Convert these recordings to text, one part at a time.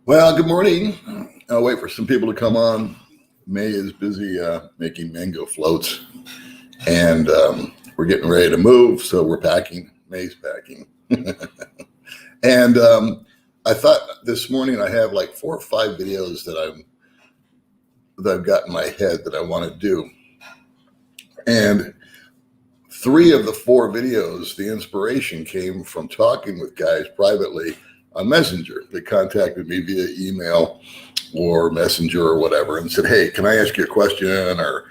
Well, good morning. I'll wait for some people to come on. May is busy making mango floats, and we're getting ready to move, so we're packing. May's packing. And I thought this morning I have like 4 or 5 videos that I've got in my head that I want to do. And 3 of the 4 videos, the inspiration came from talking with guys privately on Messenger. They contacted me via email or Messenger or whatever and said, hey, can I ask you a question? Or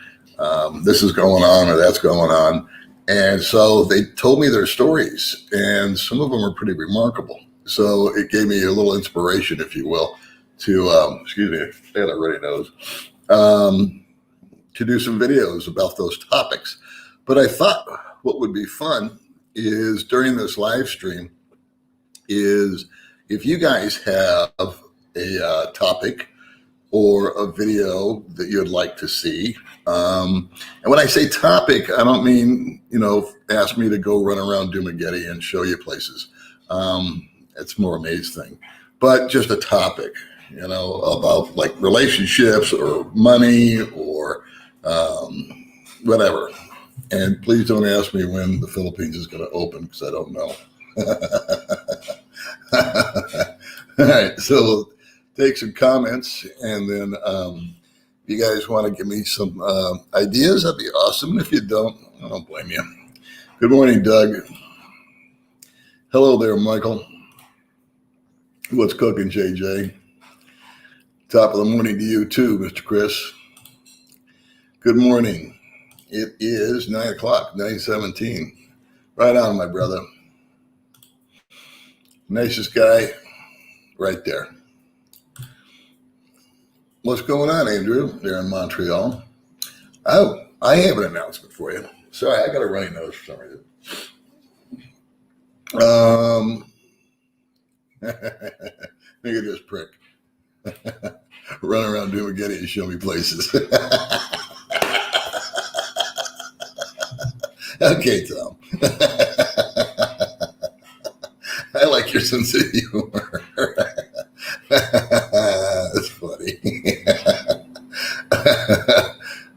this is going on or that's going on. And so they told me their stories, and some of them are pretty remarkable. So it gave me a little inspiration, if you will, to, excuse me, I had a runny nose, to do some videos about those topics. But I thought what would be fun is during this live stream is if you guys have a topic or a video that you'd like to see. And when I say topic, I don't mean, ask me to go run around Dumageddon and show you places. It's more a maze thing, but just a topic, about like relationships or money or whatever. And please don't ask me when the Philippines is going to open, because I don't know. All right, so take some comments, and then if you guys want to give me some ideas, that'd be awesome. And if you don't, I don't blame you. Good morning, Doug. Hello there, Michael. What's cooking, JJ? Top of the morning to you too, Mr. Chris. Good morning. It is 9 o'clock, 9:17. Right on, my brother. Nicest guy right there. What's going on, Andrew, there in Montreal? Oh, I have an announcement for you. Sorry, I got a runny nose for some reason. Look at this prick. Run around Dumageddon and show me places. Okay, Tom. I like your sense of humor. That's funny.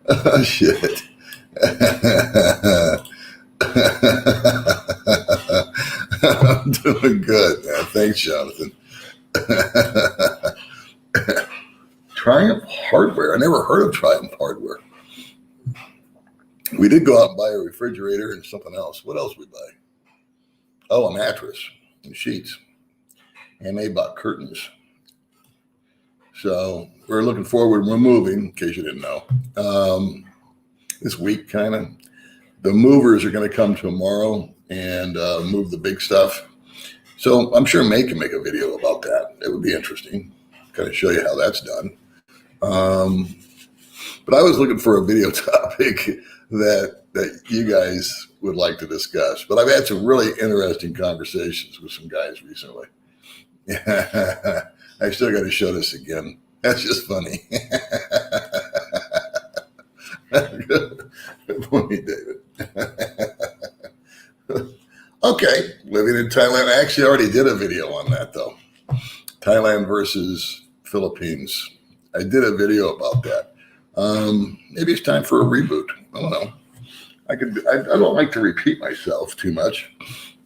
Oh, shit. I'm doing good. Thanks, Jonathan. Triumph Hardware. I never heard of Triumph Hardware. We did go out and buy a refrigerator and something else. What else we buy? Oh, a mattress and sheets. And they bought curtains. So we're looking forward. We're moving, in case you didn't know. This week, kind of. The movers are going to come tomorrow and move the big stuff. So I'm sure May can make a video about that. It would be interesting. Kind of show you how that's done. But I was looking for a video topic that you guys would like to discuss. But I've had some really interesting conversations with some guys recently. I still got to show this again. That's just funny. Good morning, David. Okay, living in Thailand. I actually already did a video on that, though. Thailand versus Philippines. I did a video about that. Maybe it's time for a reboot. I don't know. I don't like to repeat myself too much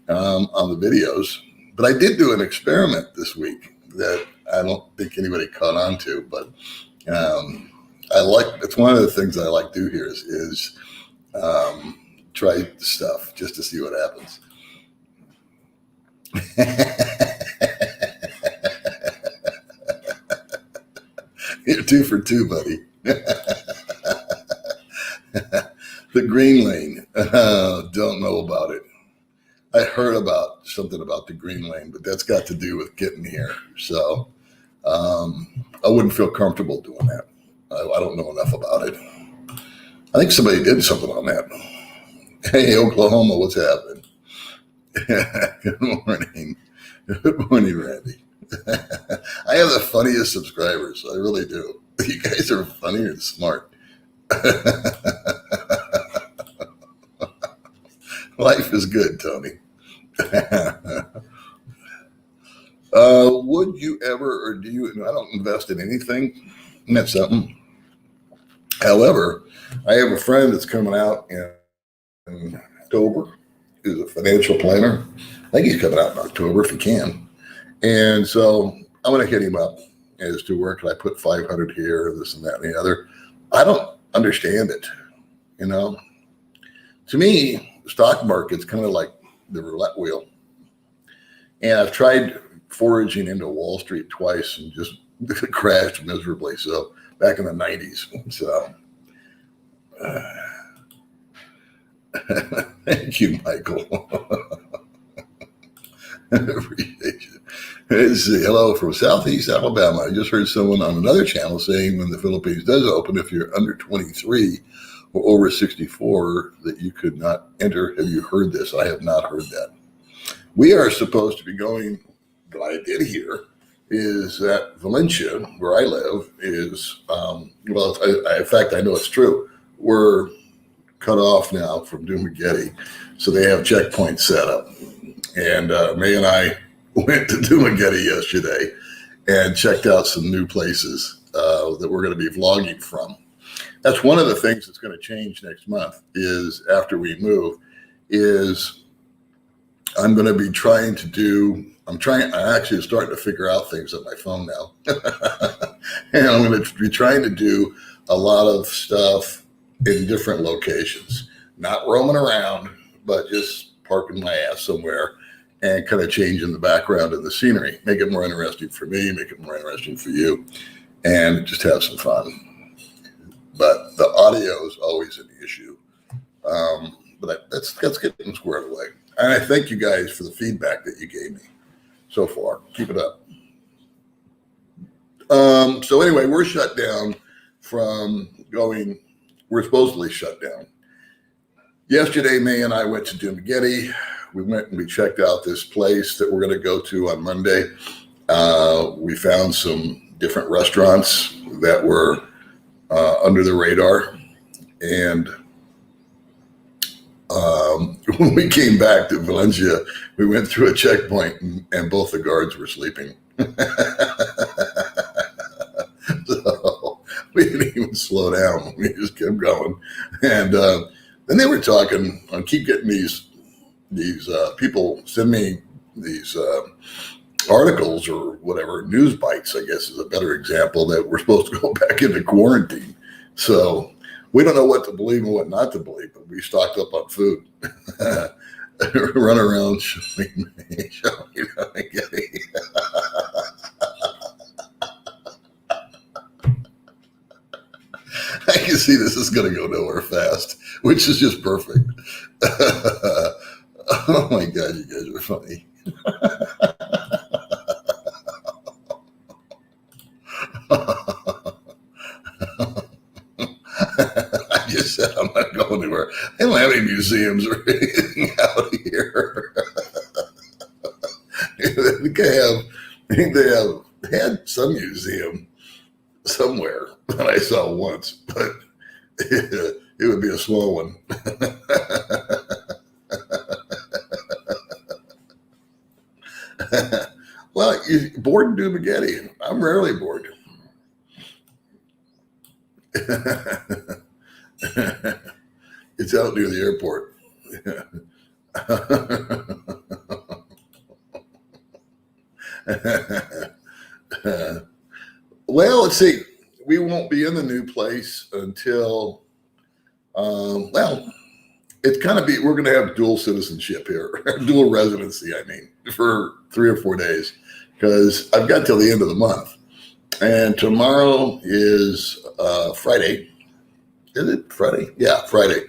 on the videos, but I did do an experiment this week that I don't think anybody caught on to, but it's one of the things I like to do here is try stuff just to see what happens. You're 2 for 2, buddy. The green lane. Don't know about it. I heard about something about the green lane, but that's got to do with getting here. So I wouldn't feel comfortable doing that. I don't know enough about it. I think somebody did something on that. Hey, Oklahoma, what's happening? Good morning. Good morning, Randy. I have the funniest subscribers. I really do. You guys are funny and smart. Life is good, Tony. would you ever, or do you, I don't invest in anything, and that's something. However, I have a friend that's coming out in October, who's a financial planner. I think he's coming out in October if he can. And so I'm going to hit him up as to where can I put 500 here, this and that and the other. I don't understand it. To me, the stock market's kind of like the roulette wheel. And I've tried foraging into Wall Street twice and just crashed miserably. So back in the 90s. So thank you, Michael. Appreciate you. Let's see. Hello from Southeast Alabama. I just heard someone on another channel saying when the Philippines does open, if you're under 23 or over 64, that you could not enter. Have you heard this? I have not heard that. We are supposed to be going, what I did hear is that Valencia, where I live, is, in fact, I know it's true. We're cut off now from Dumaguete. So they have checkpoints set up. And May and I went to Dumaguete yesterday and checked out some new places that we're going to be vlogging from. That's one of the things that's going to change next month is after we move is I'm going to be I actually starting to figure out things on my phone now. And I'm going to be trying to do a lot of stuff in different locations, not roaming around, but just parking my ass somewhere and kind of changing the background and the scenery, make it more interesting for me, make it more interesting for you, and just have some fun. But the audio is always an issue. But that's getting squared away. And I thank you guys for the feedback that you gave me so far. Keep it up. So anyway, we're shut down we're supposedly shut down. Yesterday, May and I went to Dumaguete. We went and we checked out this place that we're going to go to on Monday. We found some different restaurants that were under the radar. And when we came back to Valencia, we went through a checkpoint and both the guards were sleeping. So we didn't even slow down. We just kept going. And then they were talking, I keep getting these people send me these articles or whatever, news bites, I guess is a better example, that we're supposed to go back into quarantine. So we don't know what to believe and what not to believe, but we stocked up on food. Run around showing I can see this is going to go nowhere fast, which is just perfect. Oh my God, you guys are funny. I just said I'm not going anywhere. They don't have any museums or anything out here. I think they had some museum somewhere that I saw once, but it would be a small one. Well, you're bored in Dumaguete. I'm rarely bored. It's out near the airport. Well, let's see. We won't be in the new place until, it's kind of we're going to have dual citizenship here, dual residency, I mean, for 3 or 4 days, because I've got till the end of the month. And tomorrow is Friday. Is it Friday? Yeah, Friday.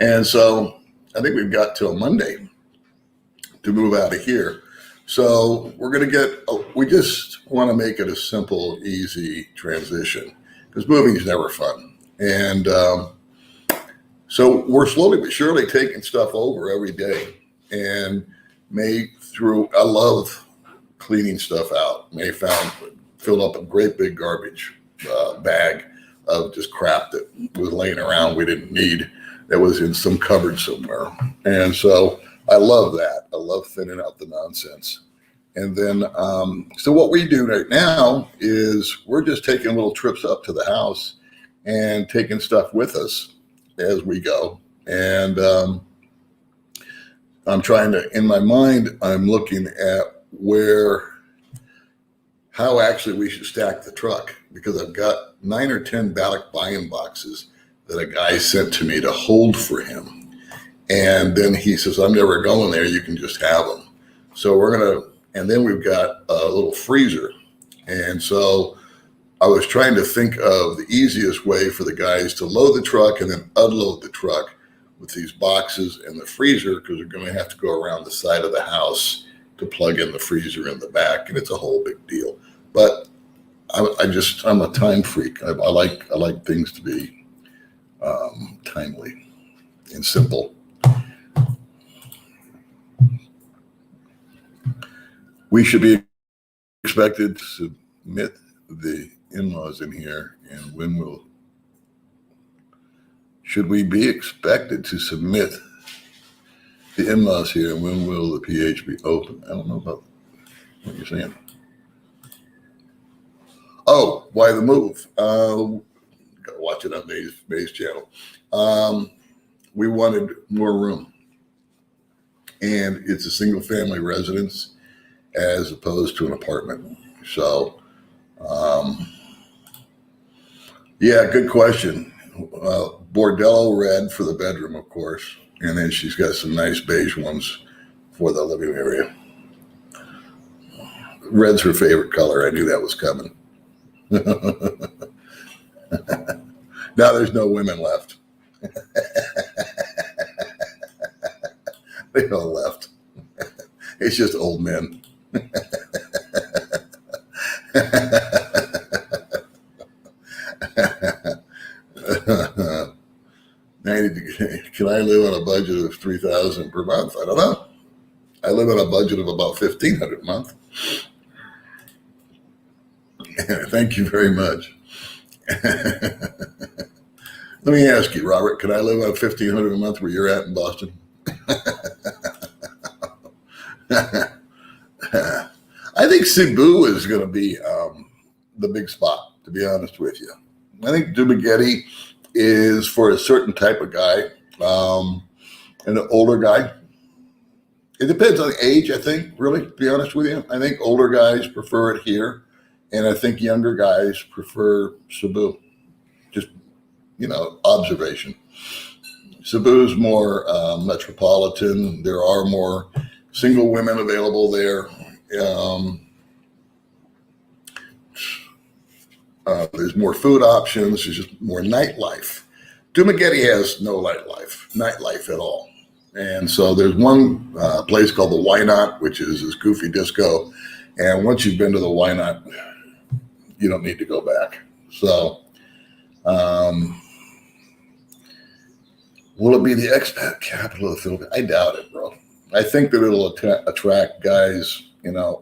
And so I think we've got till Monday to move out of here. So we're going to we just want to make it a simple, easy transition because moving is never fun. And so we're slowly but surely taking stuff over every day. And I love cleaning stuff out. May filled up a great big garbage bag of just crap that was laying around we didn't need, that was in some cupboard somewhere. And so I love that. I love thinning out the nonsense. And then, so what we do right now is we're just taking little trips up to the house and taking stuff with us as we go. And I'm trying to, in my mind, I'm looking at how actually we should stack the truck, because I've got 9 or 10 ballot buy-in boxes that a guy sent to me to hold for him. And then he says, I'm never going there. You can just have them. So and then we've got a little freezer. And so I was trying to think of the easiest way for the guys to load the truck and then unload the truck with these boxes and the freezer, because they're going to have to go around the side of the house to plug in the freezer in the back. And it's a whole big deal. But I'm a time freak. I like things to be timely and simple. We should be expected to submit the in-laws in here, and should we be expected to submit the in-laws here, and when will the PH be open? I don't know about what you're saying. Oh, why the move? Gotta watch it on May's channel. We wanted more room, and it's a single family residence as opposed to an apartment. So, yeah, good question. Bordello red for the bedroom, of course, and then she's got some nice beige ones for the living area. Red's her favorite color. I knew that was coming. Now there's no women left. They all left. It's just old men. Can I live on a budget of $3,000 per month? I don't know. I live on a budget of about $1,500 a month. Thank you very much. Let me ask you, Robert, can I live on $1,500 a month where you're at in Boston? I think Cebu is going to be the big spot, to be honest with you. I think Dumaguete is for a certain type of guy, an older guy. It depends on the age, I think, really, to be honest with you. I think older guys prefer it here, and I think younger guys prefer Cebu. Just, observation. Cebu's more metropolitan. There are more single women available there. There's more food options. There's just more nightlife. Dumaguete has no nightlife at all. And so there's one place called the Why Not, which is this goofy disco. And once you've been to the Why Not, you don't need to go back. So, will it be the expat capital of the Philippines? I doubt it, bro. I think that it'll attract guys,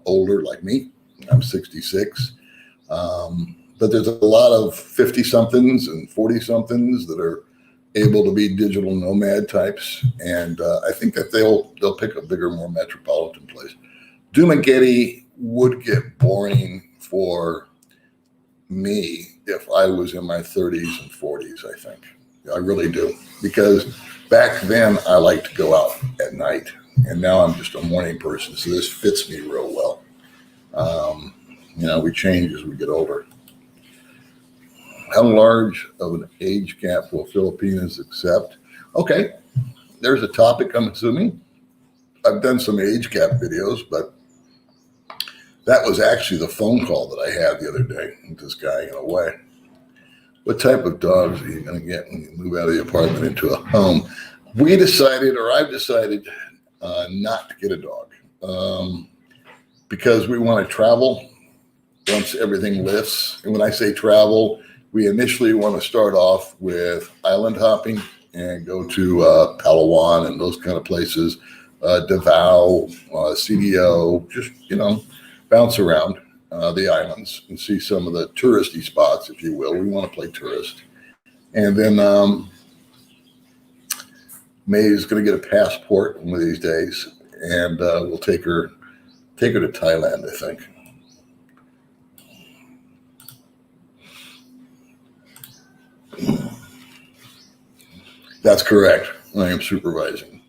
older like me. I'm 66. But there's a lot of 50-somethings and 40-somethings that are able to be digital nomad types. And I think that they'll pick a bigger, more metropolitan place. Dumaguete would get boring for me if I was in my 30s and 40s, I think. I really do. Because back then I liked to go out at night. And now I'm just a morning person. So this fits me real well. We change as we get older. How large of an age gap will Filipinos accept? Okay, there's a topic, I'm assuming. I've done some age gap videos, but that was actually the phone call that I had the other day with this guy in a way. What type of dogs are you going to get when you move out of the apartment into a home? I've decided not to get a dog because we want to travel once everything lifts. And when I say travel, we initially want to start off with island hopping and go to Palawan and those kind of places, Davao, CDO, just, bounce around the islands and see some of the touristy spots, if you will. We want to play tourist. And then May is going to get a passport one of these days, and we'll take her Take her to Thailand, I think. That's correct. I am supervising.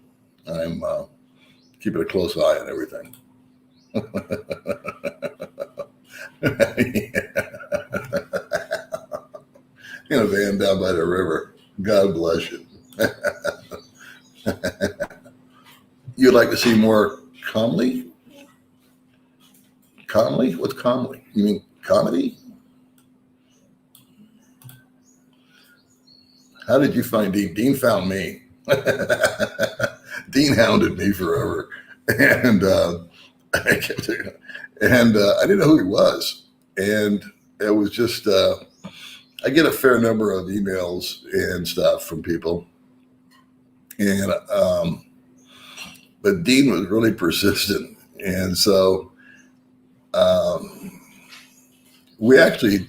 I'm keeping a close eye on everything. In a van down by the river. God bless you. You'd like to see more comedy? Comedy? What's comedy? You mean comedy? How did you find Dean? Dean found me. Dean hounded me forever. And I didn't know who he was. And it was just, I get a fair number of emails and stuff from people. And, but Dean was really persistent. And so we actually,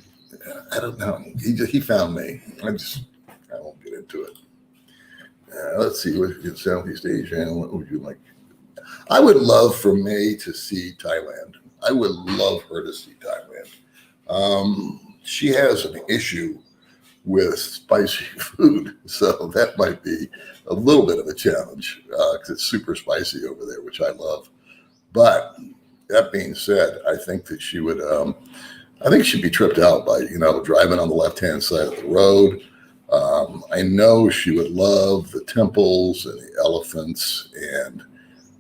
I don't know, he found me. I won't get into it. Let's see, what in Southeast Asia, what would you like? I would love for May to see Thailand. I would love her to see Thailand. She has an issue with spicy food, so that might be a little bit of a challenge because it's super spicy over there, which I love. But that being said, I think that she would, I think she'd be tripped out by, driving on the left-hand side of the road. I know she would love the temples and the elephants and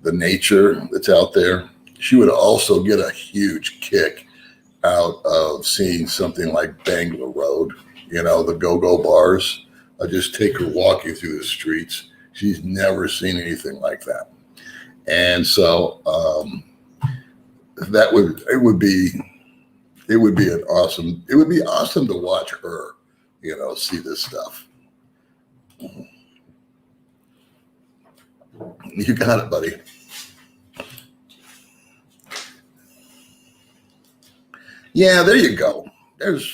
the nature that's out there. She would also get a huge kick out of seeing something like Bangla Road, the go-go bars. I'll just take her walking through the streets. She's never seen anything like that. And so it would be awesome to watch her, see this stuff. You got it, buddy. Yeah, there you go. There's,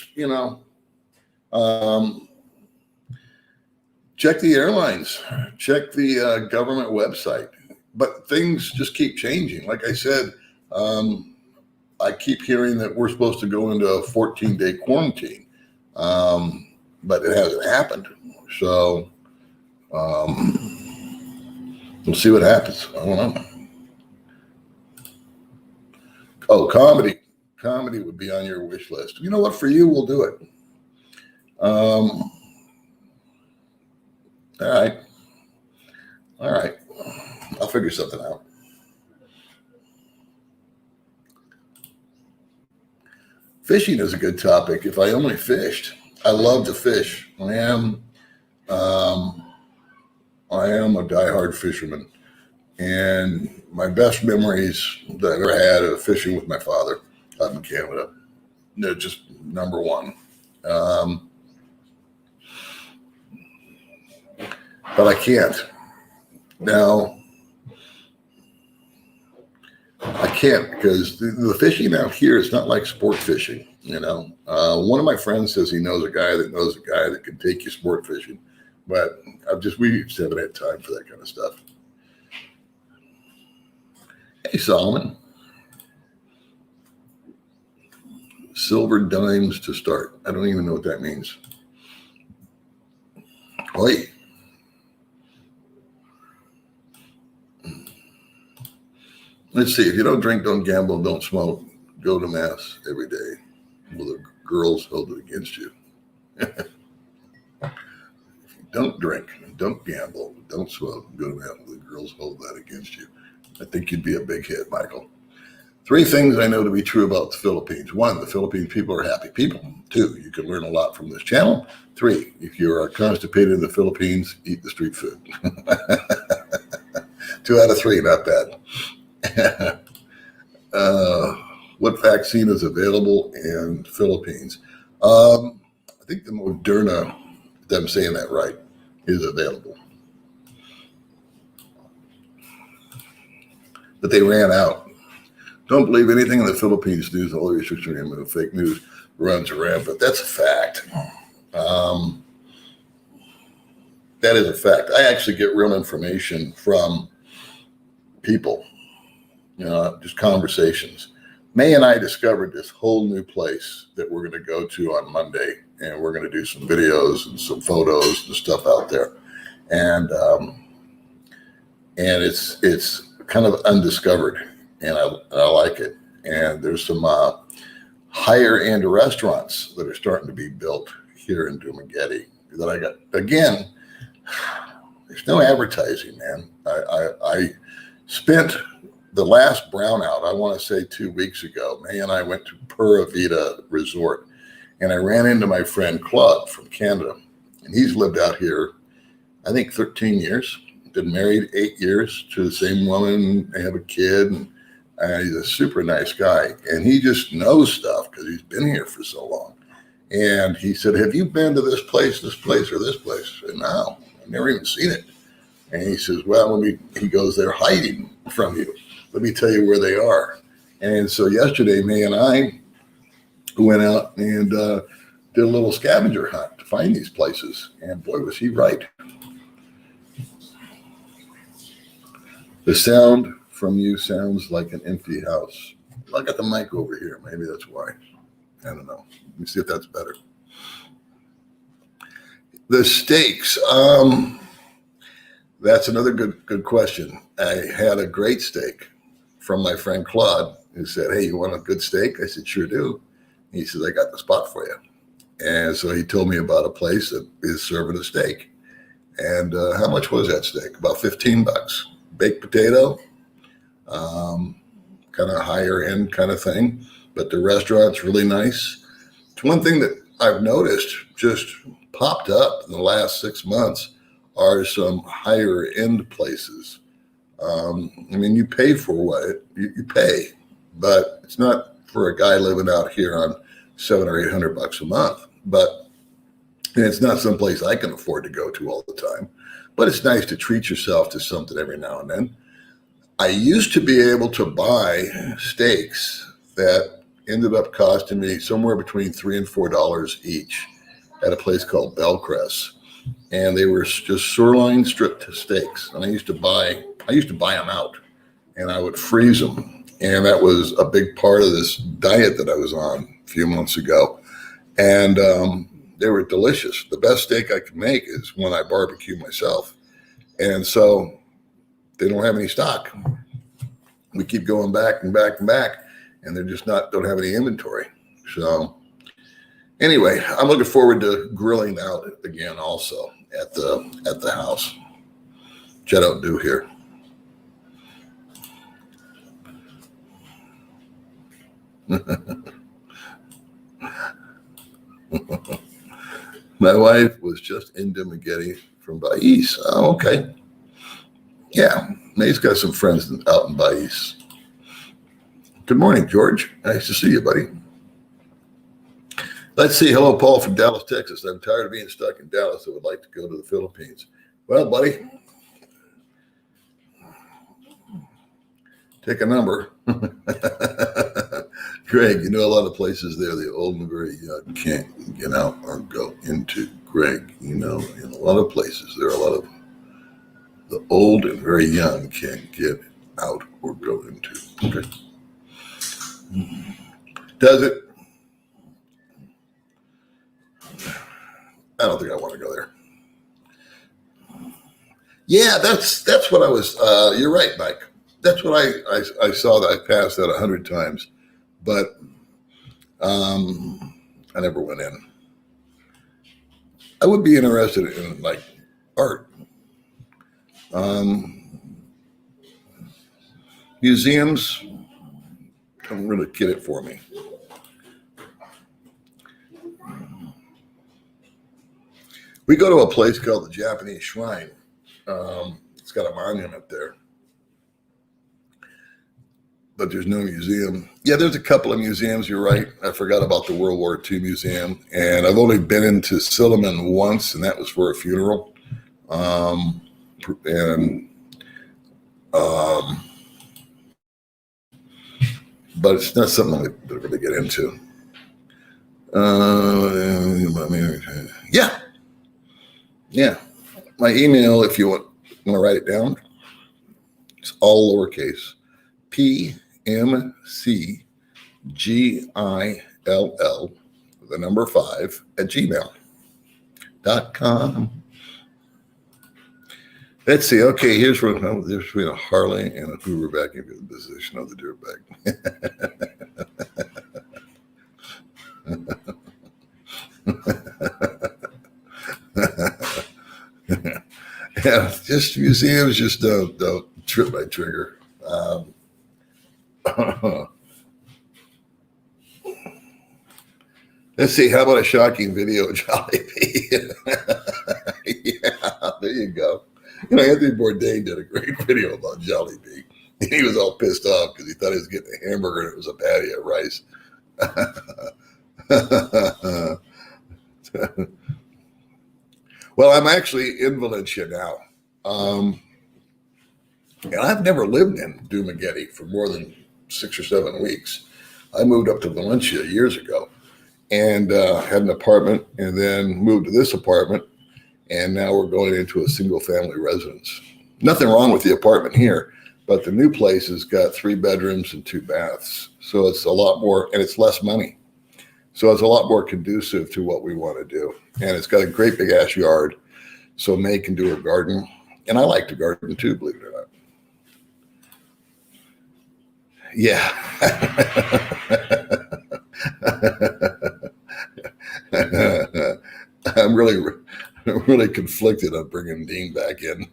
check the airlines, check the government website, but things just keep changing. Like I said, I keep hearing that we're supposed to go into a 14-day quarantine, but it hasn't happened. So we'll see what happens. I don't know. Oh, comedy. Comedy would be on your wish list. You know what? For you, we'll do it. All right. I'll figure something out. Fishing is a good topic. If I only fished, I love to fish. I am a diehard fisherman, and my best memories that I've ever had of fishing with my father up in Canada. They're just number one. But I can't. Now, I can't because the fishing out here is not like sport fishing, One of my friends says he knows a guy that can take you sport fishing, but we just haven't had time for that kind of stuff. Hey, Solomon. Silver dimes to start. I don't even know what that means. Oi. Let's see. If you don't drink, don't gamble, don't smoke, go to mass every day. Will the girls hold it against you? If you don't drink, don't gamble, don't smoke, go to mass, will the girls hold that against you? I think you'd be a big hit, Michael. 3 things I know to be true about the Philippines. 1, the Philippines people are happy people. 2, you can learn a lot from this channel. 3, if you are constipated in the Philippines, eat the street food. 2 out of 3, not bad. What vaccine is available in Philippines? I think the Moderna, if I'm saying that right, is available. But they ran out. Don't believe anything in the Philippines news. All the research and fake news runs rampant. That's a fact. That is a fact. I actually get real information from people. just conversations. May and I discovered this whole new place that we're going to go to on Monday, and we're going to do some videos and some photos and stuff out there, and it's kind of undiscovered, and I like it. And there's some higher end restaurants that are starting to be built here in Dumagetti that I got. Again, there's no advertising, man. I spent the last brownout, I want to say 2 weeks ago. May and I went to Pura Vida Resort, and I ran into my friend Claude from Canada, and he's lived out here, I think 13 years. Been married 8 years to the same woman. They have a kid, and he's a super nice guy, and he just knows stuff because he's been here for so long. And he said, "Have you been to this place, or this place?" I said, "No, I've never even seen it." And he says, "Well, he goes, they're hiding from you. Let me tell you where they are." And so yesterday, May and I went out and did a little scavenger hunt to find these places. And boy, was he right. The sound from you sounds like an empty house. I got the mic over here. Maybe that's why. I don't know. Let me see if that's better. The steaks. That's another good question. I had a great steak from my friend Claude, who said, "Hey, you want a good steak?" I said, "Sure do." He said, "I got the spot for you." And so he told me about a place that is serving a steak. And how much was that steak? About $15. Baked potato, kind of higher end kind of thing, but the restaurant's really nice. It's one thing that I've noticed just popped up in the last 6 months are some higher end places. You pay for what you pay, but it's not for a guy living out here on $700 or $800 a month. And it's not someplace I can afford to go to all the time. But it's nice to treat yourself to something every now and then. I used to be able to buy steaks that ended up costing me somewhere between $3 and $4 each at a place called Bellcrest. And they were just sirloin strip steaks. And I used to buy them out, and I would freeze them. And that was a big part of this diet that I was on a few months ago. And they were delicious. The best steak I can make is when I barbecue myself. And so they don't have any stock. We keep going back and back and back, and they're just don't have any inventory. So anyway, I'm looking forward to grilling out again also at the house, which I don't do here. My wife was just in Dumagetti from Bais. Oh, okay. Yeah, May's got some friends out in Bais. Good morning, George. Nice to see you, buddy. Let's see. Hello, Paul from Dallas, Texas. I'm tired of being stuck in Dallas. I would like to go to the Philippines. Well, buddy, take a number. Greg, a lot of places there, the old and very young can't get out or go into. Greg, in a lot of places, there are a lot of the old and very young can't get out or go into. Okay. Does it? I don't think I want to go there. Yeah, that's what I was. You're right, Mike. That's what I saw that I passed that 100 times, but I never went in. I would be interested in like art. Museums don't really get it for me. We go to a place called the Japanese Shrine. It's got a monument there, but there's no museum. Yeah, there's a couple of museums. You're right. I forgot about the World War II museum, and I've only been into Silliman once, and that was for a funeral. But it's not something I really get into. Yeah. My email, if you want to write it down, it's all lowercase, PMCGILL, the number 5 at gmail.com. Let's see. Okay, here's what there's between a Harley and a Hoover vacuum for the position of the dirtbag. Yeah, just museums just don't trip my trigger. Let's see. How about a shocking video of Jollibee? Yeah, there you go. Anthony Bourdain did a great video about Jollibee. He was all pissed off because he thought he was getting a hamburger and it was a patty of rice. Well, I'm actually in Valencia now. And I've never lived in Dumaguete for more than 6 or 7 weeks. I moved up to Valencia years ago and had an apartment and then moved to this apartment. And now we're going into a single family residence. Nothing wrong with the apartment here, but the new place has got 3 bedrooms and 2 baths. So it's a lot more, and it's less money. So it's a lot more conducive to what we want to do. And it's got a great big ass yard. So May can do her garden. And I like to garden too, believe it or not. Yeah. I'm really conflicted on bringing Dean back in.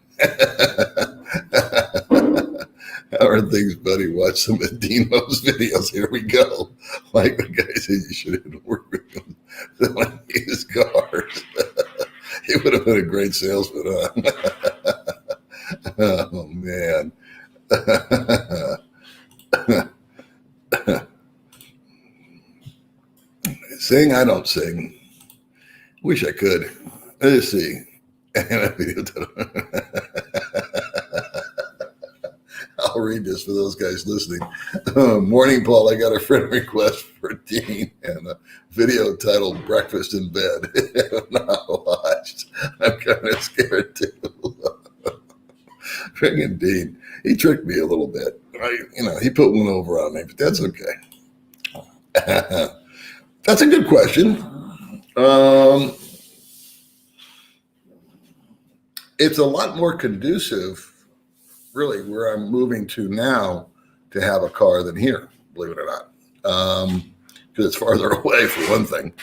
How are things, buddy? Watch some of Dino's videos. Here we go. Like the guy said, you should have worked with him. Selling his cars. He would have been a great salesman, huh? Oh, man. Sing, I don't sing. Wish I could. Let's see. I'll read this for those guys listening. Morning, Paul. I got a friend request for Dean and a video titled Breakfast in Bed. Not watched. I'm kind of scared too. Friggin' Dean. He tricked me a little bit. He put one over on me, but that's okay. That's a good question. It's a lot more conducive, really, where I'm moving to now to have a car than here, believe it or not, because it's farther away for one thing.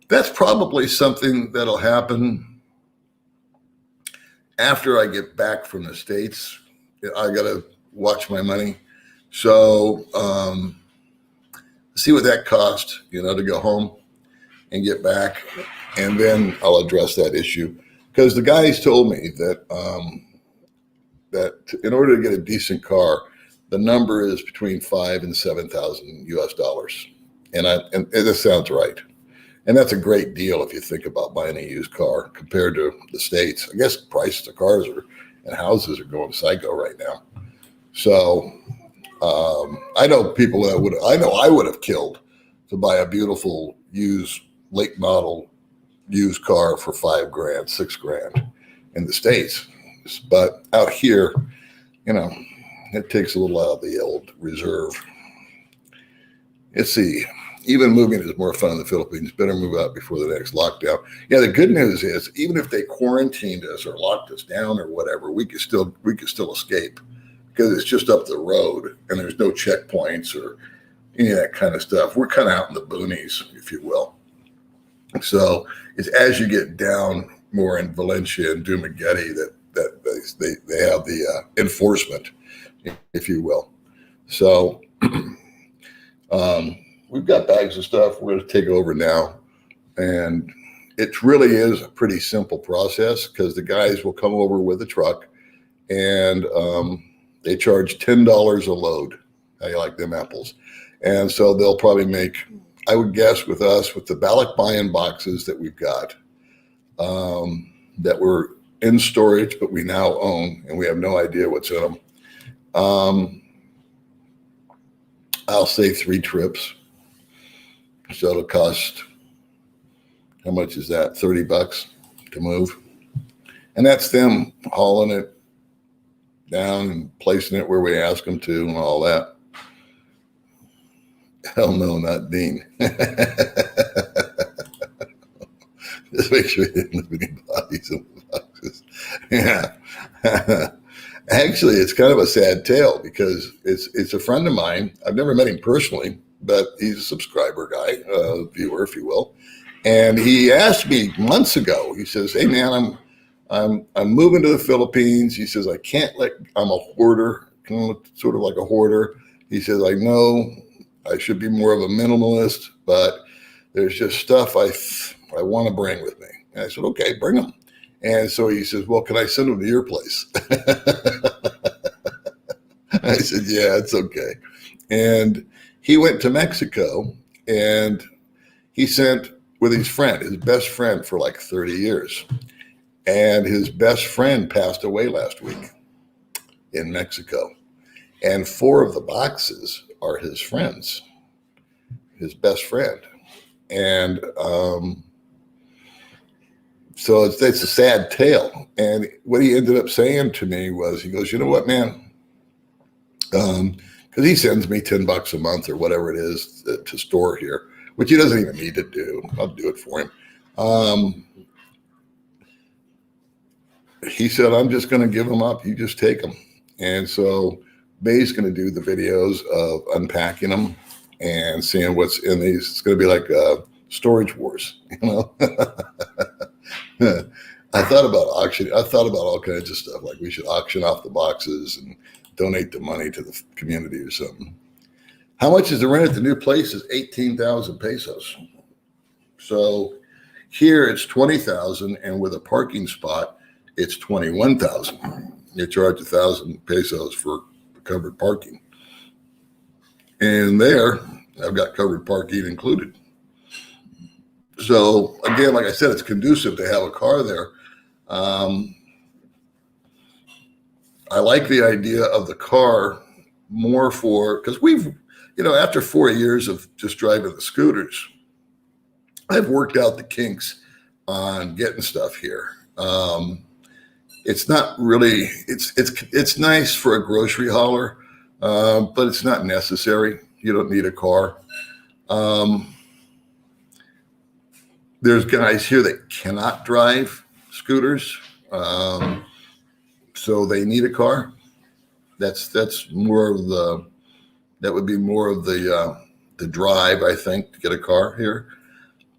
That's probably something that'll happen after I get back from the States. I got to watch my money. So see what that cost, to go home and get back. And then I'll address that issue. Because the guys told me that that in order to get a decent car, the number is between $5,000 and $7,000 US. And this sounds right. And that's a great deal if you think about buying a used car compared to the States. I guess prices of cars and houses are going psycho right now. So I know people that I would have killed to buy a beautiful used late model used car for $5,000, $6,000 in the States. But out here, it takes a little out of the old reserve. Let's see. Even moving is more fun in the Philippines. Better move out before the next lockdown. Yeah, the good news is even if they quarantined us or locked us down or whatever, we could still escape because it's just up the road and there's no checkpoints or any of that kind of stuff. We're kind of out in the boonies, if you will. So it's as you get down more in Valencia and Dumaguete that they have the enforcement, if you will. So we've got bags of stuff. We're going to take over now. And it really is a pretty simple process because the guys will come over with a truck and they charge $10 a load. How you like them apples? And so they'll probably make, I would guess with us, with the Balak buy-in boxes that we've got that were in storage, but we now own, and we have no idea what's in them. I'll say 3 trips. So it'll cost, how much is that? $30 to move. And that's them hauling it, down and placing it where we ask them to and all that. Hell no, not Dean. Just make sure he didn't leave any bodies in the boxes. Yeah. Actually, it's kind of a sad tale because it's a friend of mine. I've never met him personally, but he's a subscriber guy, viewer, if you will. And he asked me months ago. He says, "Hey man, I'm moving to the Philippines." He says, I'm a hoarder, sort of like a hoarder. He says, "I know I should be more of a minimalist, but there's just stuff I want to bring with me." And I said, "Okay, bring them." And so he says, "Well, can I send them to your place?" I said, "Yeah, it's okay." And he went to Mexico and he sent with his friend, his best friend for like 30 years. And his best friend passed away last week in Mexico. And 4 of the boxes are his friends, his best friend. And so it's a sad tale. And what he ended up saying to me was, he goes, "You know what, man?" Because he sends me $10 a month or whatever it is to store here, which he doesn't even need to do. I'll do it for him. He said, "I'm just going to give them up. You just take them." And so May's going to do the videos of unpacking them and seeing what's in these. It's going to be like storage wars, you know. I thought about auction. I thought about all kinds of stuff. Like we should auction off the boxes and donate the money to the community or something. How much is the rent at the new place? Is 18,000 pesos. So here it's 20,000, and with a parking spot, it's 21,000. You charge 1,000 pesos for covered parking. And there, I've got covered parking included. So again, like I said, it's conducive to have a car there. I like the idea of the car more because we've, after 4 years of just driving the scooters, I've worked out the kinks on getting stuff here. It's not really, it's nice for a grocery hauler, but it's not necessary. You don't need a car. There's guys here that cannot drive scooters, so they need a car. That's more of that would be more of the drive, I think, to get a car here.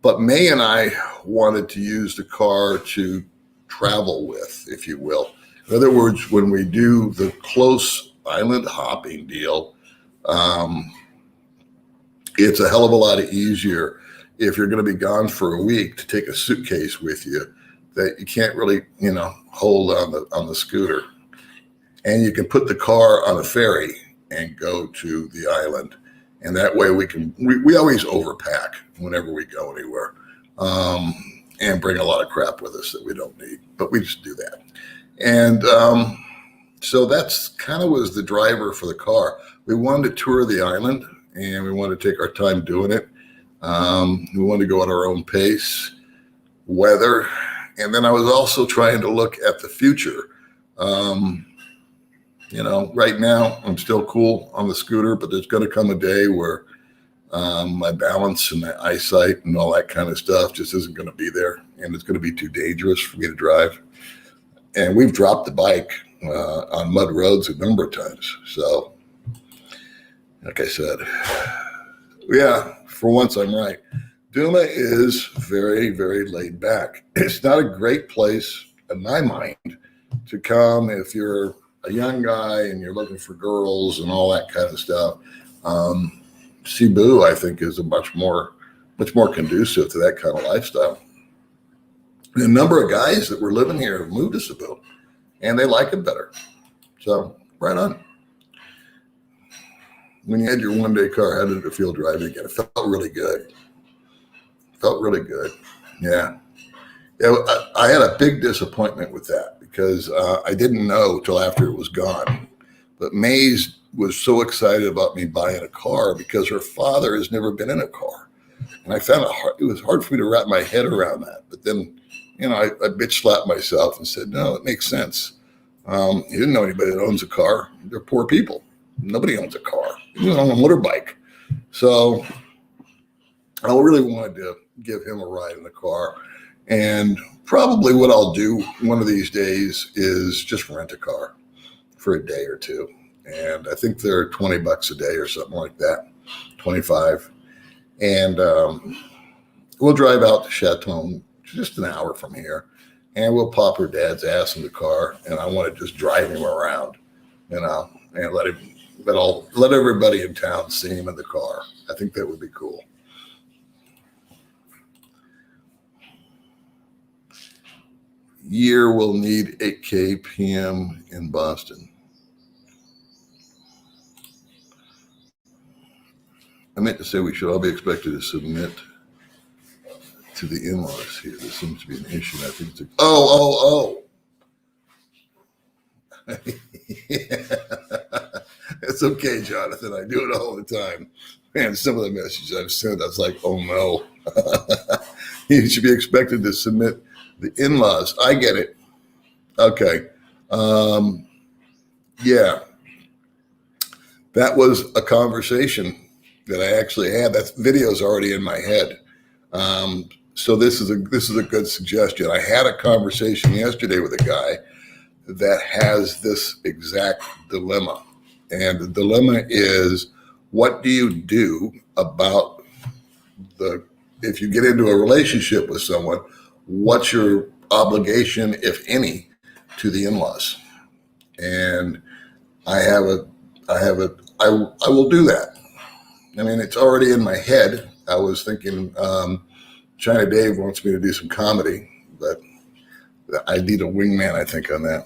But May and I wanted to use the car to travel with, if you will. In other words, when we do the close island hopping deal, it's a hell of a lot easier if you're going to be gone for a week to take a suitcase with you that you can't really, hold on the scooter. And you can put the car on a ferry and go to the island. And that way we always overpack whenever we go anywhere, and bring a lot of crap with us that we don't need, but we just do that. And so that's kind of was the driver for the car. We wanted to tour the island and we wanted to take our time doing it. We wanted to go at our own pace, weather. And then I was also trying to look at the future. Right now I'm still cool on the scooter, but there's going to come a day where my balance and my eyesight and all that kind of stuff just isn't going to be there. And it's going to be too dangerous for me to drive. And we've dropped the bike on mud roads a number of times. So, like I said, yeah, for once I'm right. Duma is very, very laid back. It's not a great place, in my mind, to come if you're a young guy and you're looking for girls and all that kind of stuff. Cebu, I think, is a much more conducive to that kind of lifestyle. And a number of guys that were living here have moved to Cebu, and they like it better. So, right on. When you had your one-day car, how did it feel driving again? It felt really good. Yeah. I had a big disappointment with that because I didn't know till after it was gone. But Maze was so excited about me buying a car because her father has never been in a car. And I found it was hard for me to wrap my head around that. But then, I bitch slapped myself and said, no, it makes sense. He didn't know anybody that owns a car. They're poor people. Nobody owns a car. He was on a motorbike. So I really wanted to give him a ride in the car. And probably what I'll do one of these days is just rent a car for a day or two. And I think they're $20 a day or something like that, 25. And we'll drive out to Chateau, just an hour from here, and we'll pop her dad's ass in the car. And I want to just drive him around, and let everybody in town see him in the car. I think that would be cool. Year will need 8K PM in Boston. I meant to say we should all be expected to submit to the in-laws here. This seems to be an issue. I think it's oh. It's okay, Jonathan. I do it all the time. Man, some of the messages I've sent, I was like, oh no. You should be expected to submit the in-laws. I get it. Okay. Yeah. That was a conversation that I actually had. That video's already in my head. So this is a good suggestion. I had a conversation yesterday with a guy that has this exact dilemma. And the dilemma is, what do you do about if you get into a relationship with someone, what's your obligation, if any, to the in-laws? And I will do that. I mean, it's already in my head. I was thinking, China Dave wants me to do some comedy, but I need a wingman, I think, on that.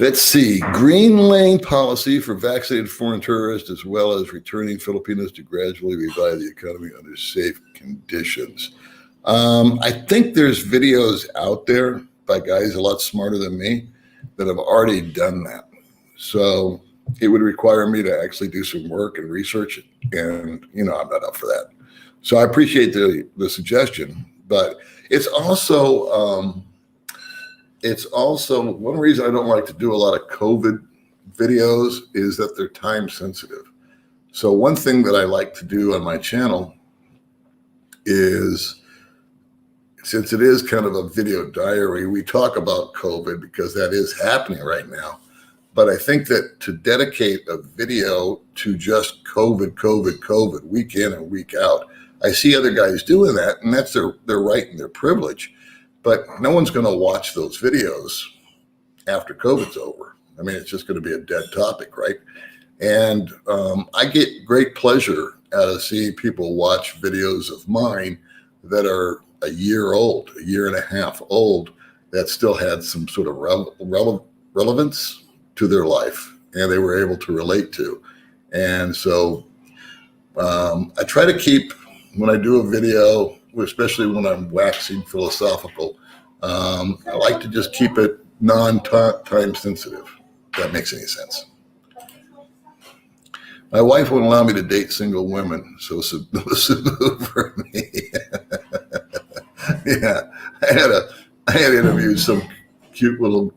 Let's see. Green lane policy for vaccinated foreign tourists, as well as returning Filipinos to gradually revive the economy under safe conditions. I think there's videos out there by guys a lot smarter than me that have already done that. So it would require me to actually do some work and research, and I'm not up for that. So I appreciate the suggestion, but it's also one reason I don't like to do a lot of COVID videos is that they're time sensitive. So one thing that I like to do on my channel is, since it is kind of a video diary, we talk about COVID because that is happening right now. But I think that to dedicate a video to just COVID, week in and week out, I see other guys doing that, and that's their right and their privilege. But no one's going to watch those videos after COVID's over. I mean, it's just going to be a dead topic, right? And I get great pleasure out of seeing people watch videos of mine that are a year old, a year and a half old, that still had some sort of relevance to their life, and they were able to relate to. And so I try to keep, when I do a video, especially when I'm waxing philosophical, I like to just keep it non-time sensitive, if that makes any sense. My wife won't allow me to date single women, so for me. Yeah, I had interviewed some cute little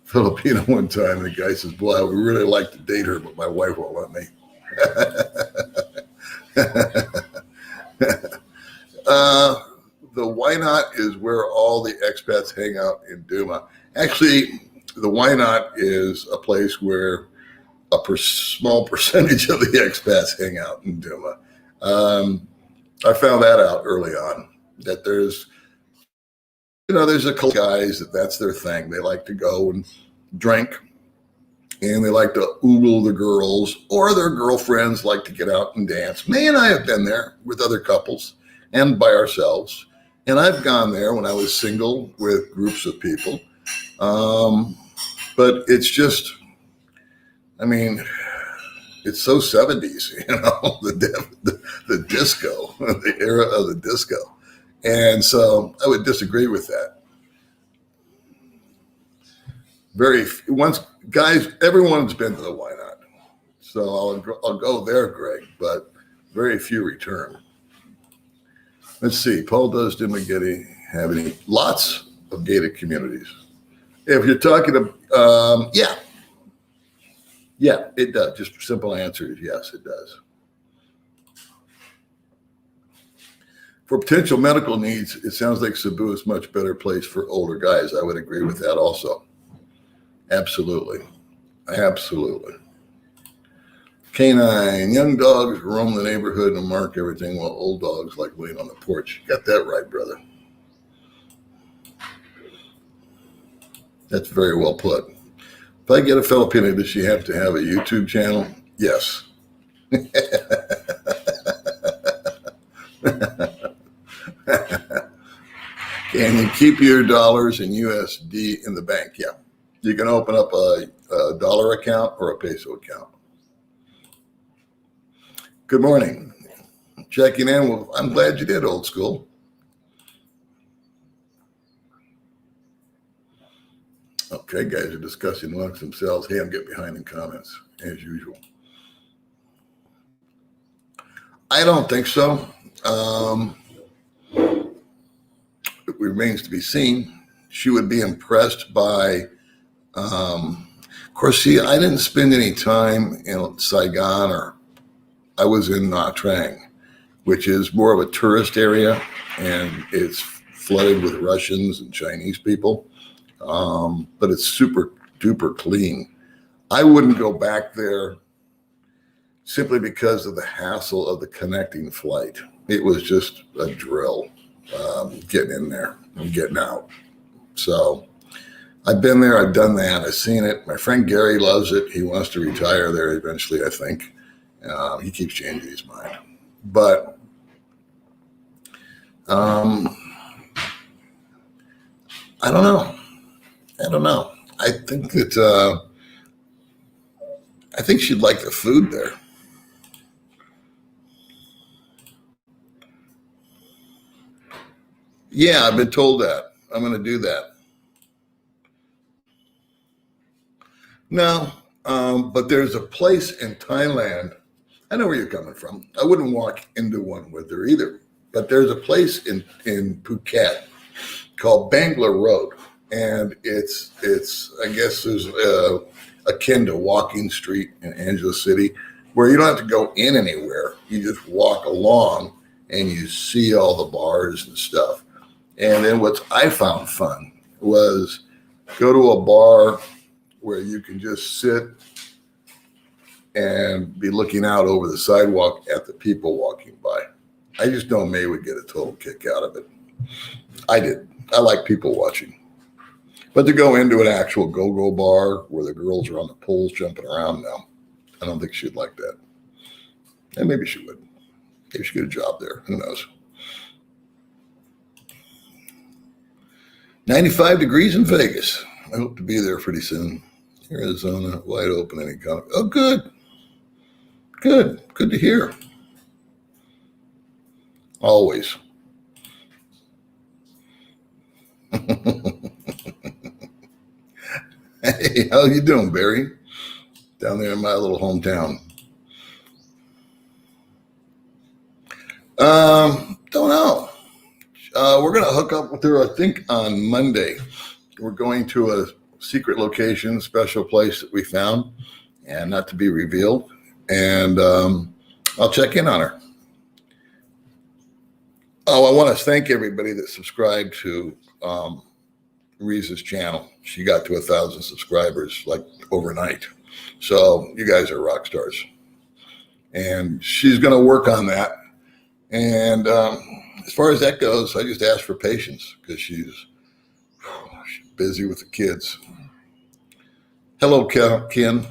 Filipino one time, and the guy says, boy, I would really like to date her, but my wife won't let me. The Why Not is where all the expats hang out in Duma. Actually, the Why Not is a place where a small percentage of the expats hang out in Duma. I found that out early on, that there's a couple guys that's their thing. They like to go and drink, and they like to oogle the girls, or their girlfriends like to get out and dance. May and I have been there with other couples and by ourselves. And I've gone there when I was single with groups of people. But it's just, I mean, it's so 70s, the disco, the era of the disco. And so I would disagree with that. Guys, everyone's been to the Why Not. So I'll go there, Greg, but very few return. Let's see. Paul, does Dimageti have any? Lots of gated communities. If you're talking to, yeah, it does. Just a simple answer is yes, it does. For potential medical needs, it sounds like Cebu is a much better place for older guys. I would agree with that also. Absolutely. Absolutely. Canine, young dogs roam the neighborhood and mark everything while old dogs like laying on the porch. You got that right, brother. That's very well put. If I get a Filipino, does she have to have a YouTube channel? Yes. Can you keep your dollars in USD in the bank? Yeah. You can open up a dollar account or a peso account. Good morning. Checking in. Well, I'm glad you did, old school. Okay, guys are discussing amongst themselves. Hey, I'm getting behind in comments, as usual. I don't think so. It remains to be seen. She would be impressed by, of course, see, I didn't spend any time in Saigon, or I was in Nha Trang, which is more of a tourist area, and it's flooded with Russians and Chinese people, but it's super duper clean. I wouldn't go back there simply because of the hassle of the connecting flight. It was just a drill, getting in there and getting out. So I've been there, I've done that, I've seen it. My friend Gary loves it. He wants to retire there eventually, I think. He keeps changing his mind. But I don't know. I think that I think she'd like the food there. Yeah, I've been told that. I'm going to do that. No, but there's a place in Thailand. I know where you're coming from. I wouldn't walk into one with her either. But there's a place in Phuket called Bangla Road, and it's I guess there's akin to Walking Street in Angeles City, where you don't have to go in anywhere. You just walk along and you see all the bars and stuff. And then what I found fun was go to a bar where you can just sit and be looking out over the sidewalk at the people walking by. I just know May would get a total kick out of it. I did. I like people watching. But to go into an actual go-go bar where the girls are on the poles jumping around, no. I don't think she'd like that. And maybe she would. Maybe she get a job there. Who knows? 95 degrees in Vegas. I hope to be there pretty soon. Arizona, wide open any kind. Oh, good. Good to hear. Always. Hey, how you doing, Barry? Down there in my little hometown. Don't know. We're going to hook up with her, I think, on Monday. We're going to a secret location, special place that we found, and not to be revealed. And I'll check in on her. Oh, I want to thank everybody that subscribed to Reese's channel. She got to 1,000 subscribers like overnight. So you guys are rock stars. And she's going to work on that. And as far as that goes, I just ask for patience because she's busy with the kids. Hello, Ken.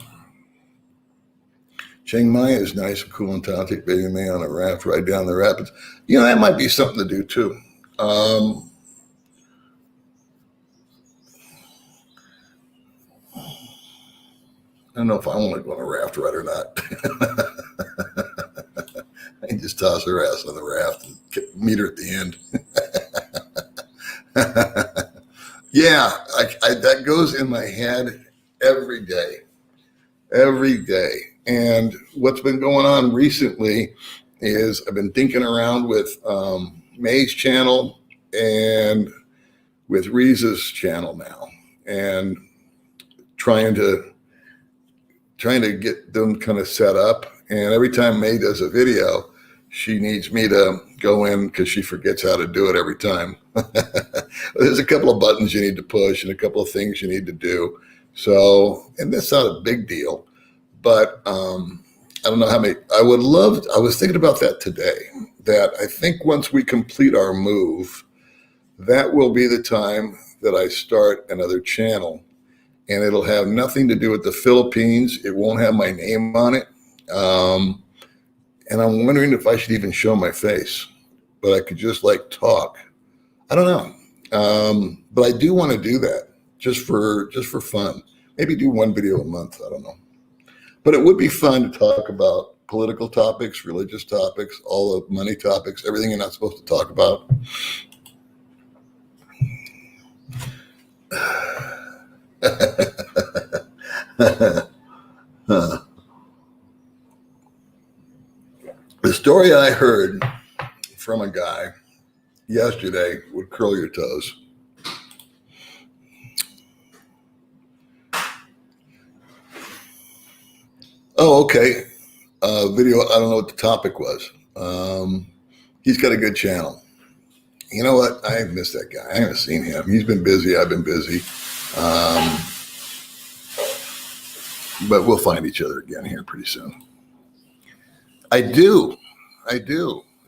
Chiang Mai is nice and cool and town. Take baby May on a raft ride down the rapids. You know, that might be something to do too. I don't know if I want to go on a raft ride or not. I can just toss her ass on the raft and meet her at the end. Yeah, that goes in my head every day. And what's been going on recently is I've been thinking around with May's channel and with Reese's channel now. and trying to get them kind of set up. And every time May does a video, she needs me to go in because she forgets how to do it every time. There's a couple of buttons you need to push and a couple of things you need to do. So, and that's not a big deal, but I don't know how many. I was thinking about that today, that I think once we complete our move, that will be the time that I start another channel. And it'll have nothing to do with the Philippines. It won't have my name on it. And I'm wondering if I should even show my face, but I could just like talk. I don't know. But I do want to do that just for fun. Maybe do one video a month. I don't know. But it would be fun to talk about political topics, religious topics, all the money topics, everything you're not supposed to talk about. The story I heard from a guy yesterday would curl your toes. Oh, okay. Video, I don't know what the topic was. He's got a good channel. You know what? I have missed that guy. I haven't seen him. He's been busy. I've been busy. But we'll find each other again here pretty soon. I do.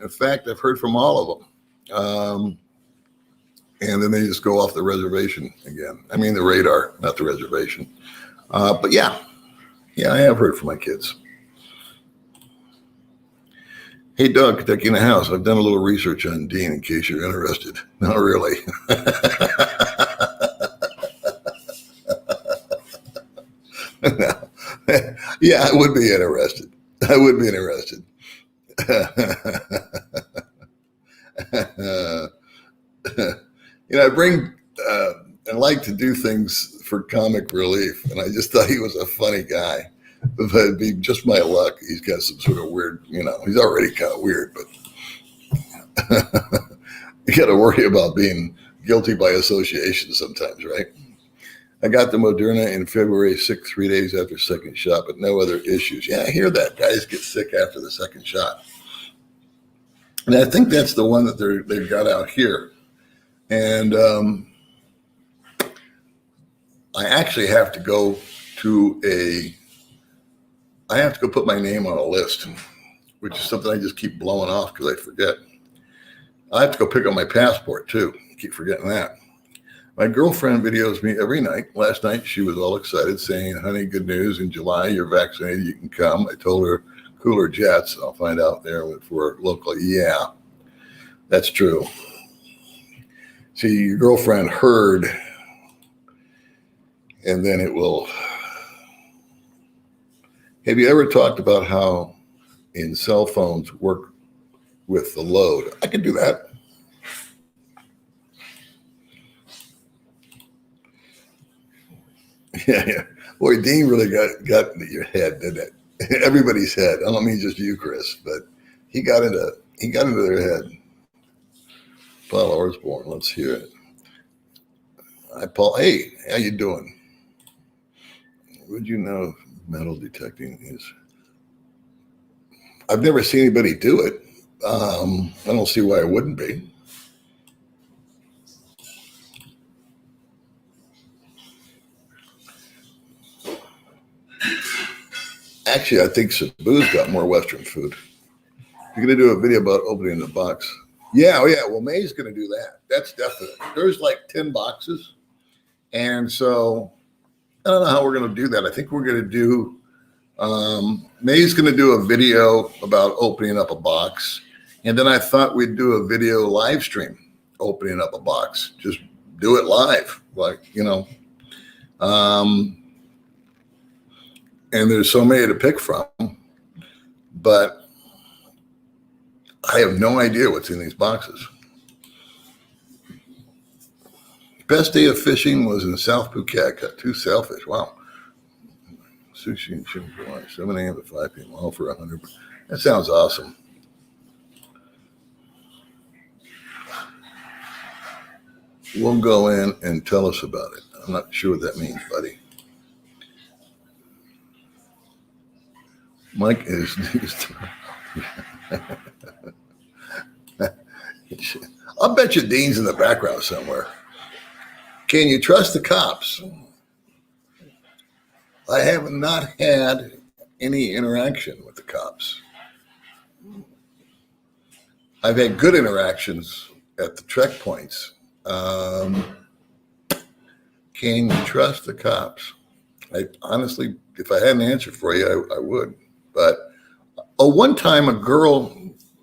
In fact, I've heard from all of them. And then they just go off the reservation again. I mean, the radar, not the reservation. But yeah, I have heard from my kids. Hey, Doug, Kentucky in the house. I've done a little research on Dean in case you're interested. Not really. No. Yeah, I would be interested. I bring and like to do things for comic relief, and I just thought he was a funny guy. If it'd be just my luck, he's got some sort of weird, he's already kind of weird, but you got to worry about being guilty by association sometimes, right? I got the Moderna in February 6th, 3 days after second shot, but no other issues. Yeah, I hear that. Guys get sick after the second shot. And I think that's the one that they've got out here. And I actually have to go put my name on a list, which is something I just keep blowing off because I forget. I have to go pick up my passport too. I keep forgetting that. My girlfriend videos me every night. Last night, she was all excited saying, honey, good news. In July, you're vaccinated. You can come. I told her cooler jets. I'll find out there for local. Yeah, that's true. See, your girlfriend heard, and then it will. Have you ever talked about how in cell phones work with the load? I can do that. Yeah. Boy, Dean really got into your head, didn't it? Everybody's head. I don't mean just you, Chris, but he got into their head. Paul Osborne, let's hear it. Hi, Paul. Hey, how you doing? Would you know metal detecting is? I've never seen anybody do it. I don't see why it wouldn't be. Actually, I think Cebu's got more Western food. You're going to do a video about opening the box. Yeah, well, May's going to do that. That's definite. There's like 10 boxes. And so I don't know how we're going to do that. I think we're going to do, May's going to do a video about opening up a box. And then I thought we'd do a video live stream opening up a box. Just do it live. And there's so many to pick from, but I have no idea what's in these boxes. Best day of fishing was in South Phuket. Got 2 sailfish. Wow. Sushi and chicken for lunch, 7 a.m. to 5 p.m. All for 100. That sounds awesome. We'll go in and tell us about it. I'm not sure what that means, buddy. Mike is I'll bet you Dean's in the background somewhere. Can you trust the cops? I have not had any interaction with the cops. I've had good interactions at the checkpoints. Can you trust the cops? I honestly, if I had an answer for you, I would. But one time a girl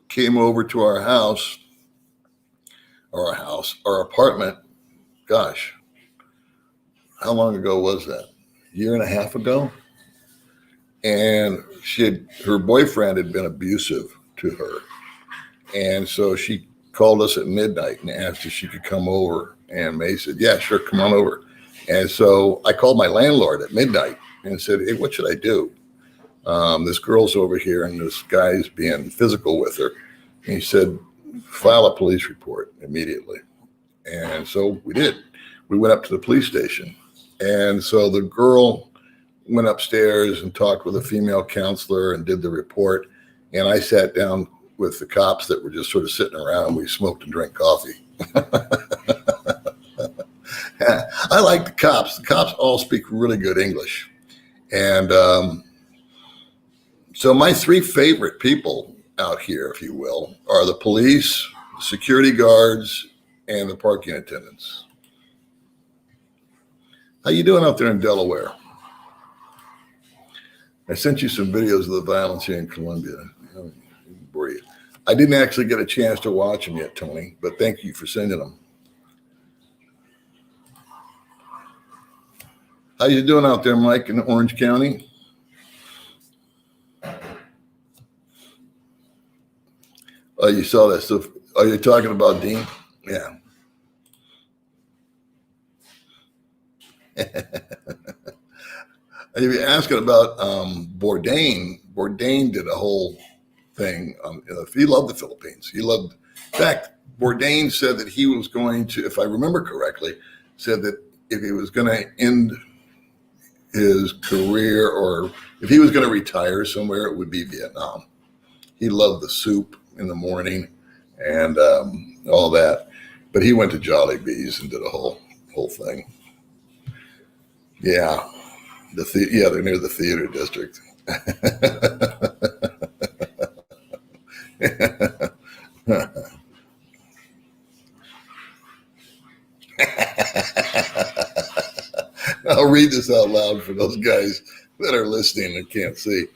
came over to our apartment. Gosh, how long ago was that? A year and a half ago? And her boyfriend had been abusive to her. And so she called us at midnight and asked if she could come over. And May said, yeah, sure, come on over. And so I called my landlord at midnight and said, hey, what should I do? This girl's over here and this guy's being physical with her. And he said, file a police report immediately. And so we did. We went up to the police station. And so the girl went upstairs and talked with a female counselor and did the report. And I sat down with the cops that were just sort of sitting around. We smoked and drank coffee. I like the cops. The cops all speak really good English. And so my three favorite people out here, if you will, are the police, security guards, and the parking attendants. How you doing out there in Delaware? I sent you some videos of the violence here in Columbia. I didn't actually get a chance to watch them yet, Tony, but thank you for sending them. How you doing out there, Mike, in Orange County? Oh, you saw that stuff. Are you talking about Dean? Yeah. If you're asking about Bourdain did a whole thing. He loved the Philippines. In fact, Bourdain said that he was going to, if I remember correctly, said that if he was going to end his career or if he was going to retire somewhere, it would be Vietnam. He loved the soup in the morning and all that. But he went to Jollibee's and did a whole thing. Yeah. They're near the theater district. I'll read this out loud for those guys that are listening and can't see.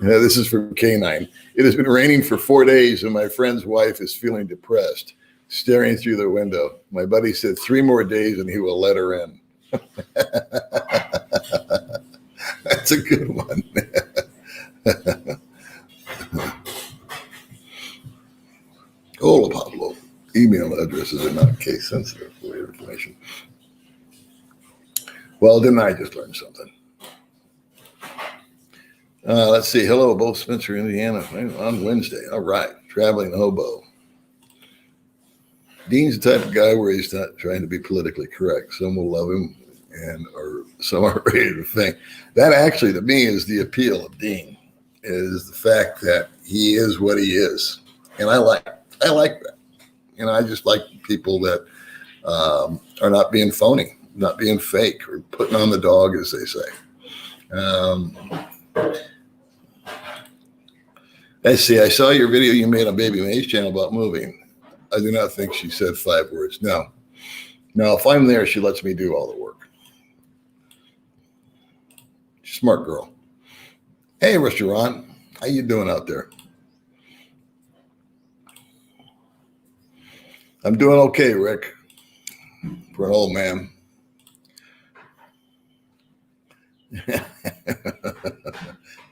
This is from K9. It has been raining for 4 days and my friend's wife is feeling depressed, staring through the window. My buddy said 3 more days and he will let her in. That's a good one. Hola, Pablo. Email addresses are not case sensitive for your information. Well, didn't I just learn something? Let's see. Hello, both Spencer, Indiana, on Wednesday. All right. Traveling hobo. Dean's the type of guy where he's not trying to be politically correct. Some will love him or some are ready to think. That actually, to me, is the appeal of Dean, is the fact that he is what he is. And I like that. I just like people that are not being phony, not being fake or putting on the dog, as they say. Let's see. I saw your video you made on Baby May's channel about moving. I do not think she said 5 words. No, if I'm there, she lets me do all the work. Smart girl. Hey, restaurant. How you doing out there? I'm doing okay, Rick, for an old man.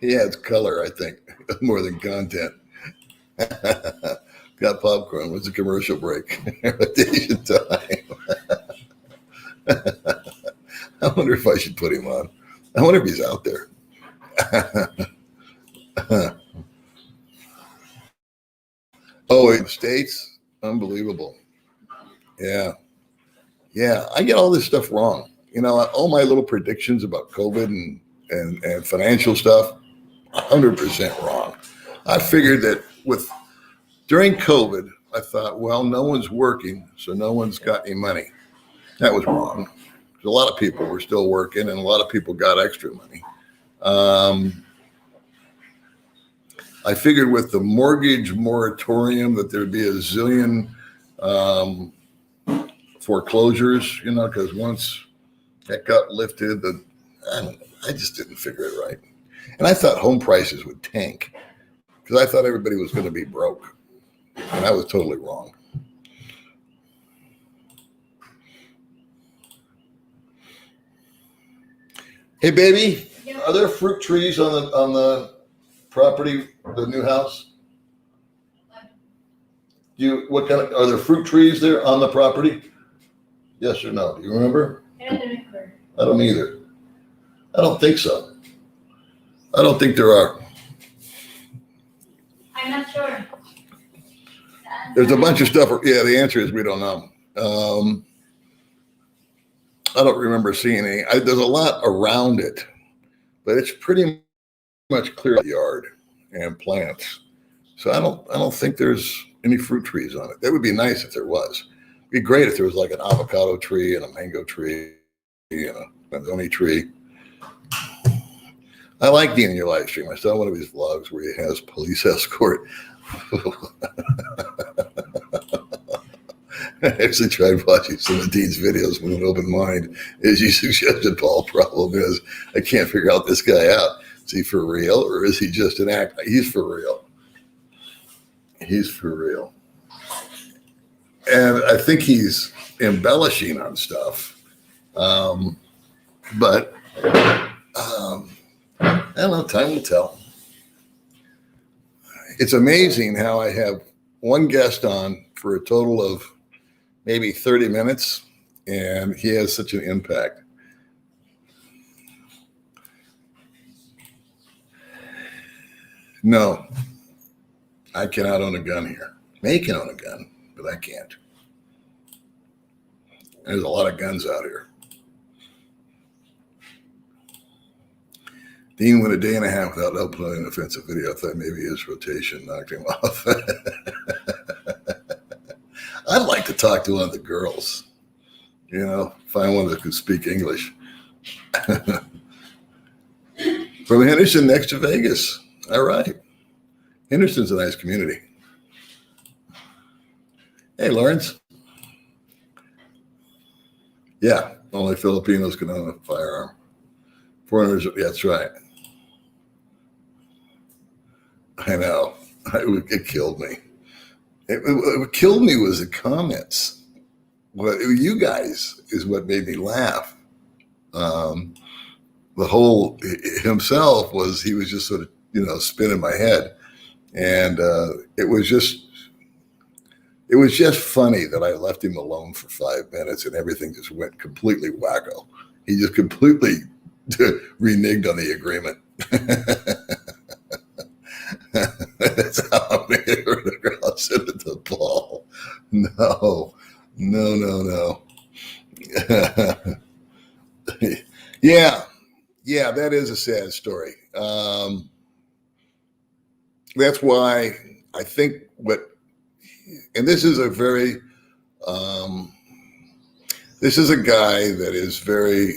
He adds color, I think, more than content. Got popcorn. What's the commercial break? Rotation time. I wonder if I should put him on. I wonder if he's out there. Oh, in the States? Unbelievable. Yeah. I get all this stuff wrong. all my little predictions about COVID and financial stuff, 100% wrong. I figured that during COVID, I thought, well, no one's working, so no one's got any money. That was wrong. A lot of people were still working, and a lot of people got extra money. I figured with the mortgage moratorium that there'd be a zillion foreclosures, because once that got lifted, I just didn't figure it right. And I thought home prices would tank because I thought everybody was going to be broke. And I was totally wrong. Hey, baby, are there fruit trees on the property, the new house? Are there fruit trees there on the property? Yes or no? Do you remember? I don't remember. I don't either. I don't think so. I don't think there are. I'm not sure. There's a bunch of stuff. Yeah, the answer is we don't know. I don't remember seeing any. There's a lot around it, but it's pretty much clear yard and plants. So I don't think there's any fruit trees on it. That would be nice if there was. It'd be great if there was like an avocado tree and a mango tree and a banana tree. I like being in your live stream. I saw one of his vlogs where he has police escort. I actually tried watching some of Dean's videos with an open mind. As you suggested, Paul, problem is I can't figure out this guy out. Is he for real or is he just an act? He's for real. He's for real. And I think he's embellishing on stuff. But I don't know, time will tell. It's amazing how I have one guest on for a total of maybe 30 minutes, and he has such an impact. No, I cannot own a gun here. May can own a gun, but I can't. There's a lot of guns out here. Dean went a day and a half without uploading an offensive video. I thought maybe his rotation knocked him off. I'd like to talk to one of the girls, find one that could speak English. From Henderson next to Vegas. All right. Henderson's a nice community. Hey, Lawrence. Yeah, only Filipinos can own a firearm. Foreigners, that's right. I know. It killed me. What killed me was the comments. You guys is what made me laugh. The whole himself he was just sort of, spinning my head. And it was just funny that I left him alone for 5 minutes and everything just went completely wacko. He just completely reneged on the agreement. That's how I made it. The girl sent it to Paul. No. Yeah, that is a sad story. That's why I think and this is a very, this is a guy that is very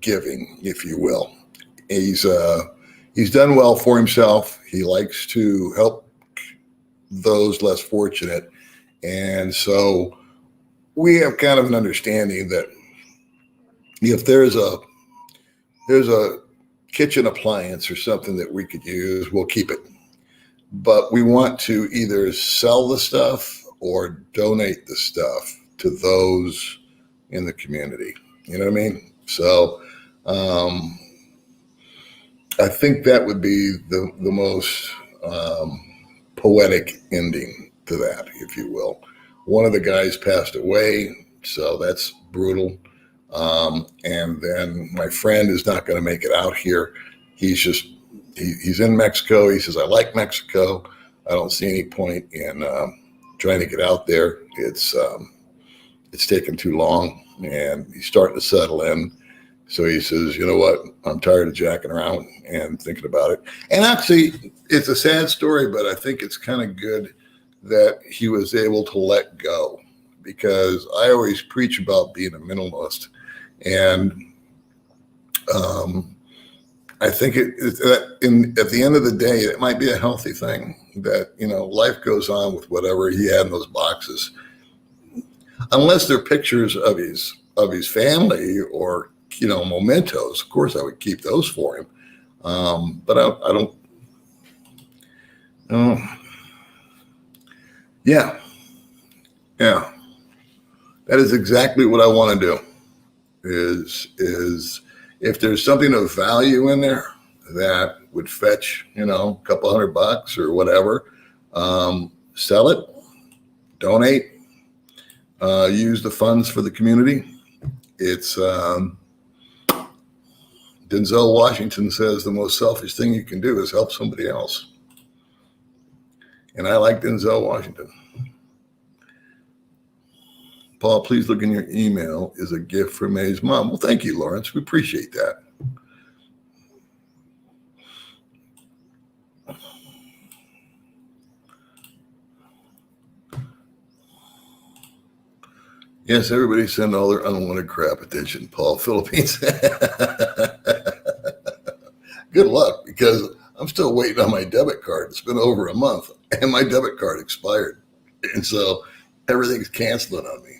giving, if you will. He's done well for himself. He likes to help those less fortunate. And so we have kind of an understanding that if there's a kitchen appliance or something that we could use, we'll keep it. But we want to either sell the stuff or donate the stuff to those in the community. You know what I mean? So I think that would be the most poetic ending to that, if you will. One of the guys passed away, so that's brutal. And then my friend is not going to make it out here. He's in Mexico. He says, I like Mexico. I don't see any point in trying to get out there. It's taken too long. and he's starting to settle in. So he says, you know what? I'm tired of jacking around and thinking about it. And actually, it's a sad story, but I think it's kind of good that he was able to let go, because I always preach about being a minimalist. And I think at the end of the day, it might be a healthy thing that, life goes on with whatever he had in those boxes, unless they're pictures of his family or, mementos. Of course, I would keep those for him. But I don't. Yeah. That is exactly what I want to do. Is if there's something of value in there that would fetch, a couple $100 or whatever, sell it, donate, use the funds for the community. It's Denzel Washington says the most selfish thing you can do is help somebody else. And I like Denzel Washington. Paul, please look in your email. Is a gift from May's mom. Well, thank you, Lawrence. We appreciate that. Yes, everybody send all their unwanted crap attention, Paul. Philippines. Good luck, because I'm still waiting on my debit card. It's been over a month, and my debit card expired. And so everything's canceling on me.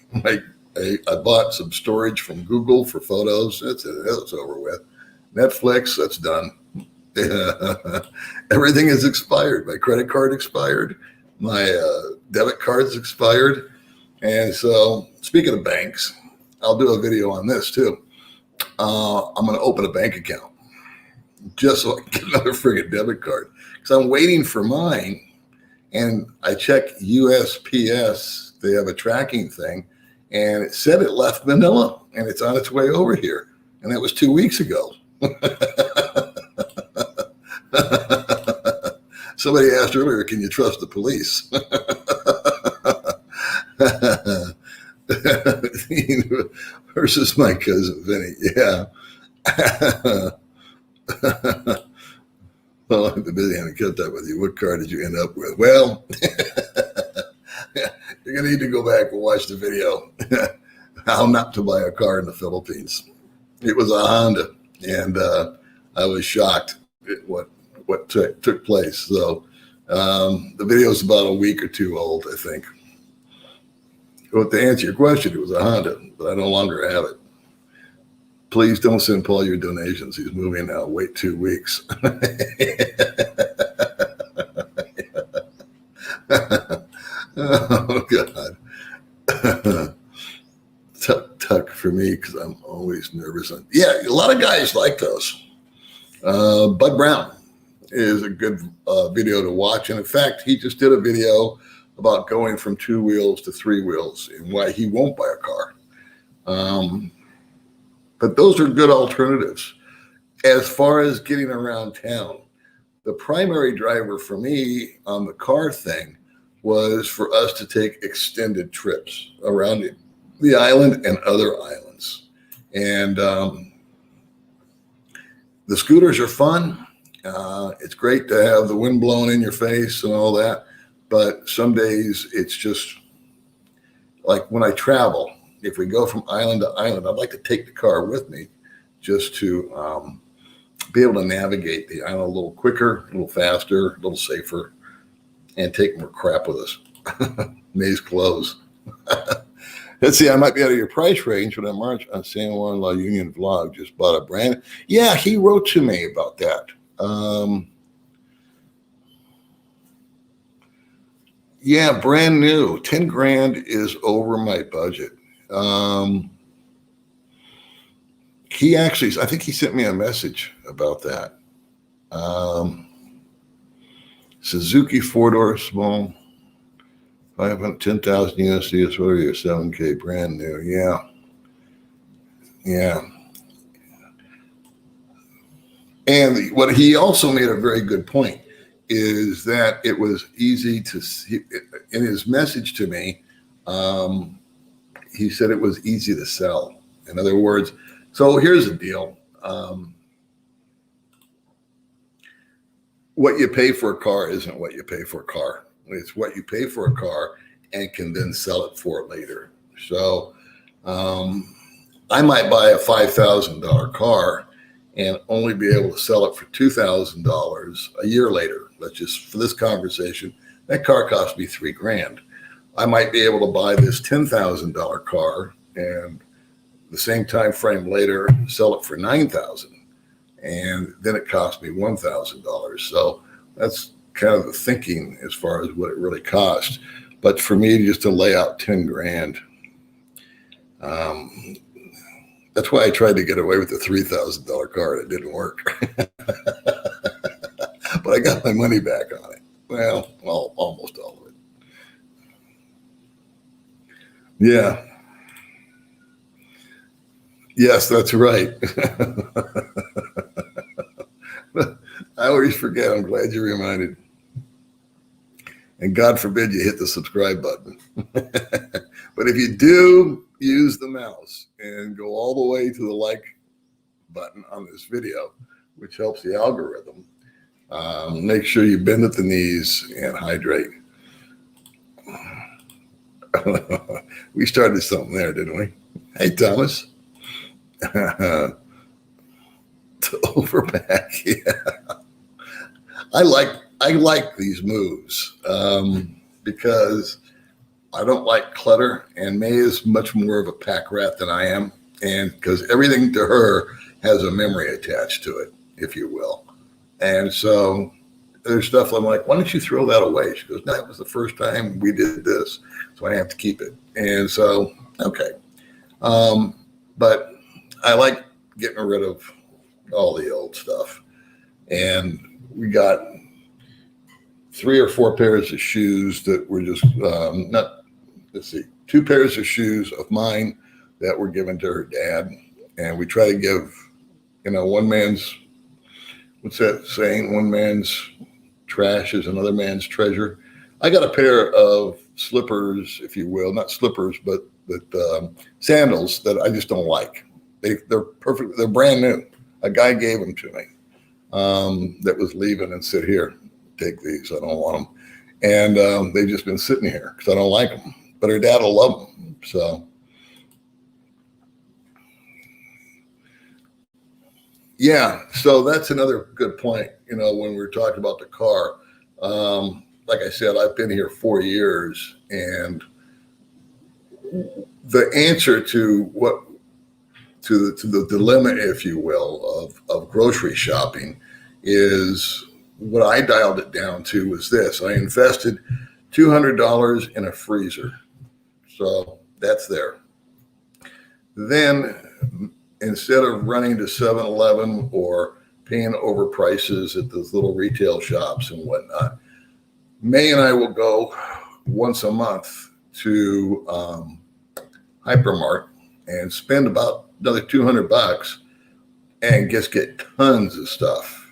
I bought some storage from Google for photos. That's it. That's over with. Netflix, that's done. Everything is expired. My credit card expired. My debit card's expired. And so, speaking of banks, I'll do a video on this too. I'm going to open a bank account just so I can get another friggin' debit card, because I'm waiting for mine. And I check USPS. They have a tracking thing, and it said it left Manila, and it's on its way over here. And that was 2 weeks ago. Somebody asked earlier, can you trust the police? Versus my cousin Vinny. Yeah. Well, I've been busy having kept up with you. What car did you end up with? Well, you're going to need to go back and watch the video. How not to buy a car in the Philippines. It was a Honda, and I was shocked at what took place. So the video is about a week or two old, I think. Well, to answer your question, it was a Honda, but I no longer have it. Please don't send Paul your donations. He's moving now. Wait 2 weeks. Oh, God. Tuck for me, because I'm always nervous. Yeah, a lot of guys like those. Bud Brown is a good video to watch. And in fact, he just did a video about going from 2 wheels to 3 wheels and why he won't buy a car. But those are good alternatives. As far as getting around town, the primary driver for me on the car thing was for us to take extended trips around the island and other islands. And the scooters are fun. It's great to have the wind blowing in your face and all that. But some days it's just like when I travel, if we go from island to island, I'd like to take the car with me just to be able to navigate the island a little quicker, a little faster, a little safer, and take more crap with us. May's clothes. Let's see, I might be out of your price range, but I'm on San Juan La Union vlog. Just bought a brand. Yeah, he wrote to me about that. Yeah, brand new. 10 grand is over my budget. He actually, I think he sent me a message about that. Suzuki 4-door small, 10,000 USD is what are you, 7K, brand new. Yeah. And what he also made a very good point is that it was easy to see in his message to me. he said it was easy to sell. In other words, so here's the deal. What you pay for a car isn't what you pay for a car. It's what you pay for a car and can then sell it for later. So I might buy a $5,000 car and only be able to sell it for $2,000 a year later. Let's just, for this conversation, that car cost me $3,000. I might be able to buy this $10,000 car and the same time frame later sell it for $9,000, and then it cost me $1,000. So that's kind of the thinking as far as what it really cost. But for me, just to lay out $10,000, that's why I tried to get away with the $3,000 car. It didn't work, but I got my money back on it. Well, almost all of it. Yeah. Yes, that's right. I always forget. I'm glad you reminded. And God forbid you hit the subscribe button. But if you do, use the mouse and go all the way to the like button on this video, which helps the algorithm. Make sure you bend at the knees and hydrate. We started something there, didn't we? Hey, Thomas. To overpack, yeah. I like these moves because I don't like clutter, and May is much more of a pack rat than I am, and because everything to her has a memory attached to it, if you will. And so there's stuff I'm like, why don't you throw that away? She goes, no, that was the first time we did this, so I have to keep it. And so, okay. But I like getting rid of all the old stuff. And we got 3 or 4 pairs of shoes that were just two pairs of shoes of mine that were given to her dad. And we try to give, one man's, what's that saying? One man's trash is another man's treasure. I got a pair of slippers, if you will, not slippers, but sandals that I just don't like. They're perfect. They're brand new. A guy gave them to me that was leaving and said, here, take these. I don't want them. And they've just been sitting here because I don't like them. But her dad will love them. So, yeah. So that's another good point, when we're talking about the car. Like I said, I've been here 4 years. And the answer to the dilemma, if you will, of grocery shopping is what I dialed it down to was this. I invested $200 in a freezer. So that's there. Then instead of running to 7-Eleven or paying over prices at those little retail shops and whatnot, May and I will go once a month to Hypermart and spend about another $200 and just get tons of stuff.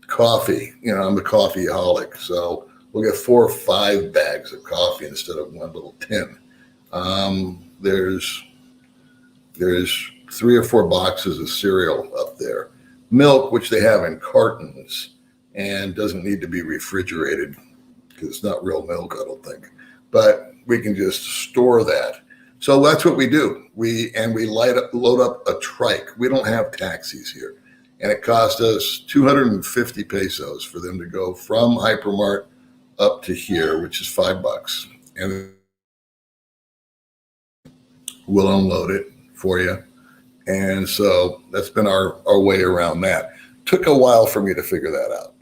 Coffee, I'm a coffeeaholic, so we'll get 4 or 5 bags of coffee instead of one little tin. There's 3 or 4 boxes of cereal up there. Milk, which they have in cartons and doesn't need to be refrigerated because it's not real milk, I don't think. But we can just store that. So that's what we do. We load up a trike. We don't have taxis here. And it cost us 250 pesos for them to go from Hypermart up to here, which is $5. And we'll unload it for you. And so that's been our way around that. Took a while for me to figure that out.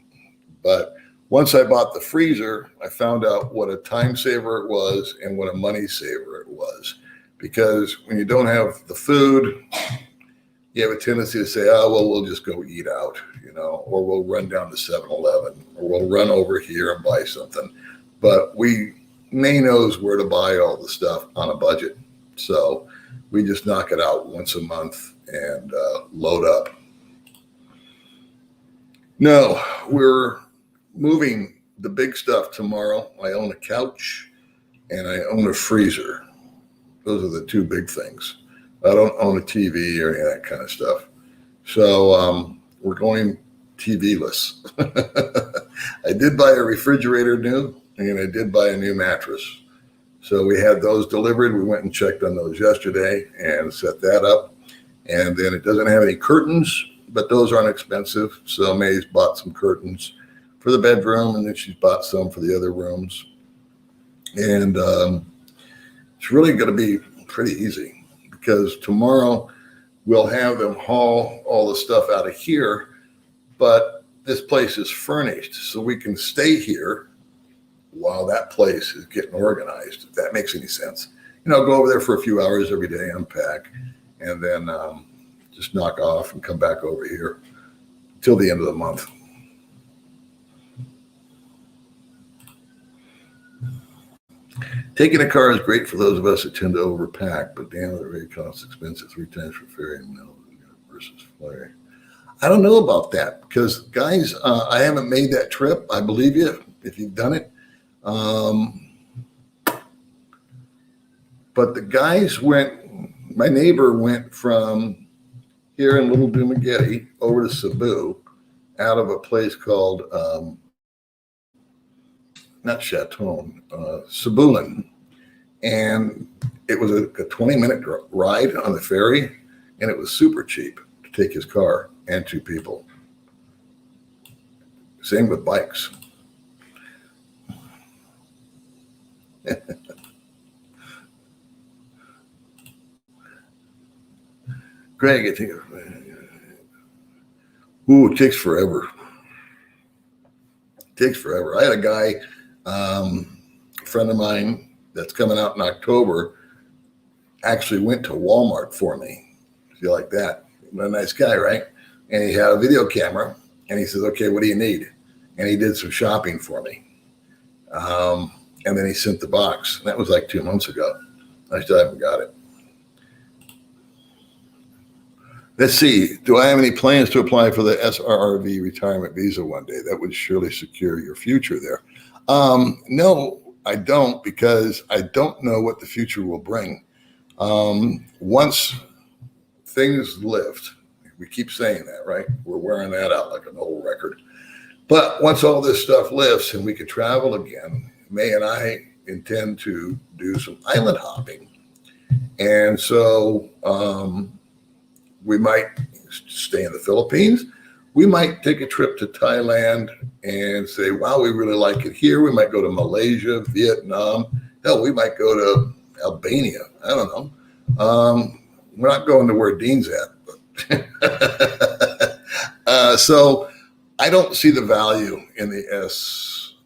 But once I bought the freezer, I found out what a time saver it was and what a money saver it was. Because when you don't have the food, you have a tendency to say, oh, well, we'll just go eat out, or we'll run down to 7-Eleven, or we'll run over here and buy something. But May knows where to buy all the stuff on a budget. So we just knock it out once a month and load up. No, we're moving the big stuff tomorrow. I own a couch and I own a freezer. Those are the two big things. I don't own a TV or any of that kind of stuff. So we're going TV-less. I did buy a refrigerator new, and I did buy a new mattress. So we had those delivered. We went and checked on those yesterday and set that up. And then it doesn't have any curtains, but those aren't expensive. So May's bought some curtains for the bedroom, and then she's bought some for the other rooms. And it's really going to be pretty easy because tomorrow we'll have them haul all the stuff out of here, but this place is furnished, so we can stay here while that place is getting organized, if that makes any sense. Go over there for a few hours every day, unpack, and then just knock off and come back over here till the end of the month. Taking a car is great for those of us that tend to overpack, but damn, the rate costs expensive 3 times for ferry and mail versus flyer. I don't know about that because, guys, I haven't made that trip. I believe you if you've done it. But the guys my neighbor went from here in Little Dumagetti over to Cebu out of a place called not Chaton, Cebulan. And it was a 20-minute ride on the ferry, and it was super cheap to take his car and 2 people. Same with bikes. Greg, I think, it takes forever. It takes forever. I had a guy, a friend of mine that's coming out in October, actually went to Walmart for me. If you like that. What a nice guy, right? And he had a video camera, and he says, okay, what do you need? And he did some shopping for me. And then he sent the box. And that was like 2 months ago. I still haven't got it. Let's see. Do I have any plans to apply for the Srrv retirement visa one day? That would surely secure your future there. No, I don't, because I don't know what the future will bring. Once things lift, we keep saying that, right? We're wearing that out like an old record. But once all this stuff lifts and we can travel again, May and I intend to do some island hopping. And so we might stay in the Philippines. We might take a trip to Thailand and say, wow, we really like it here. We might go to Malaysia, Vietnam. Hell, we might go to Albania. I don't know. We're not going to where Dean's at. But so I don't see the value in the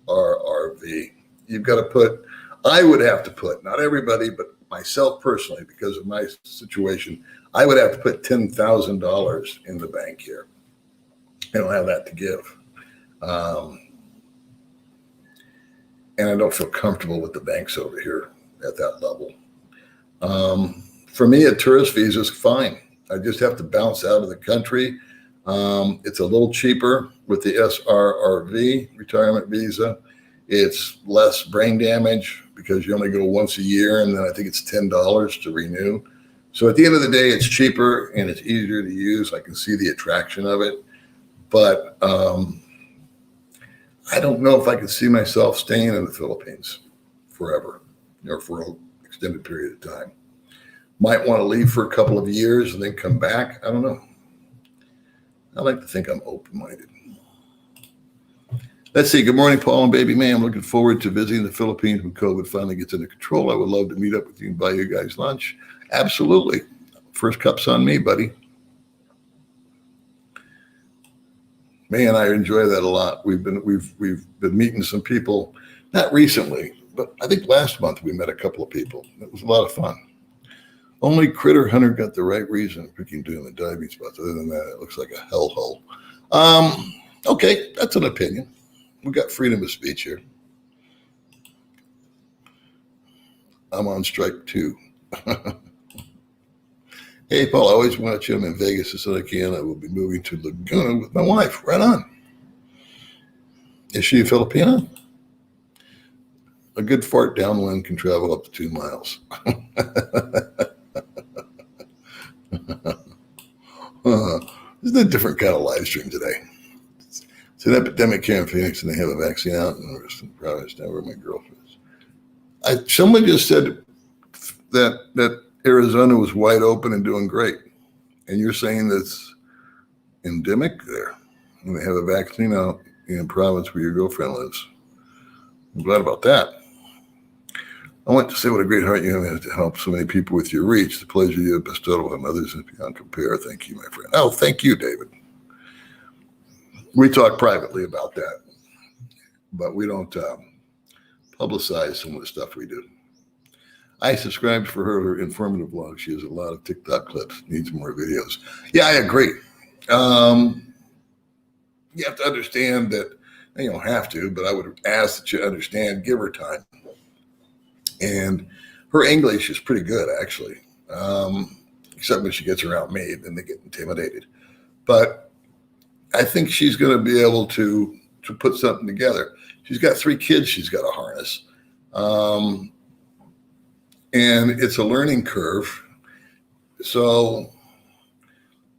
Srrv. You've got to put, I would have to put, not everybody, but myself personally, because of my situation, I would have to put $10,000 in the bank here. I don't have that to give. And I don't feel comfortable with the banks over here at that level. For me, a tourist visa is fine. I just have to bounce out of the country. It's a little cheaper with the Srrv retirement visa. It's less brain damage because you only go once a year, and then I think it's $10 to renew. So at the end of the day, it's cheaper and it's easier to use. I can see the attraction of it. But I don't know if I could see myself staying in the Philippines forever or for an extended period of time. Might want to leave for a couple of years and then come back. I don't know. I like to think I'm open-minded. Let's see. Good morning, Paul and Baby May. I'm looking forward to visiting the Philippines when COVID finally gets under control. I would love to meet up with you and buy you guys lunch. Absolutely. First cup's on me, buddy. May and I enjoy that a lot. We've been meeting some people, not recently, but I think last month we met a couple of people. It was a lot of fun. Only Critter Hunter got the right reason for picking doom and diving spots. Other than that, it looks like a hellhole. Okay, that's an opinion. We got freedom of speech here. I'm on strike too. Hey, Paul, I always want you. I'm in Vegas as soon as I can. I will be moving to Laguna with my wife. Right on. Is she a Filipina? A good fart downwind can travel up to 2 miles. This is a different kind of live stream today. It's an epidemic here in Phoenix, and they have a vaccine out, and we're probably now where my girlfriend is. Someone just said that Arizona was wide open and doing great, and you're saying that's endemic there, and they have a vaccine out in a province where your girlfriend lives. I'm glad about that. I want to say what a great heart you have to help so many people with your reach. The pleasure you have bestowed on others is beyond compare. Thank you, my friend. Oh, thank you, David. We talk privately about that, but we don't publicize some of the stuff we do. I subscribed for her informative blog. She has a lot of TikTok clips, needs more videos. Yeah, I agree. You have to understand that, you don't have to, but I would ask that you understand, give her time. And her English is pretty good, actually, except when she gets around me, then they get intimidated. But I think she's going to be able to put something together. She's got 3 kids she's got to harness. And it's a learning curve. So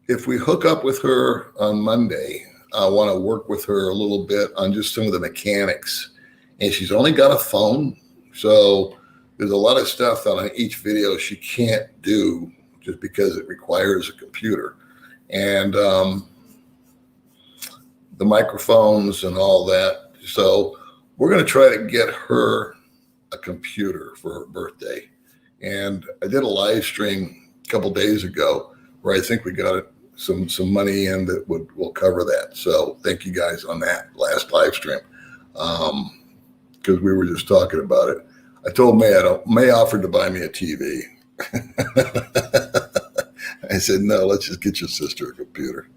if we hook up with her on Monday, I want to work with her a little bit on just some of the mechanics. And she's only got a phone. So there's a lot of stuff that on each video she can't do just because it requires a computer. And the microphones and all that. So we're going to try to get her a computer for her birthday. And I did a live stream a couple days ago where I think we got some money in that will cover that. So thank you guys on that last live stream, because we were just talking about it. I told May offered to buy me a TV. I said, no, let's just get your sister a computer.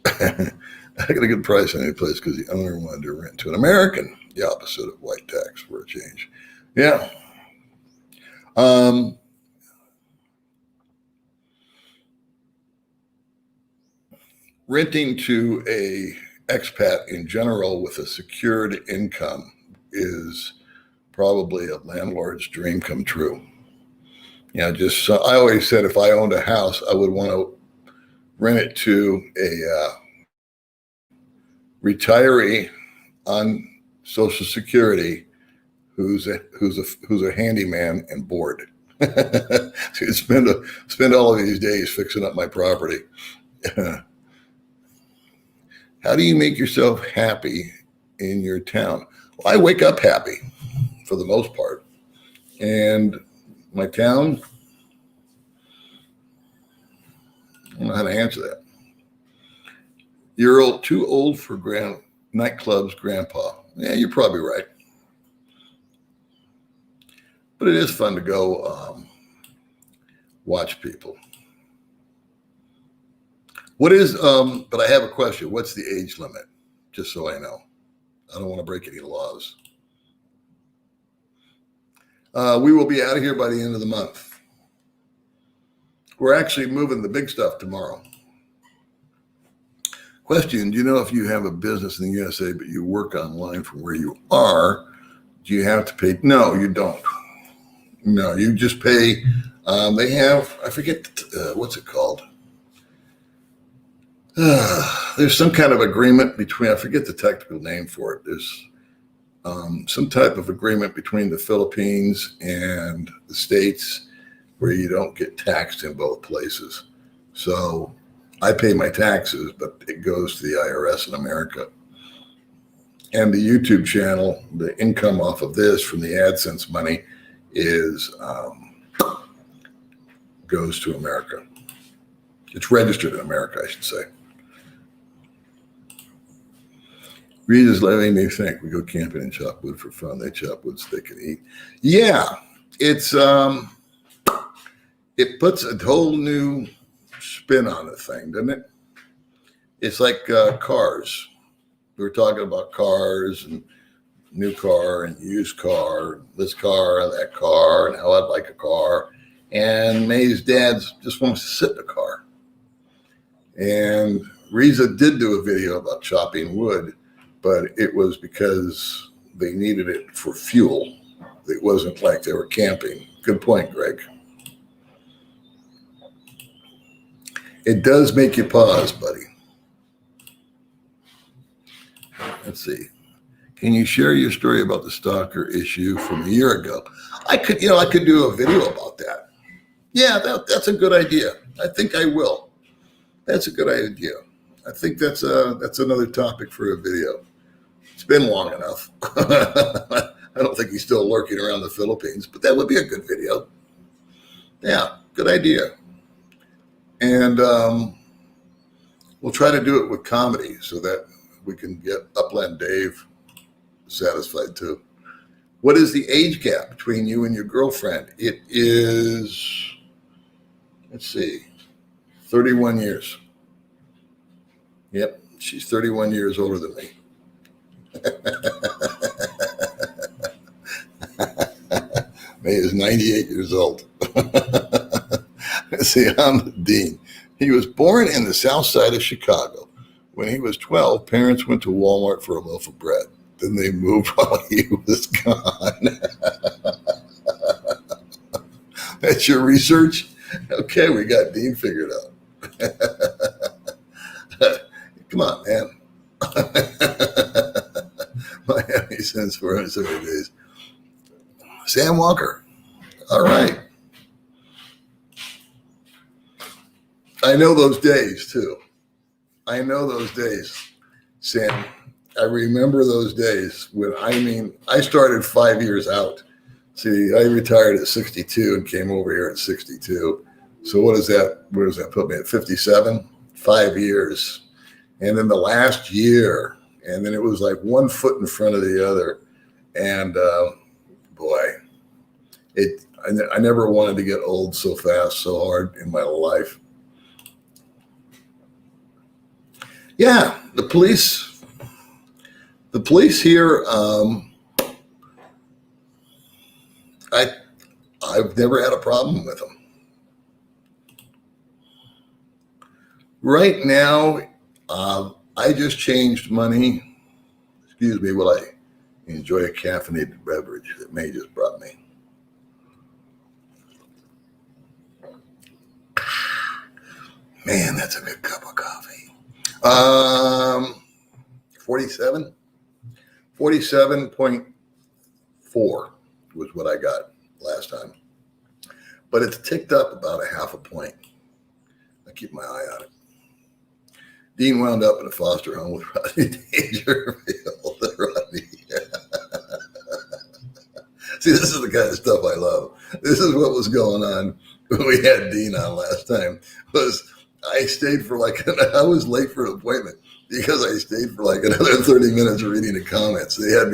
I got a good price on any place because the owner wanted to rent to an American, the opposite of white tax for a change. Yeah. Renting to a expat in general with a secured income is probably a landlord's dream come true. I always said if I owned a house, I would want to rent it to a retiree on Social Security who's a handyman and bored. So spend all of these days fixing up my property. How do you make yourself happy in your town? Well, I wake up happy for the most part. And my town, I don't know how to answer that. You're too old for nightclubs, Grandpa. Yeah, you're probably right. But it is fun to go watch people. But I have a question. What's the age limit? Just so I know. I don't want to break any laws. We will be out of here by the end of the month. We're actually moving the big stuff tomorrow. Question, do you know if you have a business in the USA, but you work online from where you are, do you have to pay? No, you don't. No, you just pay. They have, I forget, what's it called? There's some kind of agreement between, I forget the technical name for it. There's some type of agreement between the Philippines and the States where you don't get taxed in both places. So I pay my taxes, but it goes to the IRS in America. And the YouTube channel, the income off of this from the AdSense money goes to America. It's registered in America, I should say. Reader's letting me think. We go camping and chop wood for fun. They chop wood so they can eat. Yeah, it puts a whole new spin on the thing, doesn't it? It's like cars. We were talking about cars and new car and used car, this car and that car, and how I'd like a car. And May's dad just wants to sit in a car. And Riza did do a video about chopping wood, but it was because they needed it for fuel. It wasn't like they were camping. Good point, Greg. It does make you pause, buddy. Let's see. Can you share your story about the stalker issue from a year ago? I could do a video about that. Yeah, that's a good idea. I think I will. That's a good idea. I think that's another topic for a video. It's been long enough. I don't think he's still lurking around the Philippines, but that would be a good video. Yeah, good idea. And we'll try to do it with comedy so that we can get Upland Dave satisfied too. What is the age gap between you and your girlfriend? It is, let's see, 31 years. Yep, she's 31 years older than me. May is 98 years old. See, I'm Dean. He was born in the south side of Chicago. When he was 12, parents went to Walmart for a loaf of bread. Then they moved while he was gone. That's your research? Okay, we got Dean figured out. Come on, man. Miami since 470 days. Sam Walker. All right. I know those days too. I know those days, Sam. I remember those days when, I started 5 years out. See, I retired at 62 and came over here at 62. So what is that? Where does that put me at 57? 5 years. And then the last year, and then it was like 1 foot in front of the other. And boy, I never wanted to get old so fast, so hard in my life. Yeah, the police here, I've never had a problem with them. Right now, I just changed money. Excuse me while I enjoy a caffeinated beverage that May just brought me. Man, that's a good cup of coffee. 47.4 was what I got last time. But it's ticked up about a half a point. I keep my eye on it. Dean wound up in a foster home with Rodney Dangerfield. Rodney. See, this is the kind of stuff I love. This is what was going on when we had Dean on last time. I stayed for I was late for an appointment because I stayed for like another 30 minutes reading the comments. I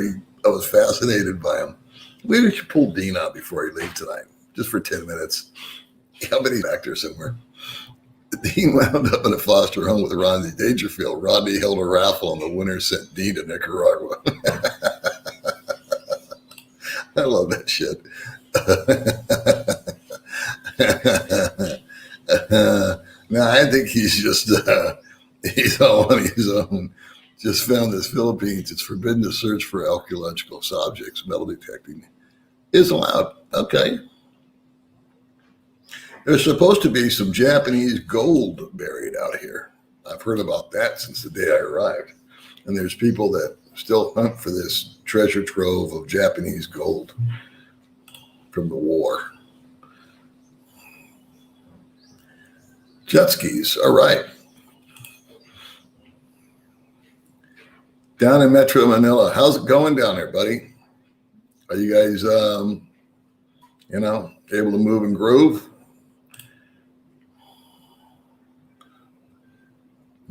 was fascinated by him. Maybe we should pull Dean out before he leaves tonight, just for 10 minutes. Somebody's back there somewhere. Dean wound up in a foster home with Rodney Dangerfield. Rodney held a raffle and the winner sent Dean to Nicaragua. I love that shit. No, I think he's just, he's all on his own. Just found this Philippines. It's forbidden to search for archaeological objects. Metal detecting is allowed. Okay. There's supposed to be some Japanese gold buried out here. I've heard about that since the day I arrived. And there's people that still hunt for this treasure trove of Japanese gold from the war. Jet skis, all right. Down in Metro Manila, how's it going down there, buddy? Are you guys, able to move and groove?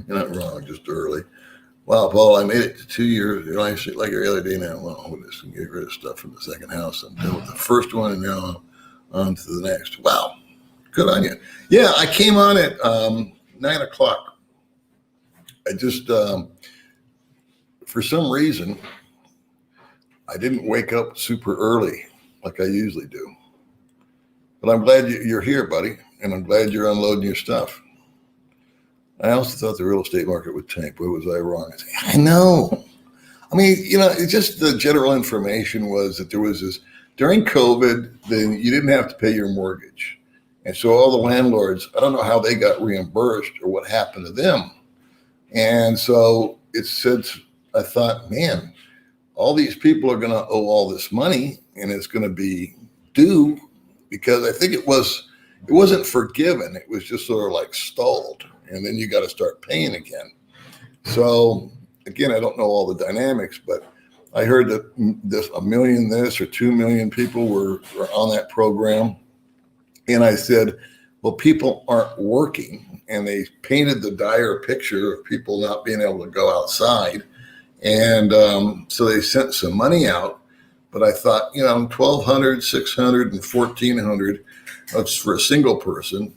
You're not wrong, just early. Wow, Paul, I made it to 2 years. I sit like every other day now. Well, I'm going to get rid of stuff from the second house. I'm done with the first one and now on to the next. Wow. Good on you. Yeah, I came on at 9 o'clock. I just, for some reason, I didn't wake up super early like I usually do. But I'm glad you're here, buddy, and I'm glad you're unloading your stuff. I also thought the real estate market would tank. Where was I wrong? I know. I mean, it's just the general information was that there was during COVID, then you didn't have to pay your mortgage. And so all the landlords, I don't know how they got reimbursed or what happened to them. And so it said, I thought, man, all these people are going to owe all this money and it's going to be due, because I think it wasn't forgiven. It was just sort of like stalled. And then you got to start paying again. So again, I don't know all the dynamics, but I heard that a million this or 2 million people were on that program. And I said, well, people aren't working. And they painted the dire picture of people not being able to go outside. And so they sent some money out. But I thought, $1,200, $600, and $1,400, that's for a single person.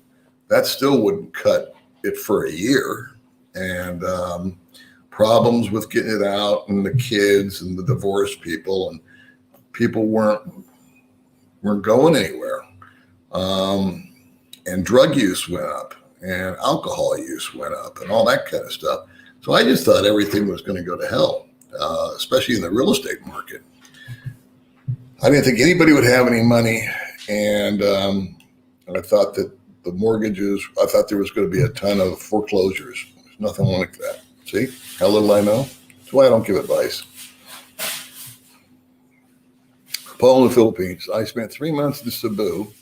That still wouldn't cut it for a year. And problems with getting it out, and the kids and the divorced people, and people weren't going anywhere. And drug use went up, and alcohol use went up, and all that kind of stuff. So I just thought everything was going to go to hell, especially in the real estate market. I didn't think anybody would have any money, and I thought that the mortgages, I thought there was going to be a ton of foreclosures. There's nothing like that. See how little I know? That's why I don't give advice. Paul in the Philippines. I spent 3 months in Cebu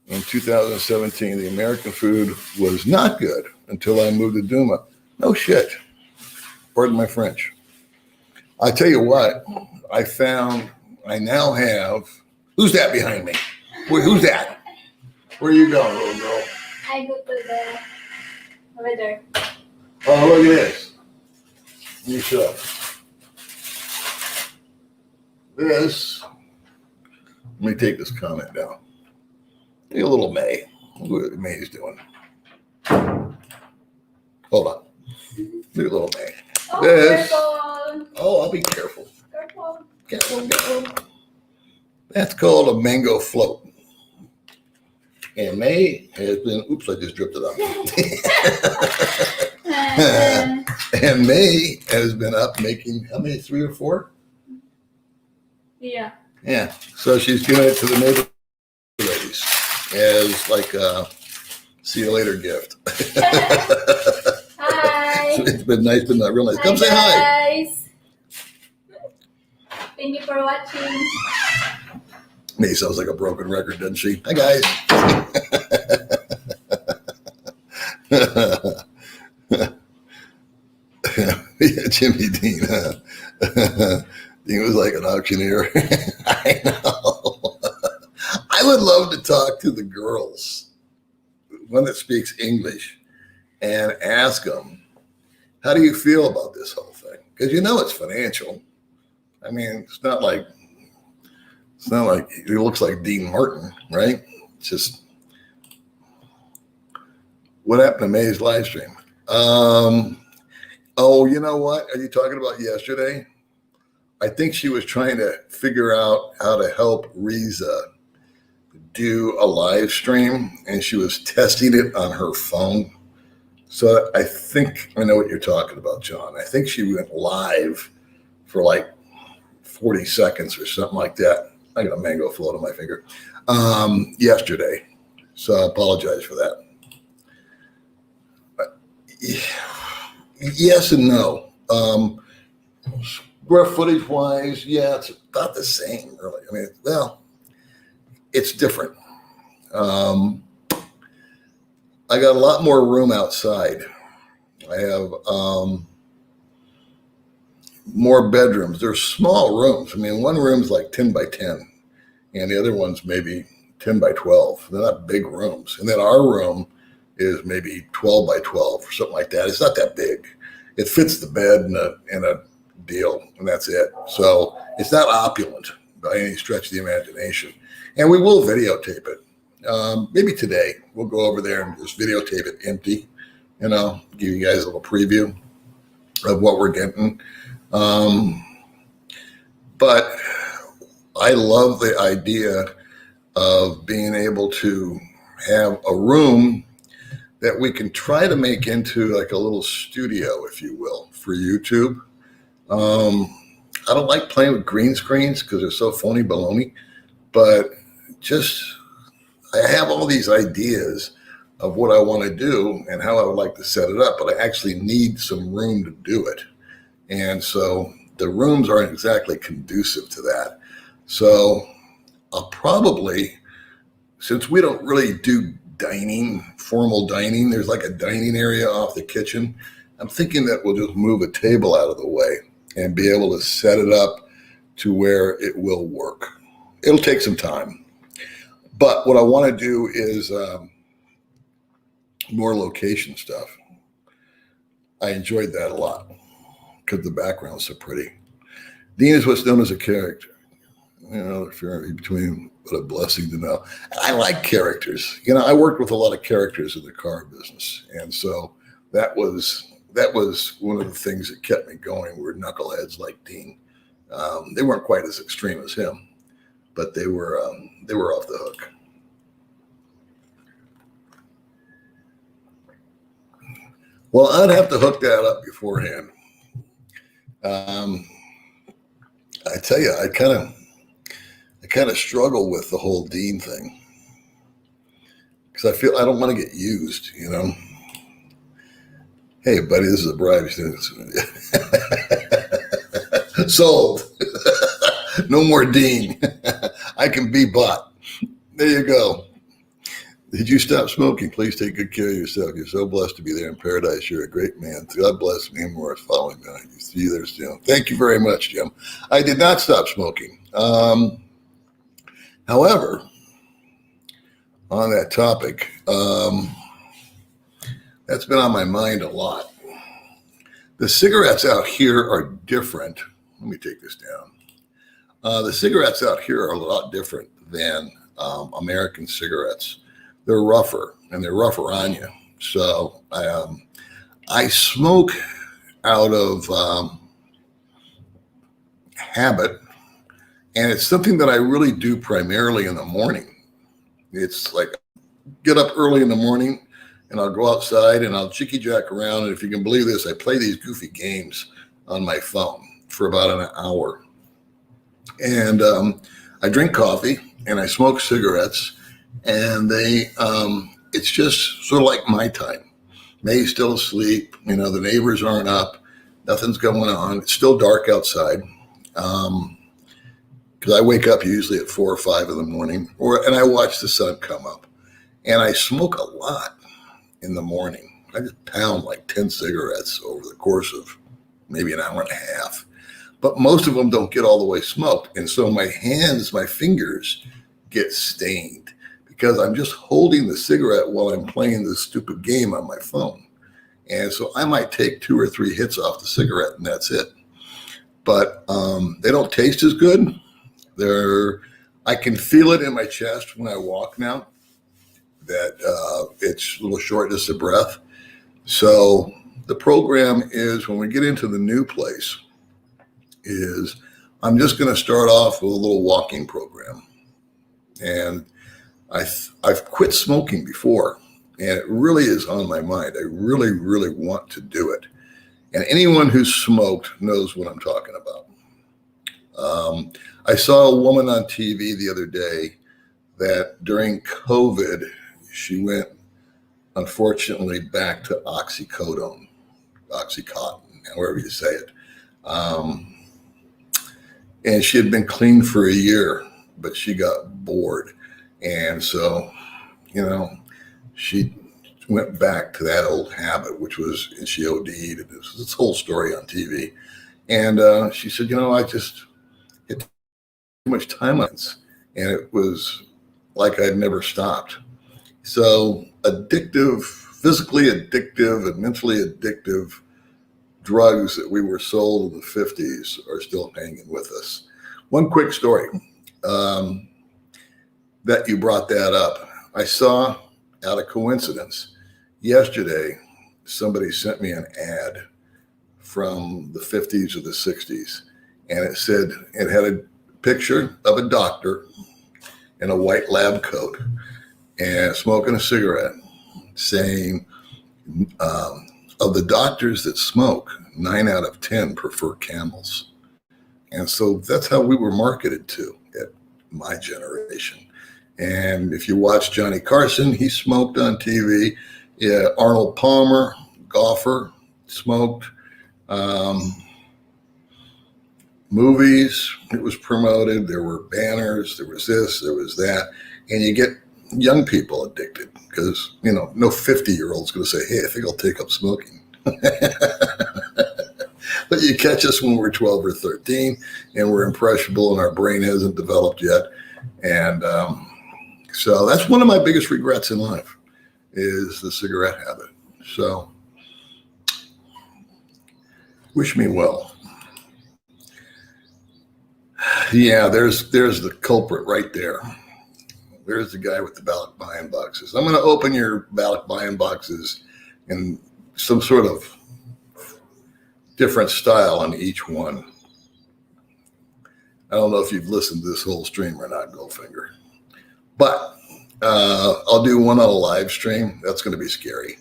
in 2017. The American food was not good until I moved to Duma. No shit. Pardon my French. I tell you what, I now have, who's that behind me? Who's that? Where are you going, little girl? I go to the over there. Oh, look at this. Let me show. This, let me take this comment down. Look at little May. Look what May's doing. Hold on. Look at little May. Oh, This. careful. Oh, I'll be careful. Careful. Careful. That's called a mango float. And May has been, oops, I just dripped it up. And May has been up making, how many, 3 or 4? Yeah. Yeah. So she's giving it to the neighbor ladies as like a see you later gift. Hi. It's been nice, but not real nice. Come Hi, say hi. guys. Thank you for watching. May sounds like a broken record, doesn't she? Hi, guys. Yeah, Jimmy Dean. Dean was like an auctioneer. I know. I would love to talk to the girls, one that speaks English, and ask them, how do you feel about this whole thing? Because it's financial. I mean, it's not like he looks like Dean Martin, right? It's just, what happened to May's live stream? Oh, you know what? Are you talking about yesterday? I think she was trying to figure out how to help Riza do a live stream, and she was testing it on her phone. So I think I know what you're talking about, John. I think she went live for like 40 seconds or something like that. I got a mango float on my finger yesterday. So I apologize for that. Yes and no. Square footage wise, yeah, it's about the same, really. I mean, well, it's different. I got a lot more room outside. I have more bedrooms. They're small rooms. I mean, one room's like 10 by 10, and the other one's maybe 10 by 12. They're not big rooms. And then our room is maybe 12 by 12 or something like that. It's not that big. It fits the bed in a deal, and that's it. So it's not opulent by any stretch of the imagination. And we will videotape it. Maybe today we'll go over there and just videotape it empty, give you guys a little preview of what we're getting. But I love the idea of being able to have a room that we can try to make into like a little studio, if you will, for YouTube. I don't like playing with green screens because they're so phony baloney, but just I have all these ideas of what I want to do and how I would like to set it up, but I actually need some room to do it. And so the rooms aren't exactly conducive to that. So I'll probably, since we don't really do dining, formal dining, there's like a dining area off the kitchen. I'm thinking that we'll just move a table out of the way and be able to set it up to where it will work. It'll take some time. But what I want to do is more location stuff. I enjoyed that a lot because the background's so pretty. Dean is what's known as a character. You know, the difference between what a blessing to know. I like characters. You know, I worked with a lot of characters in the car business. And so that was one of the things that kept me going were knuckleheads like Dean. They weren't quite as extreme as him, but they were off the hook. Well, I'd have to hook that up beforehand. I tell you, I kind of struggle with the whole Dean thing because I feel I don't want to get used, you know. Hey, buddy, this is a bribe. Sold. No more Dean. I can be bought. There you go. Did you stop smoking? Please take good care of yourself. You're so blessed to be there in paradise. You're a great man. God bless me and more is following behind you. See you there, Jim. Thank you very much, Jim. I did not stop smoking. However, on that topic, that's been on my mind a lot. The cigarettes out here are different. Let me take this down. The cigarettes out here are a lot different than American cigarettes. They're rougher, and they're rougher on you. So I smoke out of habit, and it's something that I really do primarily in the morning. It's like get up early in the morning, and I'll go outside, and I'll jiggy-jack around, and if you can believe this, I play these goofy games on my phone for about an hour. And I drink coffee, and I smoke cigarettes, and it's just sort of like my time. May's still asleep. You know, the neighbors aren't up. Nothing's going on. It's still dark outside. Because I wake up usually at 4 or 5 in the morning, and I watch the sun come up. And I smoke a lot in the morning. I just pound like 10 cigarettes over the course of maybe an hour and a half. But most of them don't get all the way smoked. And so my fingers get stained because I'm just holding the cigarette while I'm playing this stupid game on my phone. And so I might take 2 or 3 hits off the cigarette and that's it. But they don't taste as good. I can feel it in my chest when I walk now that it's a little shortness of breath. So the program is when we get into the new place is I'm just going to start off with a little walking program. And I've quit smoking before, and it really is on my mind. I really, really want to do it. And anyone who's smoked knows what I'm talking about. I saw a woman on TV the other day that during COVID, she went, unfortunately, back to Oxycodone, however you say it. And she had been clean for a year, but she got bored. And so, you know, she went back to that old habit, which was, and she OD'd. And this whole story on TV. And she said, you know, I just had too much time on it. And it was like I'd never stopped. So addictive, physically addictive and mentally addictive drugs that we were sold in the 50s are still hanging with us. One quick story that you brought that up. I saw, out of coincidence, yesterday, somebody sent me an ad from the 50s or the 60s, and it said, it had a picture of a doctor in a white lab coat and smoking a cigarette, saying, of the doctors that smoke, 9 out of 10 prefer Camels. And so that's how we were marketed to my generation. And if you watch Johnny Carson, he smoked on TV. Yeah, Arnold Palmer, golfer, smoked. Movies, it was promoted. There were banners. There was this. There was that. And you get young people addicted because, no 50-year-old's going to say, hey, I think I'll take up smoking. But you catch us when we're 12 or 13 and we're impressionable and our brain hasn't developed yet. And so that's one of my biggest regrets in life is the cigarette habit. So wish me well. Yeah, there's the culprit right there. There's the guy with the ballot buy-in boxes. I'm going to open your ballot buy-in boxes in some sort of different style on each one. I don't know if you've listened to this whole stream or not, Goldfinger. But I'll do one on a live stream. That's going to be scary.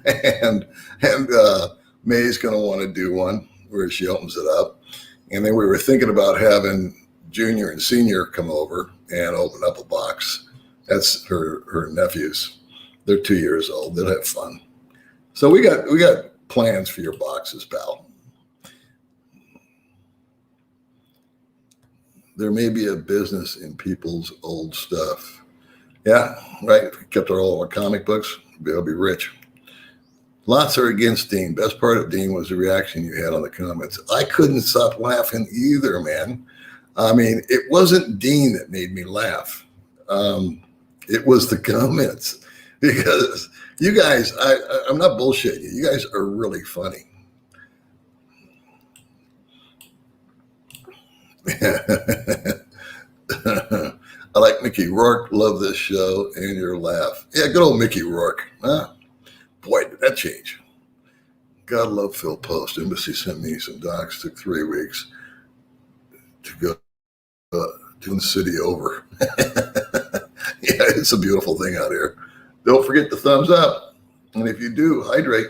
and May's going to want to do one where she opens it up. And then we were thinking about having Junior and Senior come over and open up a box. That's her nephews. They're 2 years old. They'll have fun. So we got plans for your boxes, pal. There may be a business in people's old stuff. Yeah, right. If we kept all our comic books, we'll be rich. Lots are against Dean. Best part of Dean was the reaction you had on the comments. I couldn't stop laughing either, man. I mean, it wasn't Dean that made me laugh. It was the comments because you guys, I'm not bullshitting you. You guys are really funny. I like Mickey Rourke. Love this show and your laugh. Yeah, good old Mickey Rourke. Huh? Boy, did that change. God love Phil Post. Embassy sent me some docs. Took 3 weeks to go to the city over. Yeah, it's a beautiful thing out here. Don't forget the thumbs up. And if you do, hydrate.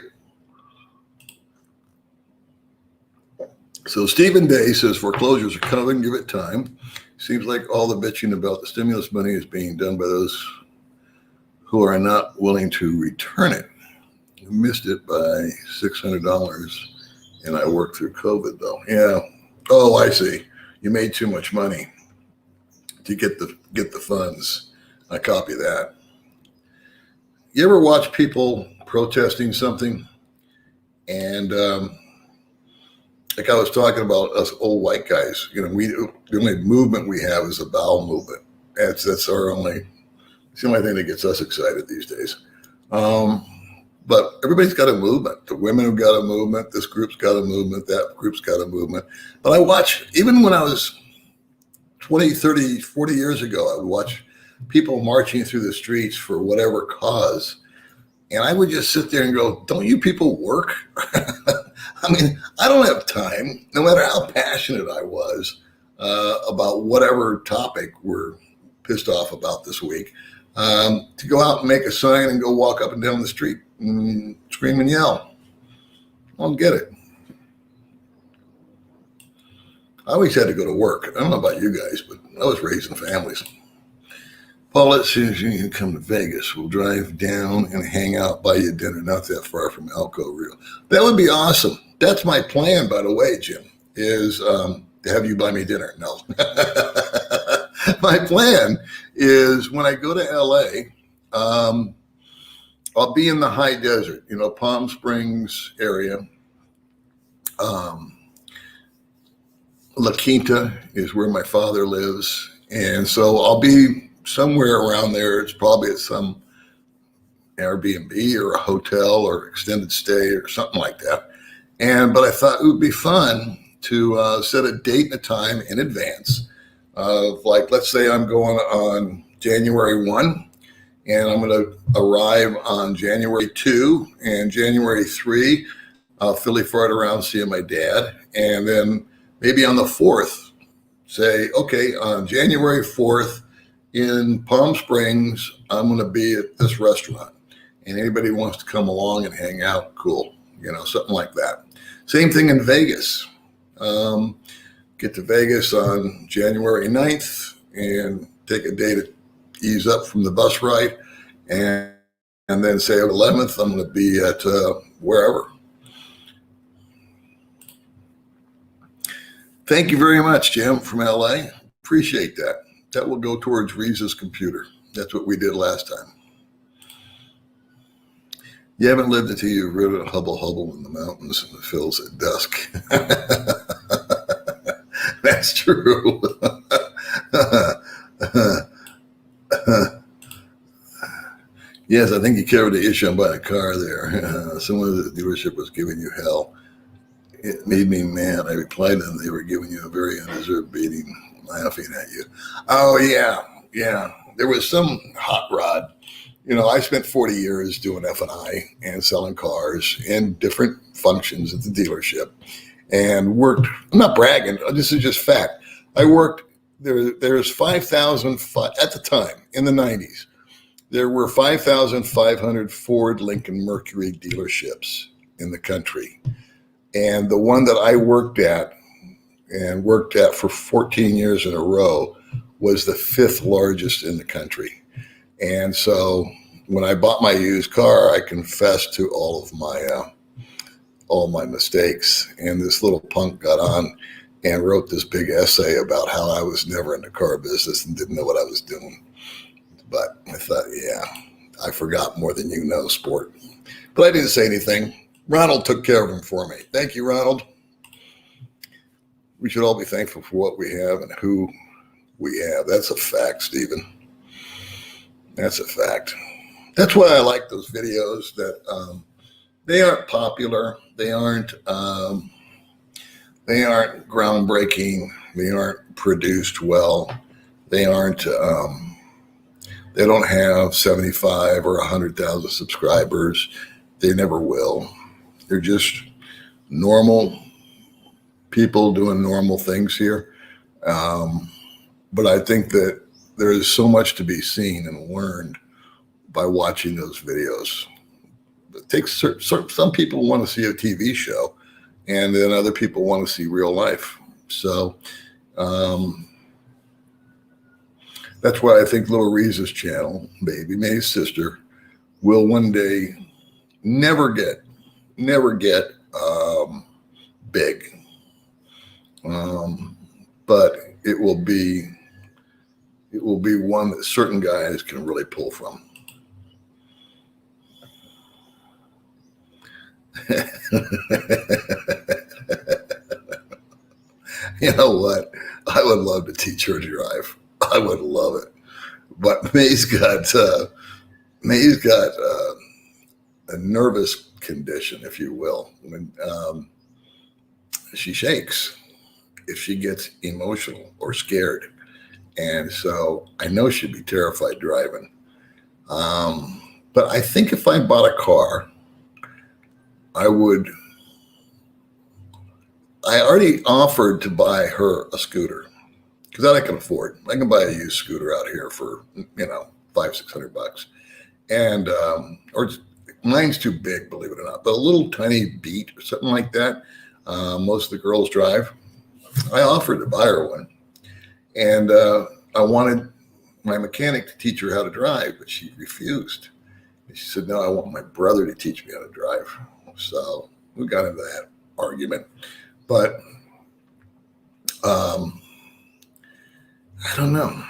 So Stephen Day says foreclosures are coming. Give it time. Seems like all the bitching about the stimulus money is being done by those who are not willing to return it. You missed it by $600, and I worked through COVID though. Yeah. Oh, I see. You made too much money to get the funds. I copy that. You ever watch people protesting something, and like I was talking about us old white guys, the only movement we have is a bowel movement. That's it's the only thing that gets us excited these days. But everybody's got a movement. The women have got a movement. This group's got a movement. That group's got a movement. But I watch, even when I was 20, 30, 40 years ago, I would watch people marching through the streets for whatever cause. And I would just sit there and go, don't you people work? I mean, I don't have time, no matter how passionate I was about whatever topic we're pissed off about this week, to go out and make a sign and go walk up and down the street and scream and yell. I don't get it. I always had to go to work. I don't know about you guys, but I was raising families. Paulette says you can come to Vegas. We'll drive down and hang out, buy you dinner, not that far from Elko Rio. That would be awesome. That's my plan, by the way, Jim, is to have you buy me dinner. No. My plan is when I go to LA, I'll be in the high desert, Palm Springs area. La Quinta is where my father lives. And so I'll be somewhere around there. It's probably at some Airbnb or a hotel or extended stay or something like that. But I thought it would be fun to set a date and a time in advance of, like, let's say I'm going on January 1 and I'm going to arrive on January 2 and January 3. I'll Philly fart around seeing my dad. And then maybe on the 4th, say, okay, on January 4th in Palm Springs, I'm going to be at this restaurant. And anybody wants to come along and hang out, cool. Something like that. Same thing in Vegas. get to Vegas on January 9th and take a day to ease up from the bus ride. And then say on the 11th, I'm going to be at wherever. Thank you very much, Jim, from LA. Appreciate that. That will go towards Reese's computer. That's what we did last time. You haven't lived until you've ridden a hubble in the mountains and the hills at dusk. That's true. Yes, I think you covered the issue on buying a car there. Someone at the dealership was giving you hell. It made me mad. I replied to them, they were giving you a very undeserved beating, laughing at you. Oh, yeah. There was some hot rod. I spent 40 years doing F&I and selling cars and different functions at the dealership and worked. I'm not bragging. This is just fact. I worked, there's 5,000, at the time in the 90s, there were 5,500 Ford, Lincoln, Mercury dealerships in the country. And the one that I worked at for 14 years in a row was the 5th largest in the country. And so when I bought my used car, I confessed to all of my mistakes. And this little punk got on and wrote this big essay about how I was never in the car business and didn't know what I was doing. But I thought, yeah, I forgot more than you know, sport. But I didn't say anything. Ronald took care of him for me. Thank you, Ronald. We should all be thankful for what we have and who we have. That's a fact, Stephen. That's a fact. That's why I like those videos that they aren't popular. They aren't groundbreaking. They aren't produced well. They aren't, they don't have 75 or 100,000 subscribers. They never will. They're just normal people doing normal things here. But I think that there is so much to be seen and learned by watching those videos. It takes some people want to see a TV show, and then other people want to see real life. So that's why I think little Reese's channel, Baby May's sister, will one day never get big. But it will be one that certain guys can really pull from. You know what? I would love to teach her to drive. I would love it. But May's got a nervous condition, if you will. When she shakes if she gets emotional or scared. And so I know she'd be terrified driving. But I think if I bought a car, I already offered to buy her a scooter because that I can afford. I can buy a used scooter out here for, $500-600. And, or mine's too big, believe it or not, but a little tiny Beat or something like that. Most of the girls drive. I offered to buy her one. And I wanted my mechanic to teach her how to drive, but she refused. And she said, no, I want my brother to teach me how to drive. So we got into that argument. But I don't know.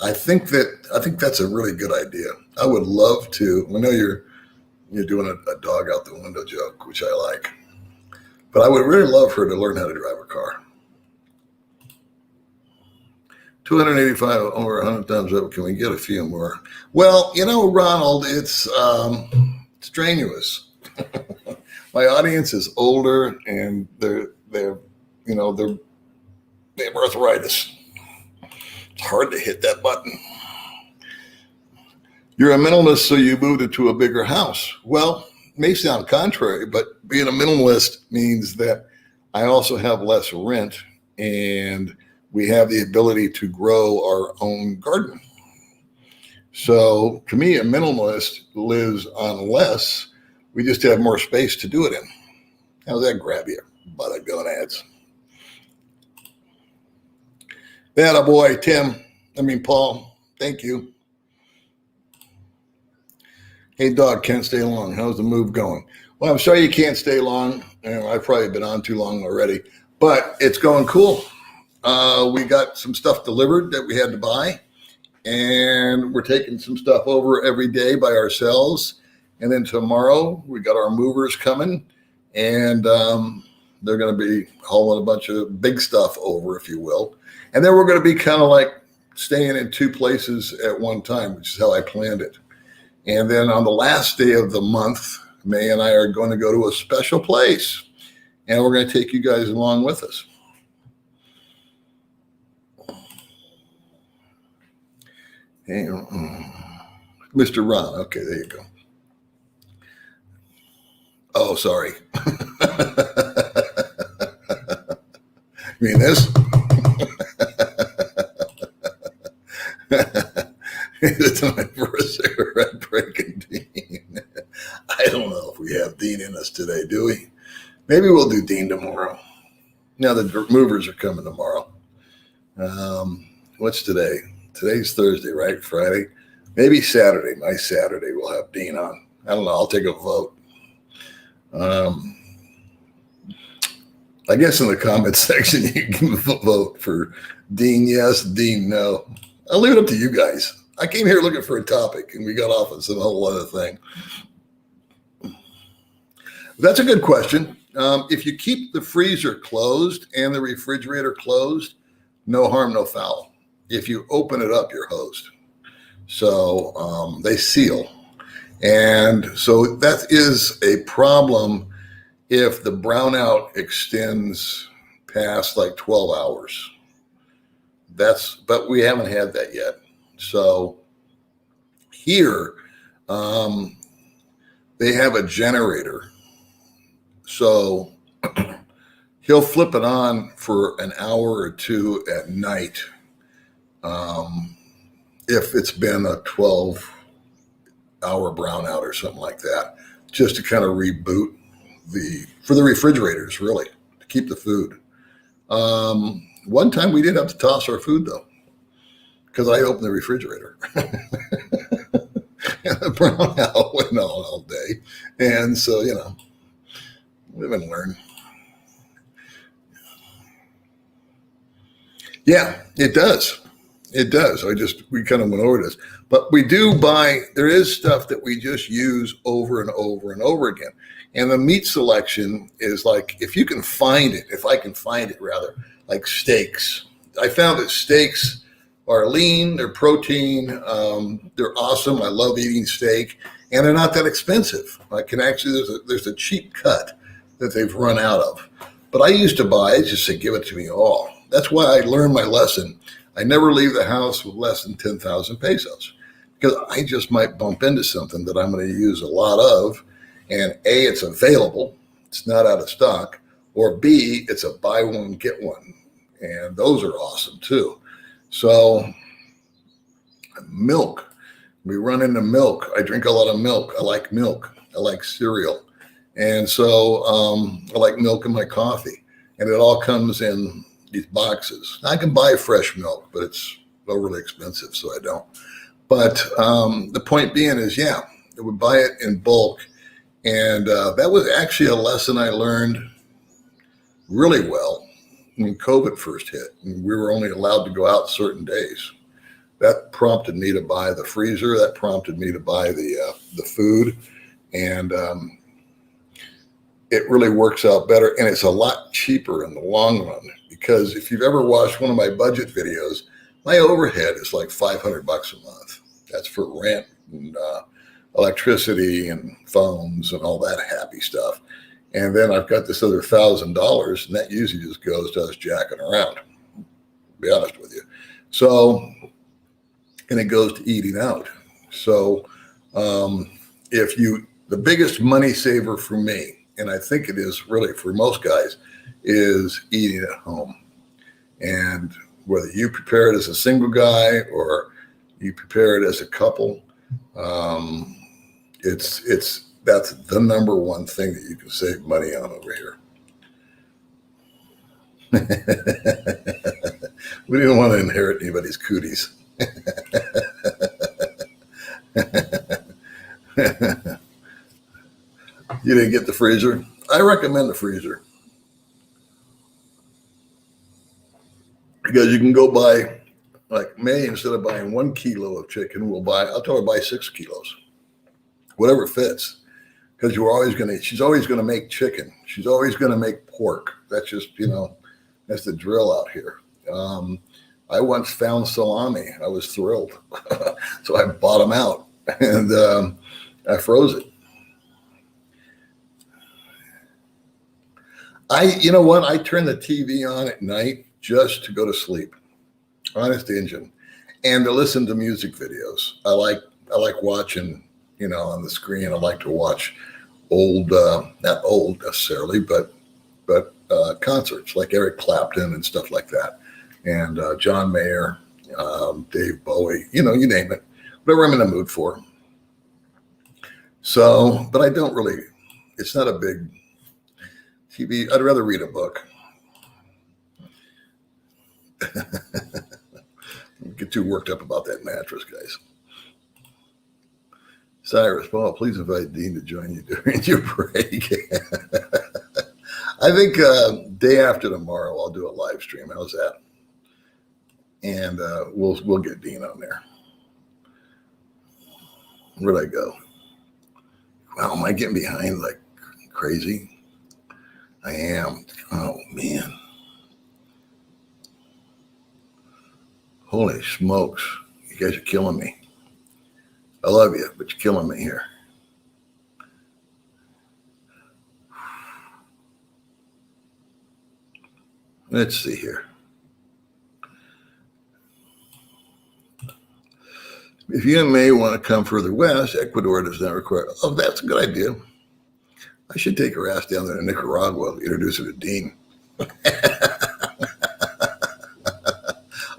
I think that's a really good idea. I would love to. I know you're doing a dog out the window joke, which I like. But I would really love her to learn how to drive a car. 285 over 100 times up. Can we get a few more? Well, Ronald, it's strenuous. My audience is older and they have arthritis. It's hard to hit that button. You're a minimalist, so you moved into a bigger house. Well, it may sound contrary, but being a minimalist means that I also have less rent and we have the ability to grow our own garden. So to me, a minimalist lives on less. We just have more space to do it in. How's that grab you by the gonads? That boy, Paul. Thank you. Hey, dog, can't stay long. How's the move going? Well, I'm sorry you can't stay long. I've probably been on too long already, but it's going cool. We got some stuff delivered that we had to buy, and we're taking some stuff over every day by ourselves. And then tomorrow we got our movers coming, and they're going to be hauling a bunch of big stuff over, if you will. And then we're going to be kind of like staying in two places at one time, which is how I planned it. And then on the last day of the month, May and I are going to go to a special place, and we're going to take you guys along with us. Hey, Mr. Ron. Okay, there you go. Oh, sorry. You mean this? It's time for a cigarette break and Dean. I don't know if we have Dean in us today, do we? Maybe we'll do Dean tomorrow. Now the movers are coming tomorrow. What's today? Today's Thursday, right? Friday? Maybe Saturday. My Saturday we'll have Dean on. I don't know. I'll take a vote. I guess in the comments section you can vote for Dean yes, Dean no. I'll leave it up to you guys. I came here looking for a topic, and we got off on some whole other thing. That's a good question. If you keep the freezer closed and the refrigerator closed, no harm, no foul. If you open it up, you're hosed. So they seal. And so that is a problem if the brownout extends past like 12 hours. But we haven't had that yet. So here, they have a generator. So he'll flip it on for an hour or two at night. If it's been a 12-hour brownout or something like that, just to kind of reboot for the refrigerators, really, to keep the food. One time we did have to toss our food, though, because I opened the refrigerator. And the brownout went on all day. And so, live and learn. Yeah, it does. It does. We kind of went over this. But we do there is stuff that we just use over and over and over again. And the meat selection is like, if I can find it rather, like steaks. I found that steaks are lean, they're protein, they're awesome. I love eating steak, and they're not that expensive. There's a cheap cut that they've run out of. But I used to buy it, just say, give it to me all. That's why I learned my lesson. I never leave the house with less than 10,000 pesos, because I just might bump into something that I'm going to use a lot of. And A, it's available, it's not out of stock, or B, it's a buy one, get one. And those are awesome too. So milk, we run into milk. I drink a lot of milk. I like milk. I like cereal. And so I like milk in my coffee, and it all comes in these boxes. I can buy fresh milk, but it's overly expensive, so I don't. But the point being is, I would buy it in bulk. And that was actually a lesson I learned really well when COVID first hit, and we were only allowed to go out certain days. That prompted me to buy the freezer. That prompted me to buy the food, and it really works out better. And it's a lot cheaper in the long run, because if you've ever watched one of my budget videos, my overhead is like $500 a month. That's for rent and electricity and phones and all that happy stuff. And then I've got this other $1,000, and that usually just goes to us jacking around, to be honest with you. So, and it goes to eating out. So the biggest money saver for me, and I think it is really for most guys, is eating at home. And whether you prepare it as a single guy or you prepare it as a couple, that's the number one thing that you can save money on over here. We didn't want to inherit anybody's cooties. You didn't get the freezer? I recommend the freezer. Because you can go buy, like May, instead of buying 1 kilo of chicken, I'll tell her buy 6 kilos. Whatever fits. Because she's always going to make chicken. She's always going to make pork. That's just, that's the drill out here. I once found salami. I was thrilled. So I bought them out and I froze it. You know what? I turn the TV on at night just to go to sleep. Honest engine. And to listen to music videos. I like watching, on the screen. I like to watch old, not old necessarily, but concerts like Eric Clapton and stuff like that. And John Mayer, Dave Bowie, you name it, whatever I'm in the mood for. So, but I don't really, it's not a big TV. I'd rather read a book. Get too worked up about that mattress, guys. Cyrus, Paul, please invite Dean to join you during your break. I think day after tomorrow, I'll do a live stream. How's that? And we'll get Dean on there. Where'd I go? Wow, am I getting behind like crazy? I am. Oh, man. Holy smokes. You guys are killing me. I love you, but you're killing me here. Let's see here. If you may want to come further west, Ecuador does not require. Oh, that's a good idea. I should take her ass down there to Nicaragua, introduce her to Dean.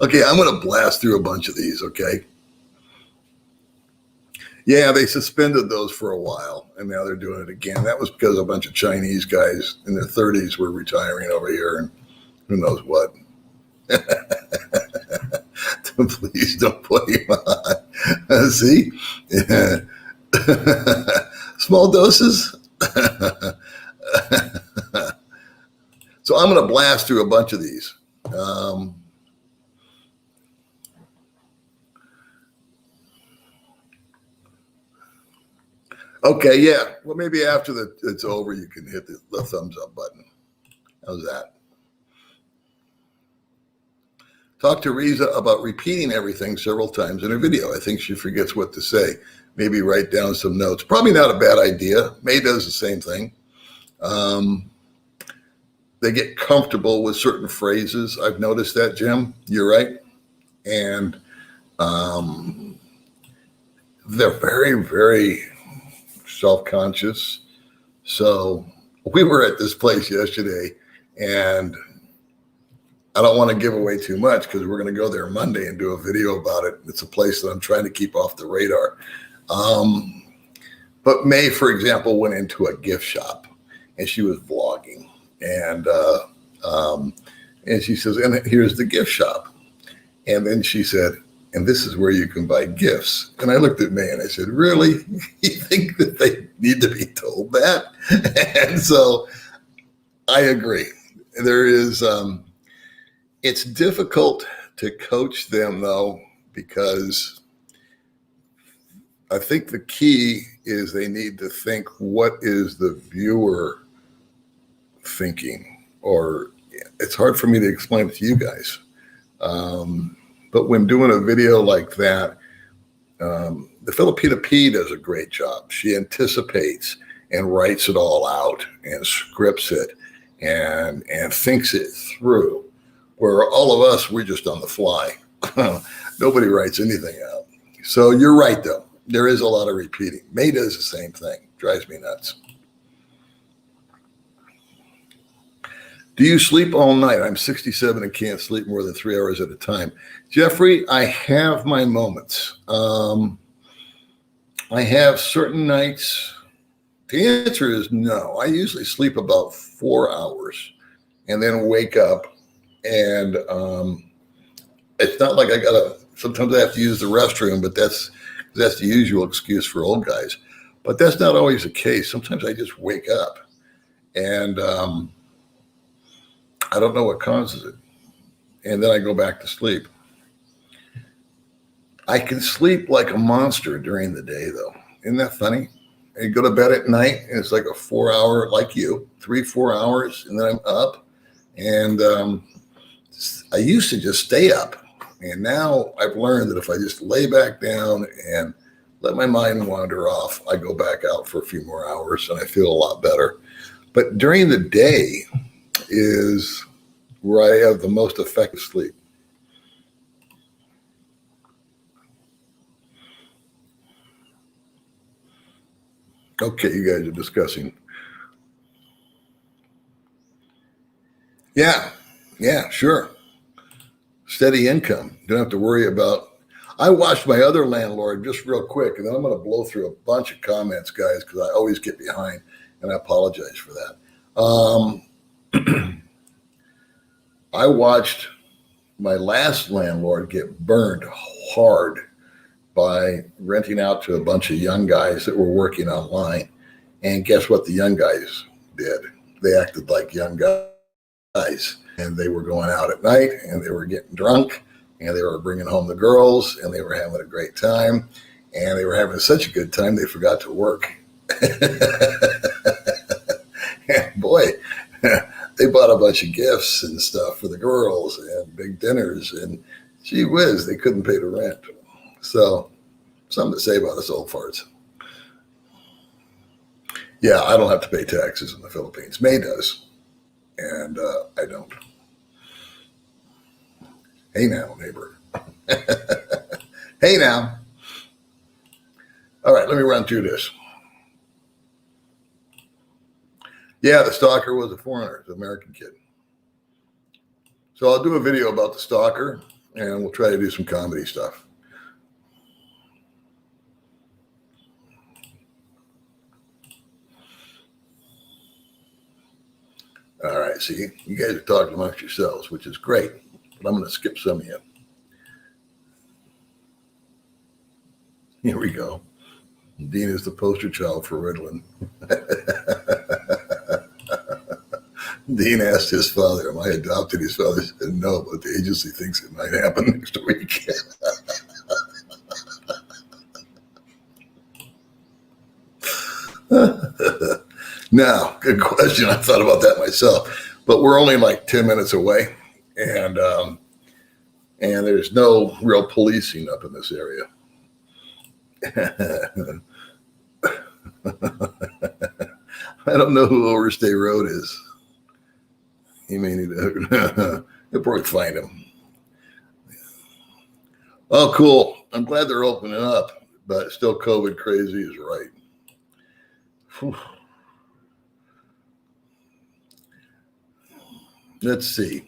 Okay, I'm going to blast through a bunch of these, okay? Yeah, they suspended those for a while, and now they're doing it again. That was because a bunch of Chinese guys in their 30s were retiring over here, and who knows what. Please don't play him on. See? Yeah. Small doses. So I'm going to blast through a bunch of these. Okay, yeah. Well, maybe after it's over, you can hit the thumbs up button. How's that? Talk to Riza about repeating everything several times in her video. I think she forgets what to say. Maybe write down some notes. Probably not a bad idea. May does the same thing. They get comfortable with certain phrases. I've noticed that, Jim. You're right. And they're very, very self-conscious. So we were at this place yesterday, and I don't want to give away too much because we're going to go there Monday and do a video about it. It's a place that I'm trying to keep off the radar. But May, for example, went into a gift shop and she was vlogging, and she says, and here's the gift shop. And then she said, and this is where you can buy gifts. And I looked at May and I said, really? You think that they need to be told that? And so I agree. There is, it's difficult to coach them though, because I think the key is they need to think, what is the viewer thinking? Or it's hard for me to explain it to you guys. But when doing a video like that, the Filipina P does a great job. She anticipates and writes it all out and scripts it and thinks it through. Where all of us, we're just on the fly. Nobody writes anything out. So you're right, though. There is a lot of repeating. May does the same thing. Drives me nuts. Do you sleep all night? I'm 67 and can't sleep more than 3 hours at a time. Jeffrey, I have my moments. I have certain nights. The answer is no. I usually sleep about 4 hours and then wake up. And it's not like sometimes I have to use the restroom, but that's the usual excuse for old guys. But that's not always the case. Sometimes I just wake up and I don't know what causes it. And then I go back to sleep. I can sleep like a monster during the day, though. Isn't that funny? I go to bed at night, and it's like a 4 hour, like you, 3-4 hours, and then I'm up. And I used to just stay up. And now I've learned that if I just lay back down and let my mind wander off, I go back out for a few more hours, and I feel a lot better. But during the day is where I have the most effective sleep. Okay, you guys are discussing. Yeah, sure. Steady income. Don't have to worry about. I watched my other landlord just real quick, and then I'm going to blow through a bunch of comments, guys, because I always get behind, and I apologize for that. I watched my last landlord get burned hard by renting out to a bunch of young guys that were working online. And guess what the young guys did? They acted like young guys, and they were going out at night, and they were getting drunk, and they were bringing home the girls, and they were having a great time, and they were having such a good time they forgot to work. And boy, they bought a bunch of gifts and stuff for the girls and big dinners, and gee whiz, they couldn't pay the rent. So, something to say about us old farts. Yeah, I don't have to pay taxes in the Philippines. May does, and I don't. Hey now, neighbor. Hey now. All right, let me run through this. Yeah, the stalker was a foreigner, an American kid. So I'll do a video about the stalker, and we'll try to do some comedy stuff. All right, see, you guys are talking amongst yourselves, which is great, but I'm going to skip some of you. Here we go. Dean is the poster child for Ritalin. Dean asked his father, am I adopted? His father said no, but the agency thinks it might happen next week. Now, good question. I thought about that myself, but we're only like 10 minutes away, and there's no real policing up in this area. I don't know who Overstay Road is. You may need to. You'll probably find him. Oh, cool. I'm glad they're opening up, but still COVID crazy is right. Whew. Let's see.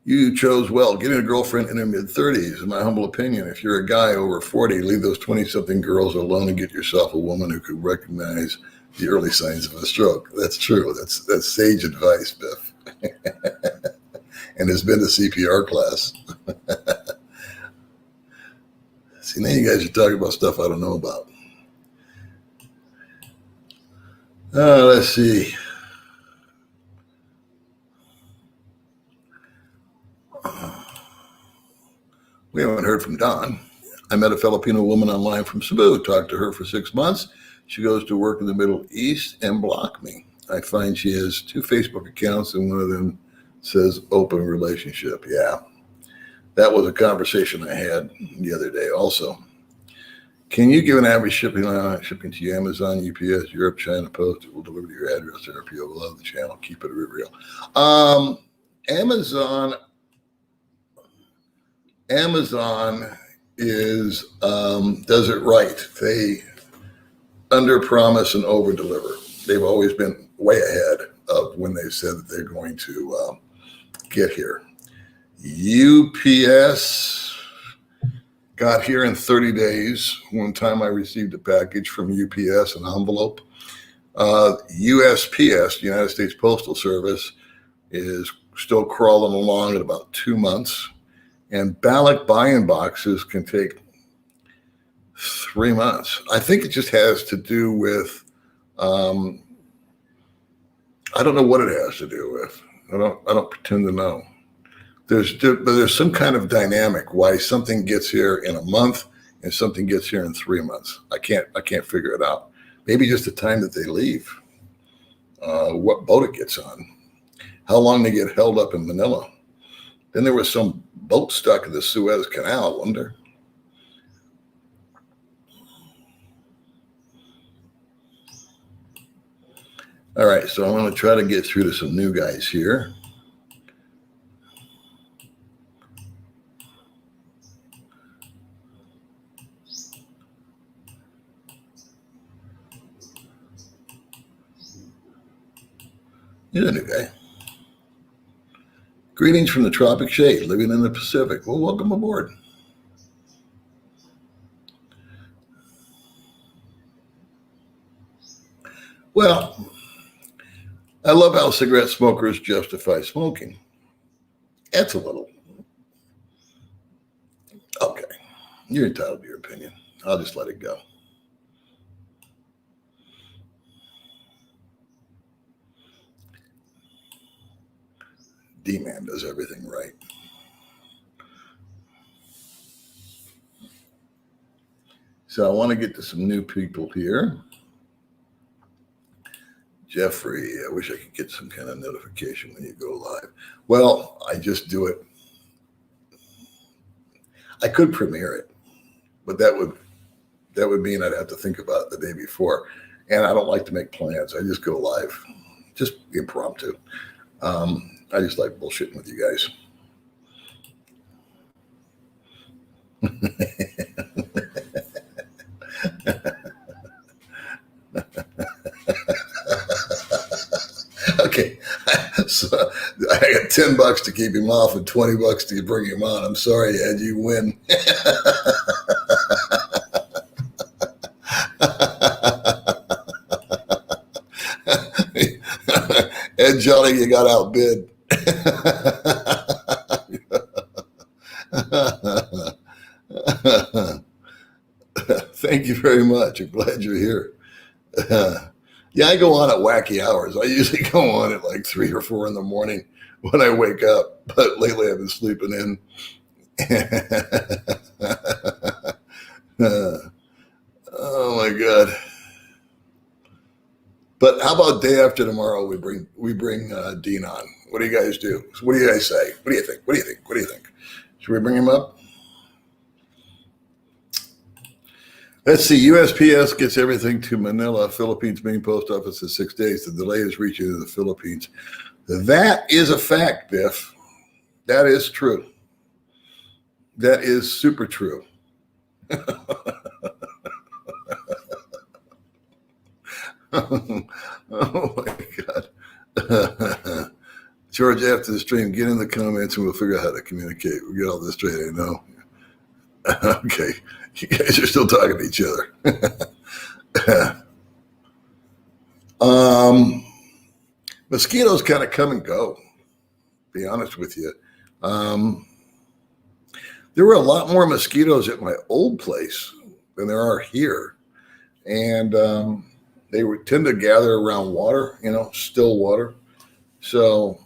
You chose well. Getting a girlfriend in her mid-30s, in my humble opinion. If you're a guy over 40, leave those 20-something girls alone and get yourself a woman who could recognize the early signs of a stroke. That's true. That's sage advice, Biff. And has been to CPR class. See, now you guys are talking about stuff I don't know about. Let's see. We haven't heard from Don. I met a Filipino woman online from Cebu, talked to her for 6 months. She goes to work in the Middle East and blocked me. I find she has 2 Facebook accounts, and one of them says open relationship. Yeah, that was a conversation I had the other day also. Can you give an average shipping to you, Amazon, UPS, Europe, China, Post? It will deliver to your address or RPO. Love the channel. Keep it real. Amazon is does it right. They under promise and over deliver. They've always been way ahead of when they said that they're going to get here. UPS got here in 30 days. One time I received a package from UPS, an envelope. USPS, United States Postal Service, is still crawling along at about 2 months. And ballot buy-in boxes can take 3 months. I think it just has to do with, I don't know what it has to do with. I don't pretend to know. But there's some kind of dynamic why something gets here in a month and something gets here in 3 months. I can't figure it out. Maybe just the time that they leave, what boat it gets on, how long they get held up in Manila. Then there was some boat stuck in the Suez Canal, I wonder. All right, so I'm going to try to get through to some new guys here. You're a new guy. Greetings from the tropic shade, living in the Pacific. Well, welcome aboard. Well, I love how cigarette smokers justify smoking. That's a little. Okay. You're entitled to your opinion. I'll just let it go. D-Man does everything right. So I want to get to some new people here. Jeffrey, I wish I could get some kind of notification when you go live. Well, I just do it. I could premiere it, but that would mean I'd have to think about it the day before. And I don't like to make plans. I just go live, just impromptu. I just like bullshitting with you guys. Okay, so I got $10 to keep him off and $20 to bring him on. I'm sorry, Ed, you win. Ed Jolly, you got outbid. Thank you very much. I'm glad you're here. Yeah, I go on at wacky hours. I usually go on at like 3 or 4 in the morning when I wake up, but lately I've been sleeping in. Oh my God. But how about day after tomorrow we bring Dean on? What do you guys do? What do you guys say? What do you think? What do you think? What do you think? Should we bring him up? Let's see. USPS gets everything to Manila. Philippines main post office in 6 days. The delay is reaching to the Philippines. That is a fact, Biff. That is true. That is super true. Oh my God. George, after the stream, get in the comments and we'll figure out how to communicate. We'll get all this straight, I know. Okay. You guys are still talking to each other. Mosquitoes kind of come and go, to be honest with you. There were a lot more mosquitoes at my old place than there are here. And they would tend to gather around water, still water. So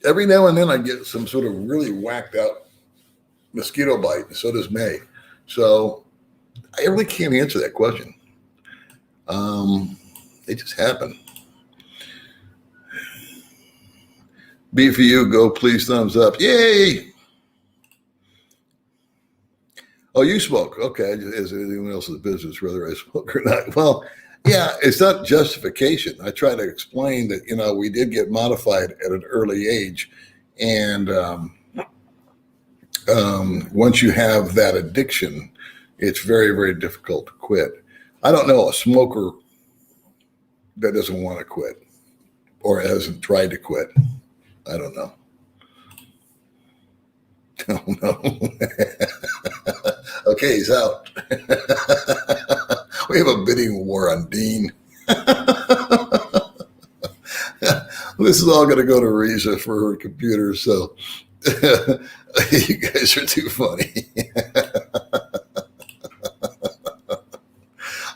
every now and then I get some sort of really whacked out mosquito bite, and so does May. So I really can't answer that question. They just happen. B for you, go please, thumbs up. Yay! Oh, you smoke. Okay. Is anyone else's business whether I smoke or not? Well, yeah, it's not justification. I try to explain that, we did get modified at an early age. And once you have that addiction, it's very, very difficult to quit. I don't know a smoker that doesn't want to quit or hasn't tried to quit. I don't know. Oh, no. Okay, he's out. We have a bidding war on Dean. This is all going to go to Risha for her computer. So you guys are too funny.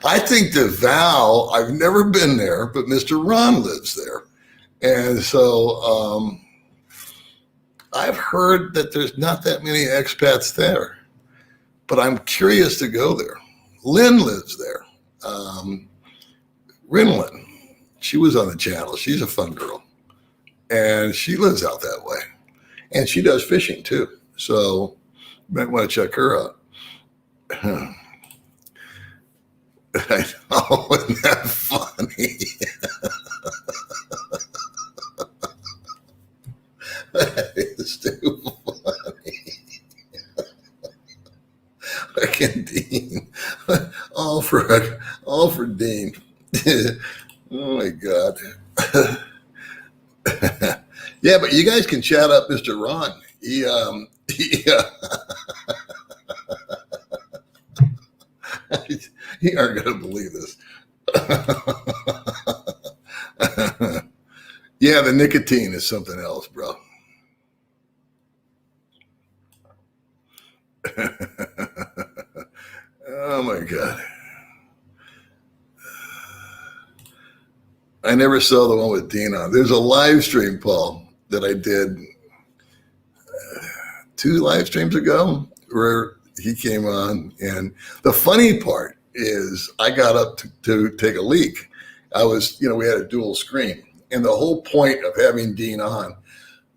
I think the Val, I've never been there, but Mr. Ron lives there. And so I've heard that there's not that many expats there, but I'm curious to go there. Lynn lives there. Rinlin, she was on the channel. She's a fun girl. And she lives out that way. And she does fishing too. So you might want to check her out. I know, isn't that funny? That is too funny. Fucking Dean. All for Dean. Oh my God. Yeah, but you guys can chat up Mr. Ron. He you aren't gonna believe this. Yeah, the nicotine is something else, bro. Oh my God. I never saw the one with Dean on. There's a live stream, Paul, that I did 2 live streams ago where he came on. And the funny part is I got up to take a leak. I was, we had a dual screen. And the whole point of having Dean on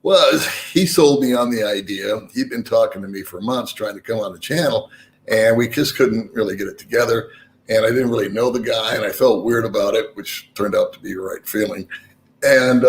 was he sold me on the idea. He'd been talking to me for months trying to come on the channel, and we just couldn't really get it together. And I didn't really know the guy, and I felt weird about it, which turned out to be the right feeling. And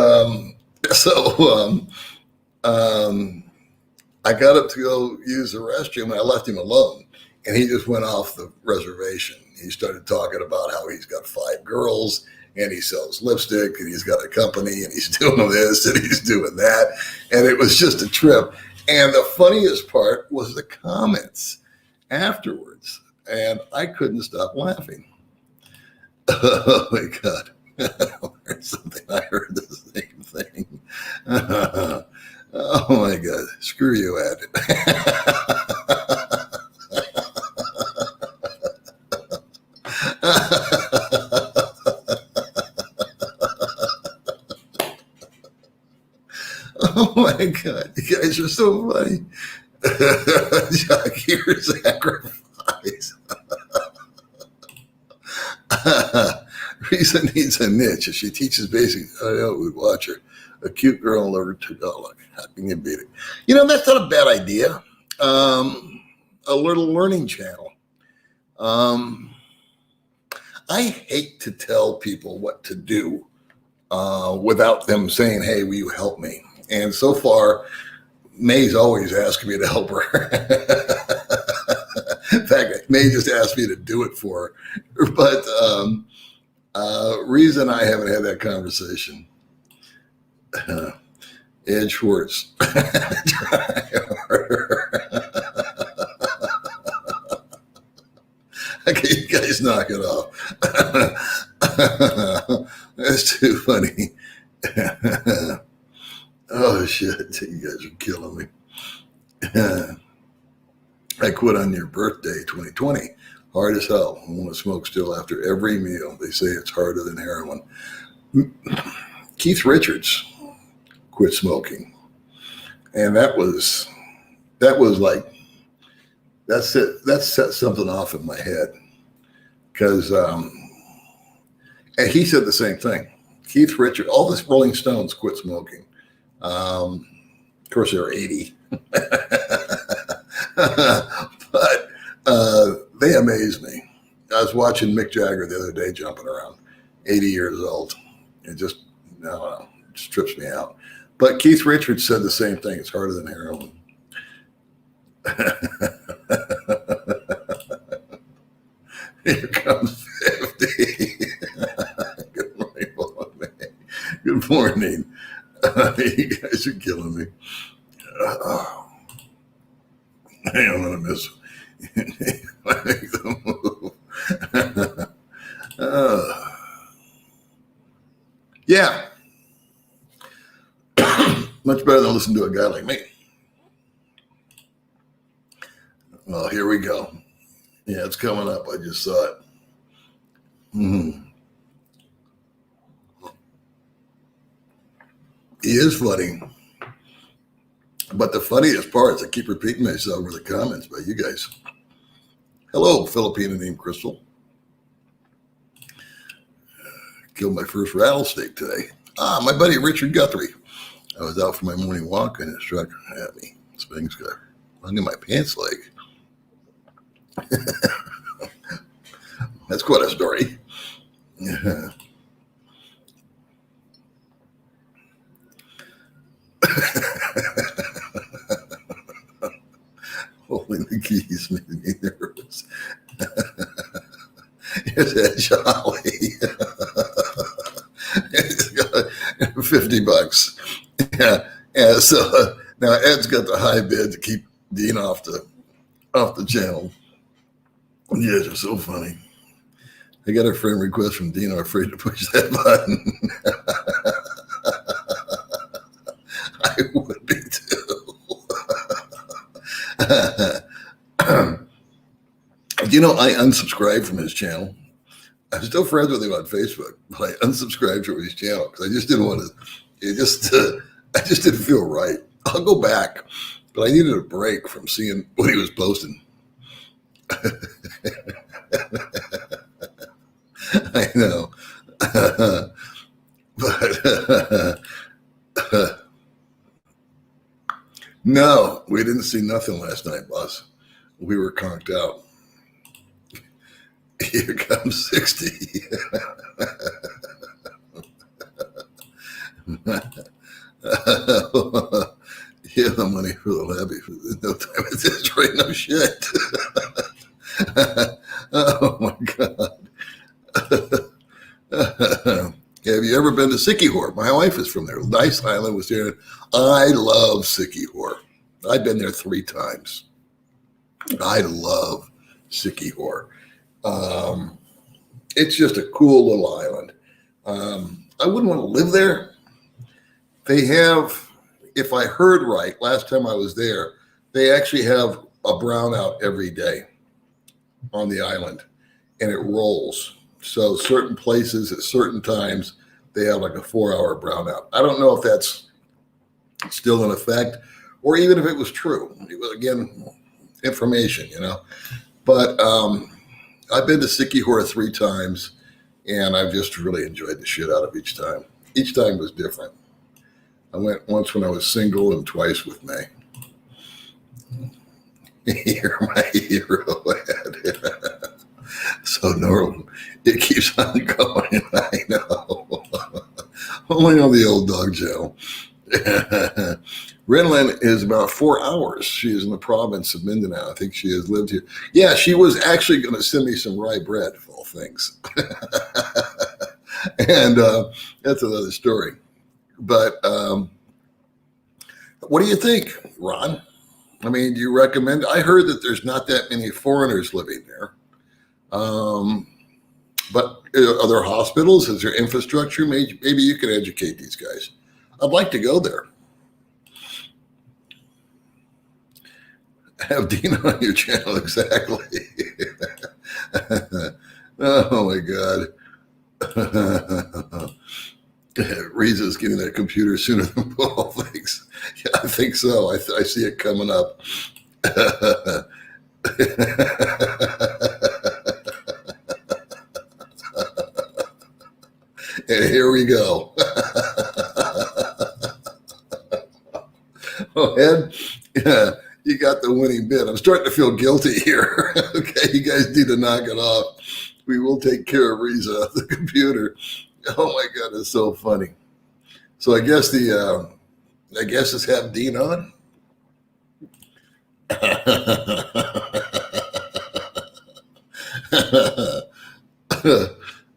I got up to go use the restroom, and I left him alone. And he just went off the reservation. He started talking about how he's got 5 girls, and he sells lipstick, and he's got a company, and he's doing this, and he's doing that. And it was just a trip. And the funniest part was the comments afterwards. And I couldn't stop laughing. Oh my God. I heard the same thing. Oh my God. Screw you, Ed. Oh my God. You guys are so funny. Your sacrifice. Risa needs a niche. If she teaches basic, I know we'd watch her. A cute girl over $2. How can you beat it? That's not a bad idea. A little learning channel. I hate to tell people what to do without them saying, hey, will you help me? And so far, May's always asking me to help her. In fact, May just asked me to do it for her. But reason I haven't had that conversation. Ed Schwartz. Try harder. Okay, you guys knock it off. That's too funny. Oh shit, you guys are killing me. I quit on your birthday, 2020. Hard as hell. I want to smoke still after every meal. They say it's harder than heroin. Keith Richards quit smoking. And that set something off in my head. Because, and he said the same thing. Keith Richards, all the Rolling Stones quit smoking. Of course, they're 80. But they amaze me. I was watching Mick Jagger the other day jumping around, 80 years old. It just, it just trips me out. But Keith Richards said the same thing. It's harder than heroin. Here comes 50. Good morning, Paul. Good morning. You guys are killing me. I'm going to miss make the move. Yeah. Much better than listen to a guy like me. Well, here we go. Yeah, it's coming up. I just saw it. He is funny. But the funniest part is I keep repeating myself with the comments by you guys. Hello, Filipina named Crystal. Killed my first rattlesnake today. My buddy Richard Guthrie. I was out for my morning walk and his truck at me. This thing's got hung in my pants leg. That's quite a story. Yeah. Holding the keys made me nervous. Is that Jolly? It's got $50. Yeah. So now Ed's got the high bid to keep Dean off the channel. You guys are so funny. I got a friend request from Dean. I'm afraid to push that button. I would be too. You know, I unsubscribed from his channel. I'm still friends with him on Facebook, but I unsubscribed from his channel because I just didn't want to. I just didn't feel right. I'll go back, but I needed a break from seeing what he was posting. I know. But no, we didn't see nothing last night, boss. We were conked out. Here comes 60. Yeah, the money for the levy. No time at this rate, no shit. Oh my God. Have you ever been to Sikihor? My wife is from there. Nice island was there. I love Sikihor. I've been there 3 times. I love Sikihor. It's just a cool little island. I wouldn't want to live there. They have, if I heard right, last time I was there, they actually have a brownout every day on the island, and it rolls. So certain places at certain times, they have like a 4-hour brownout. I don't know if that's still in effect or even if it was true. It was, again, information, you know. But I've been to Sikihor 3 times, and I've just really enjoyed the shit out of each time. Each time was different. I went once when I was single and twice with May. You're my hero. So Norman, it keeps on going. I know. Only on the old dog channel. Renlin is about 4 hours. She is in the province of Mindanao. I think she has lived here. Yeah, she was actually going to send me some rye bread, of all things. And that's another story. But what do you think, Ron? I mean, do you recommend? I heard that there's not that many foreigners living there. But are there hospitals? Is there infrastructure? Maybe you could educate these guys. I'd like to go there. Have Dean on your channel, exactly. Oh my God. Riza's getting that computer sooner than Paul thinks. Yeah, I think so. I see it coming up. And here we go. Oh, Ed, yeah, you got the winning bid. I'm starting to feel guilty here. Okay, you guys need to knock it off. We will take care of Riza, the computer. Oh my God, it's so funny. So I guess it's have Dean on.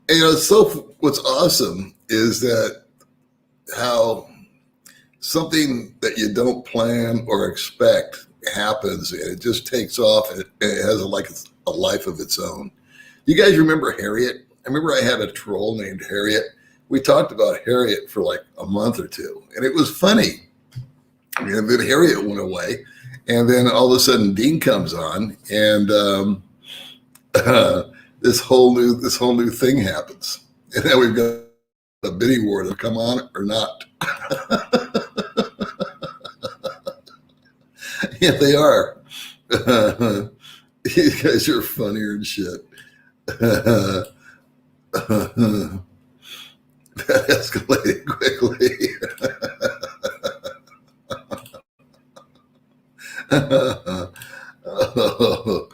You know, what's awesome is that how something that you don't plan or expect happens, and it just takes off, and it has a life of its own. You guys remember Harriet? I remember I had a troll named Harriet. We talked about Harriet for like a month or two, and it was funny. And then Harriet went away. And then all of a sudden Dean comes on, and this whole new thing happens. And then we've got a bidding war to come on or not. Yeah, they are. You guys are funnier and shit. That escalated quickly. Oh,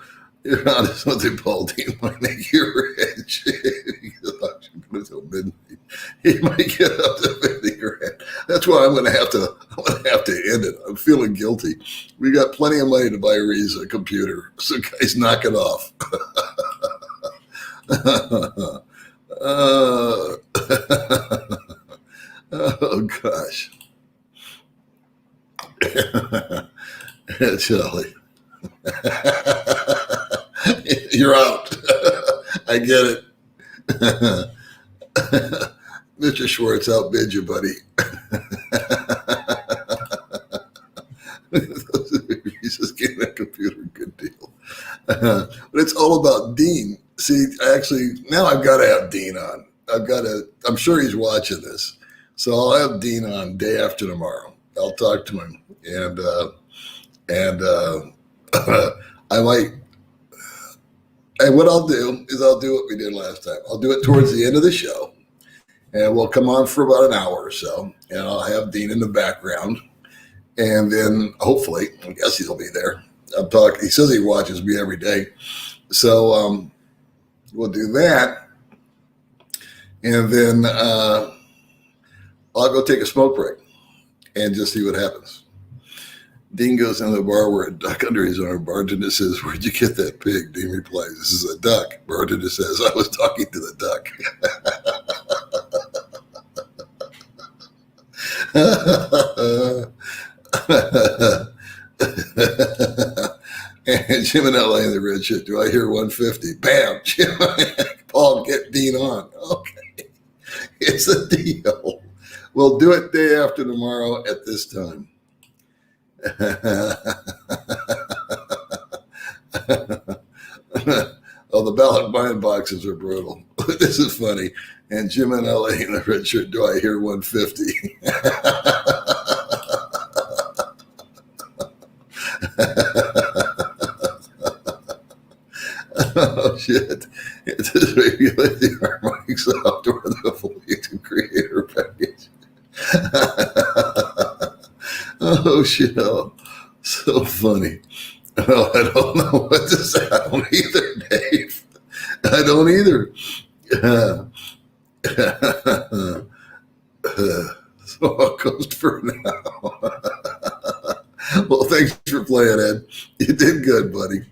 you're on to something, Paul Dean might make you rich. Until midnight. He might get up to 50 grand. That's why I'm gonna have to end it. I'm feeling guilty. We got plenty of money to buy Reese a computer. So guys, knock it off. Oh gosh. Charlie. You're out. I get it. Mr. Schwartz outbid you, buddy. He's just getting a computer, good deal. But it's all about Dean. See, now I've got to have Dean on. I'm sure he's watching this. So I'll have Dean on day after tomorrow. I'll talk to him. And I might, and what I'll do is I'll do what we did last time. I'll do it towards the end of the show, and we'll come on for about an hour or so, and I'll have Dean in the background, and then hopefully, I guess he'll be there. He says he watches me every day, so we'll do that, and then I'll go take a smoke break and just see what happens. Dean goes into the bar where a duck under his arm. Bartender says, "Where'd you get that pig?" Dean replies, "This is a duck." Bartender says, "I was talking to the duck." And Jim and LA in the red shirt. Do I hear 150? Bam! Jim, Paul, get Dean on. Okay, it's a deal. We'll do it day after tomorrow at this time. Oh, the ballot buying boxes are brutal. This is funny. And Jim and LA in the red shirt. Do I hear 150? Oh shit! It's just regulating our Microsoft or the full YouTube creator package. Oh shit! Oh, so funny. Oh, I don't know what to say. I don't either, Dave. I don't either. So I'll coast for now. Well, thanks for playing, Ed. You did good, buddy.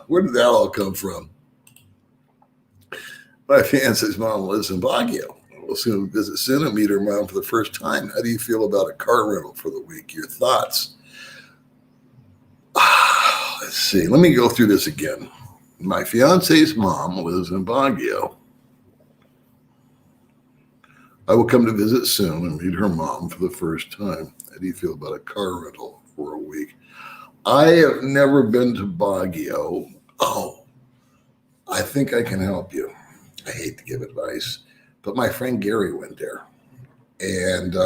Where did that all come from? My fiance's mom lives in Baguio. We'll soon visit soon and meet her mom for the first time. How do you feel about a car rental for the week? Your thoughts? Let's see. Let me go through this again. My fiance's mom lives in Baguio. I will come to visit soon and meet her mom for the first time. How do you feel about a car rental for a week? I have never been to Baguio. Oh, I think I can help you. I hate to give advice, but my friend Gary went there. And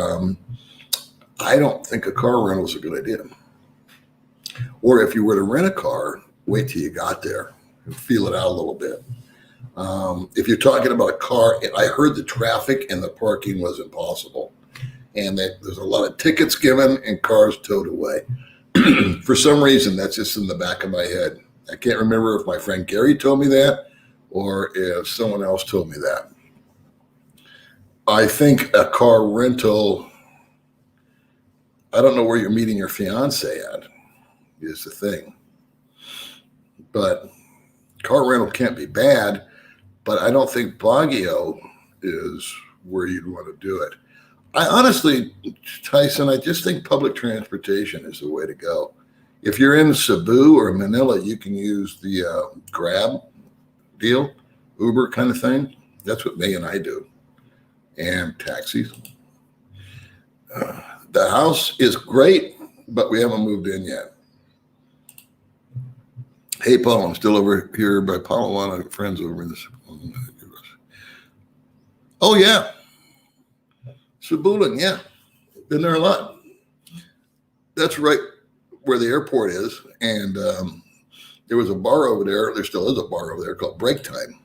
I don't think a car rental is a good idea. Or if you were to rent a car, wait till you got there and feel it out a little bit. If you're talking about a car, I heard the traffic and the parking was impossible. And that there's a lot of tickets given and cars towed away. For some reason, that's just in the back of my head. I can't remember if my friend Gary told me that or if someone else told me that. I think a car rental, I don't know where you're meeting your fiance at, is the thing. But car rental can't be bad, but I don't think Baguio is where you'd want to do it. I honestly, Tyson, I just think public transportation is the way to go. If you're in Cebu or Manila, you can use the Grab deal, Uber kind of thing. That's what May and I do. And taxis. The house is great, but we haven't moved in yet. Hey, Paul, I'm still over here by Palawan. Friends over in this. Oh, yeah. Cebulan, yeah. Been there a lot. That's right where the airport is. And there was a bar over there. There still is a bar over there called Break Time.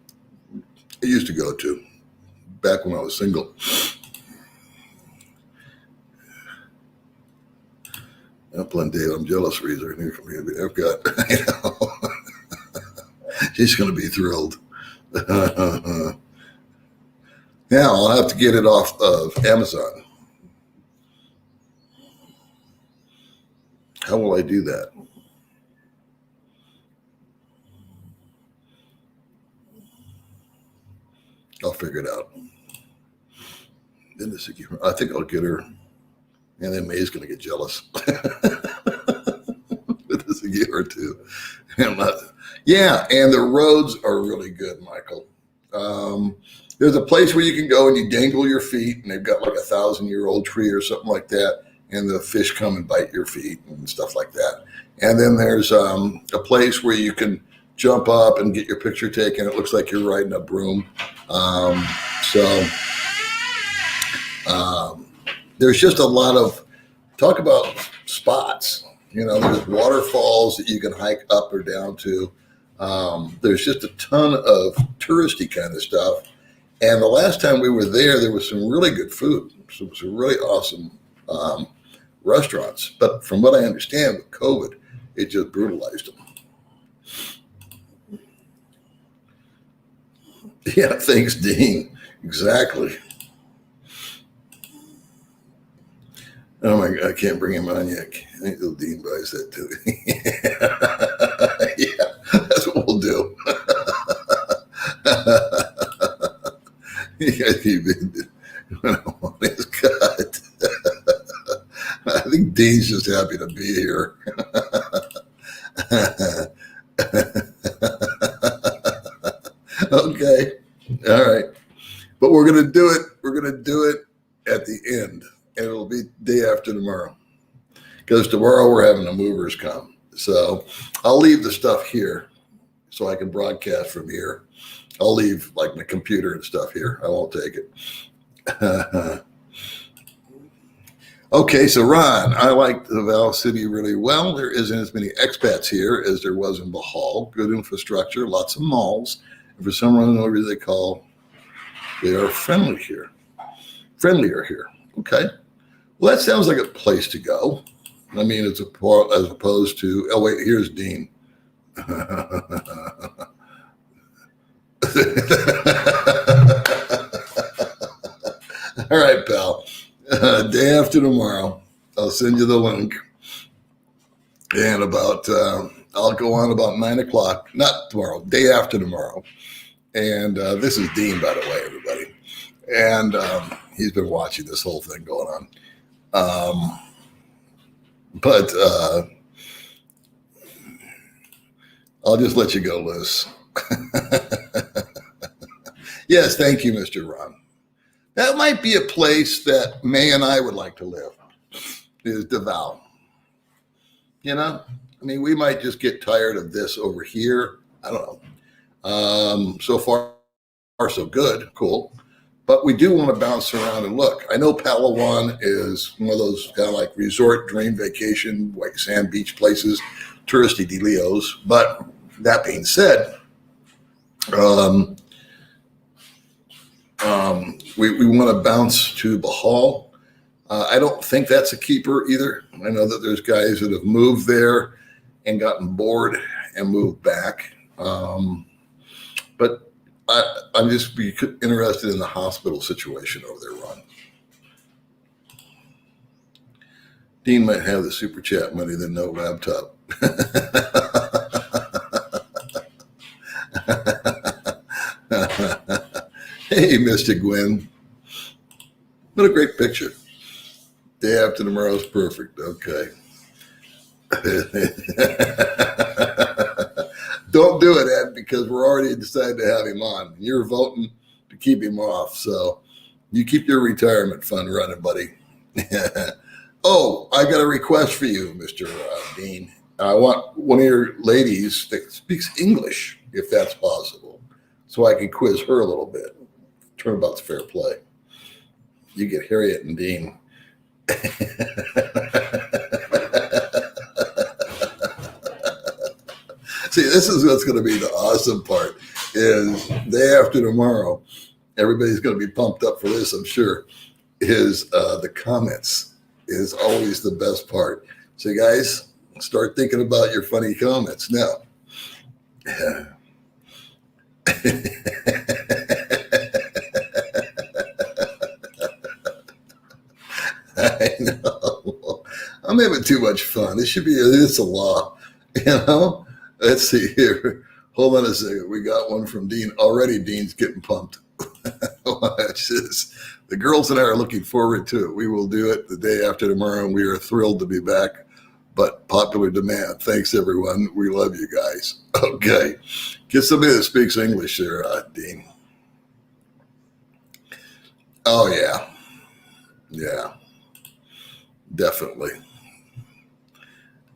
I used to go to back when I was single. Upland Dave, I'm jealous, Reezer. I've got, she's going to be thrilled. Now I'll have to get it off of Amazon. How will I do that? I'll figure it out. I think I'll get her. And then May's going to get jealous. With this a year or two. Yeah, and the roads are really good, Michael. There's a place where you can go and you dangle your feet, and they've got like 1,000-year-old tree or something like that, and the fish come and bite your feet and stuff like that. And then there's a place where you can jump up and get your picture taken. It looks like you're riding a broom. There's just a lot of talk about spots. There's waterfalls that you can hike up or down to. There's just a ton of touristy kind of stuff. And the last time we were there was some really good food, some really awesome restaurants. But from what I understand with COVID, it just brutalized them. Yeah, thanks, Dean. Exactly. Oh my God, I can't bring him on yet. I think the Dean buys that too. Yeah, that's what we'll do. You guys keep it on his cut. I think Dean's just happy to be here. Okay. All right. But we're going to do it. We're going to do it at the end. And it'll be day after tomorrow. Because tomorrow we're having the movers come. So I'll leave the stuff here so I can broadcast from here. I'll leave like my computer and stuff here. I won't take it. Okay, so Ron, I like the Val City really well. There isn't as many expats here as there was in Bohol. Good infrastructure, lots of malls. And for some reason they are friendlier here. Okay. Well, that sounds like a place to go. I mean, as opposed to, oh wait, here's Dean. All right, pal. Day after tomorrow, I'll send you the link. And I'll go on about 9 o'clock, not tomorrow, day after tomorrow. And this is Dean, by the way, everybody. And he's been watching this whole thing going on. But I'll just let you go loose. Yes, thank you, Mr. Ron. That might be a place that May and I would like to live, is Davao. I mean, we might just get tired of this over here. I don't know. So far, so good. Cool. But we do want to bounce around and look. I know Palawan is one of those kind of like resort dream vacation, like sand beach places, touristy dealios. But that being said, we want to bounce to Bohol. I don't think that's a keeper either. I know that there's guys that have moved there and gotten bored and moved back. But I'm just interested in the hospital situation over there, Ron. Dean might have the super chat money, then no laptop. Hey, Mr. Gwen. What a great picture. Day after tomorrow's perfect. Okay. Don't do it, Ed, because we're already decided to have him on. You're voting to keep him off. So you keep your retirement fund running, buddy. Oh, I got a request for you, Mr. Dean. I want one of your ladies that speaks English, if that's possible, so I can quiz her a little bit. Turnabout's fair play. You get Harriet and Dean. See, this is what's going to be the awesome part is day after tomorrow, everybody's going to be pumped up for this, I'm sure, is the comments is always the best part. So guys, start thinking about your funny comments now. I know. I'm having too much fun. It's a law, you know? Let's see here. Hold on a second. We got one from Dean. Already Dean's getting pumped. Watch this. The girls and I are looking forward to it. We will do it the day after tomorrow, and we are thrilled to be back. But popular demand. Thanks, everyone. We love you guys. Okay. Get somebody that speaks English there, Dean. Oh, yeah. Yeah. Definitely.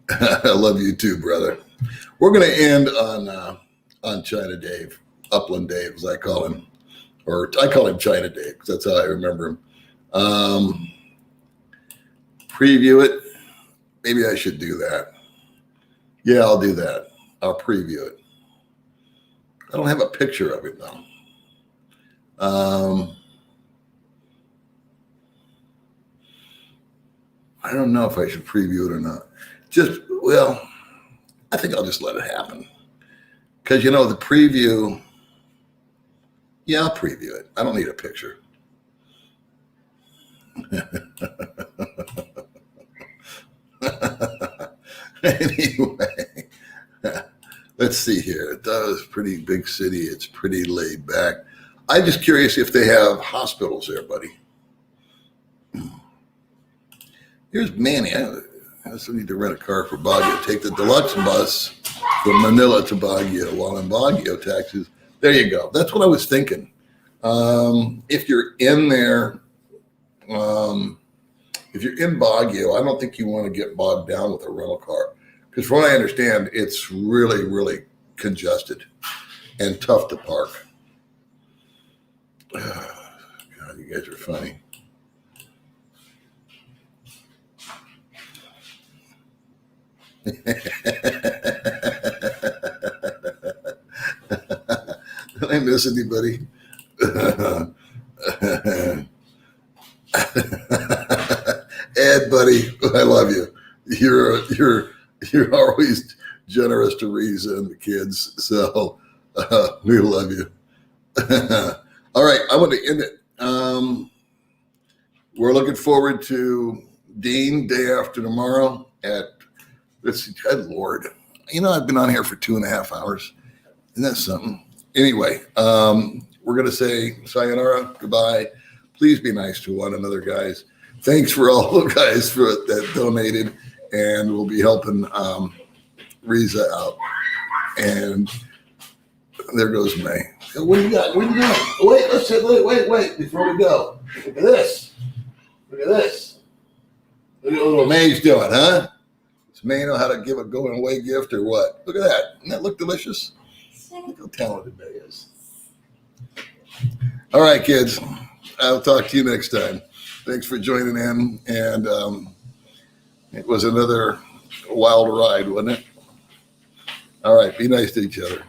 I love you too, brother. We're going to end on China Dave, Upland Dave, as I call him. Or I call him China Dave because that's how I remember him. Preview it. Maybe I should do that. Yeah, I'll do that. I'll preview it. I don't have a picture of it though. I don't know if I should preview it or not. I think I'll just let it happen. Because, the preview, yeah, I'll preview it. I don't need a picture. Anyway, let's see here. It does pretty big city. It's pretty laid back. I'm just curious if they have hospitals there, buddy. Here's Manny. I also need to rent a car for Baguio. Take the deluxe bus from Manila to Baguio. While in Baguio, taxis. There you go. That's what I was thinking. If you're in there, if you're in Baguio, I don't think you want to get bogged down with a rental car. Because from what I understand, it's really, really congested and tough to park. God, you guys are funny. Did I miss anybody? Ed, buddy, I love you. You're always generous to Risa and the kids, so we love you. All right, I want to end it. We're looking forward to Dean day after tomorrow at. Let's see, good Lord. I've been on here for 2.5 hours. Isn't that something? Anyway, we're going to say sayonara, goodbye. Please be nice to one another, guys. Thanks for all the guys that donated, and we'll be helping Riza out. And there goes May. What do you got? What are you doing? Wait, before we go. Look at this. Look at this. Look at what little May's doing, huh? May know how to give a going away gift or what? Look at that. Doesn't that look delicious? Look how talented May is. All right, kids. I'll talk to you next time. Thanks for joining in. And it was another wild ride, wasn't it? All right. Be nice to each other.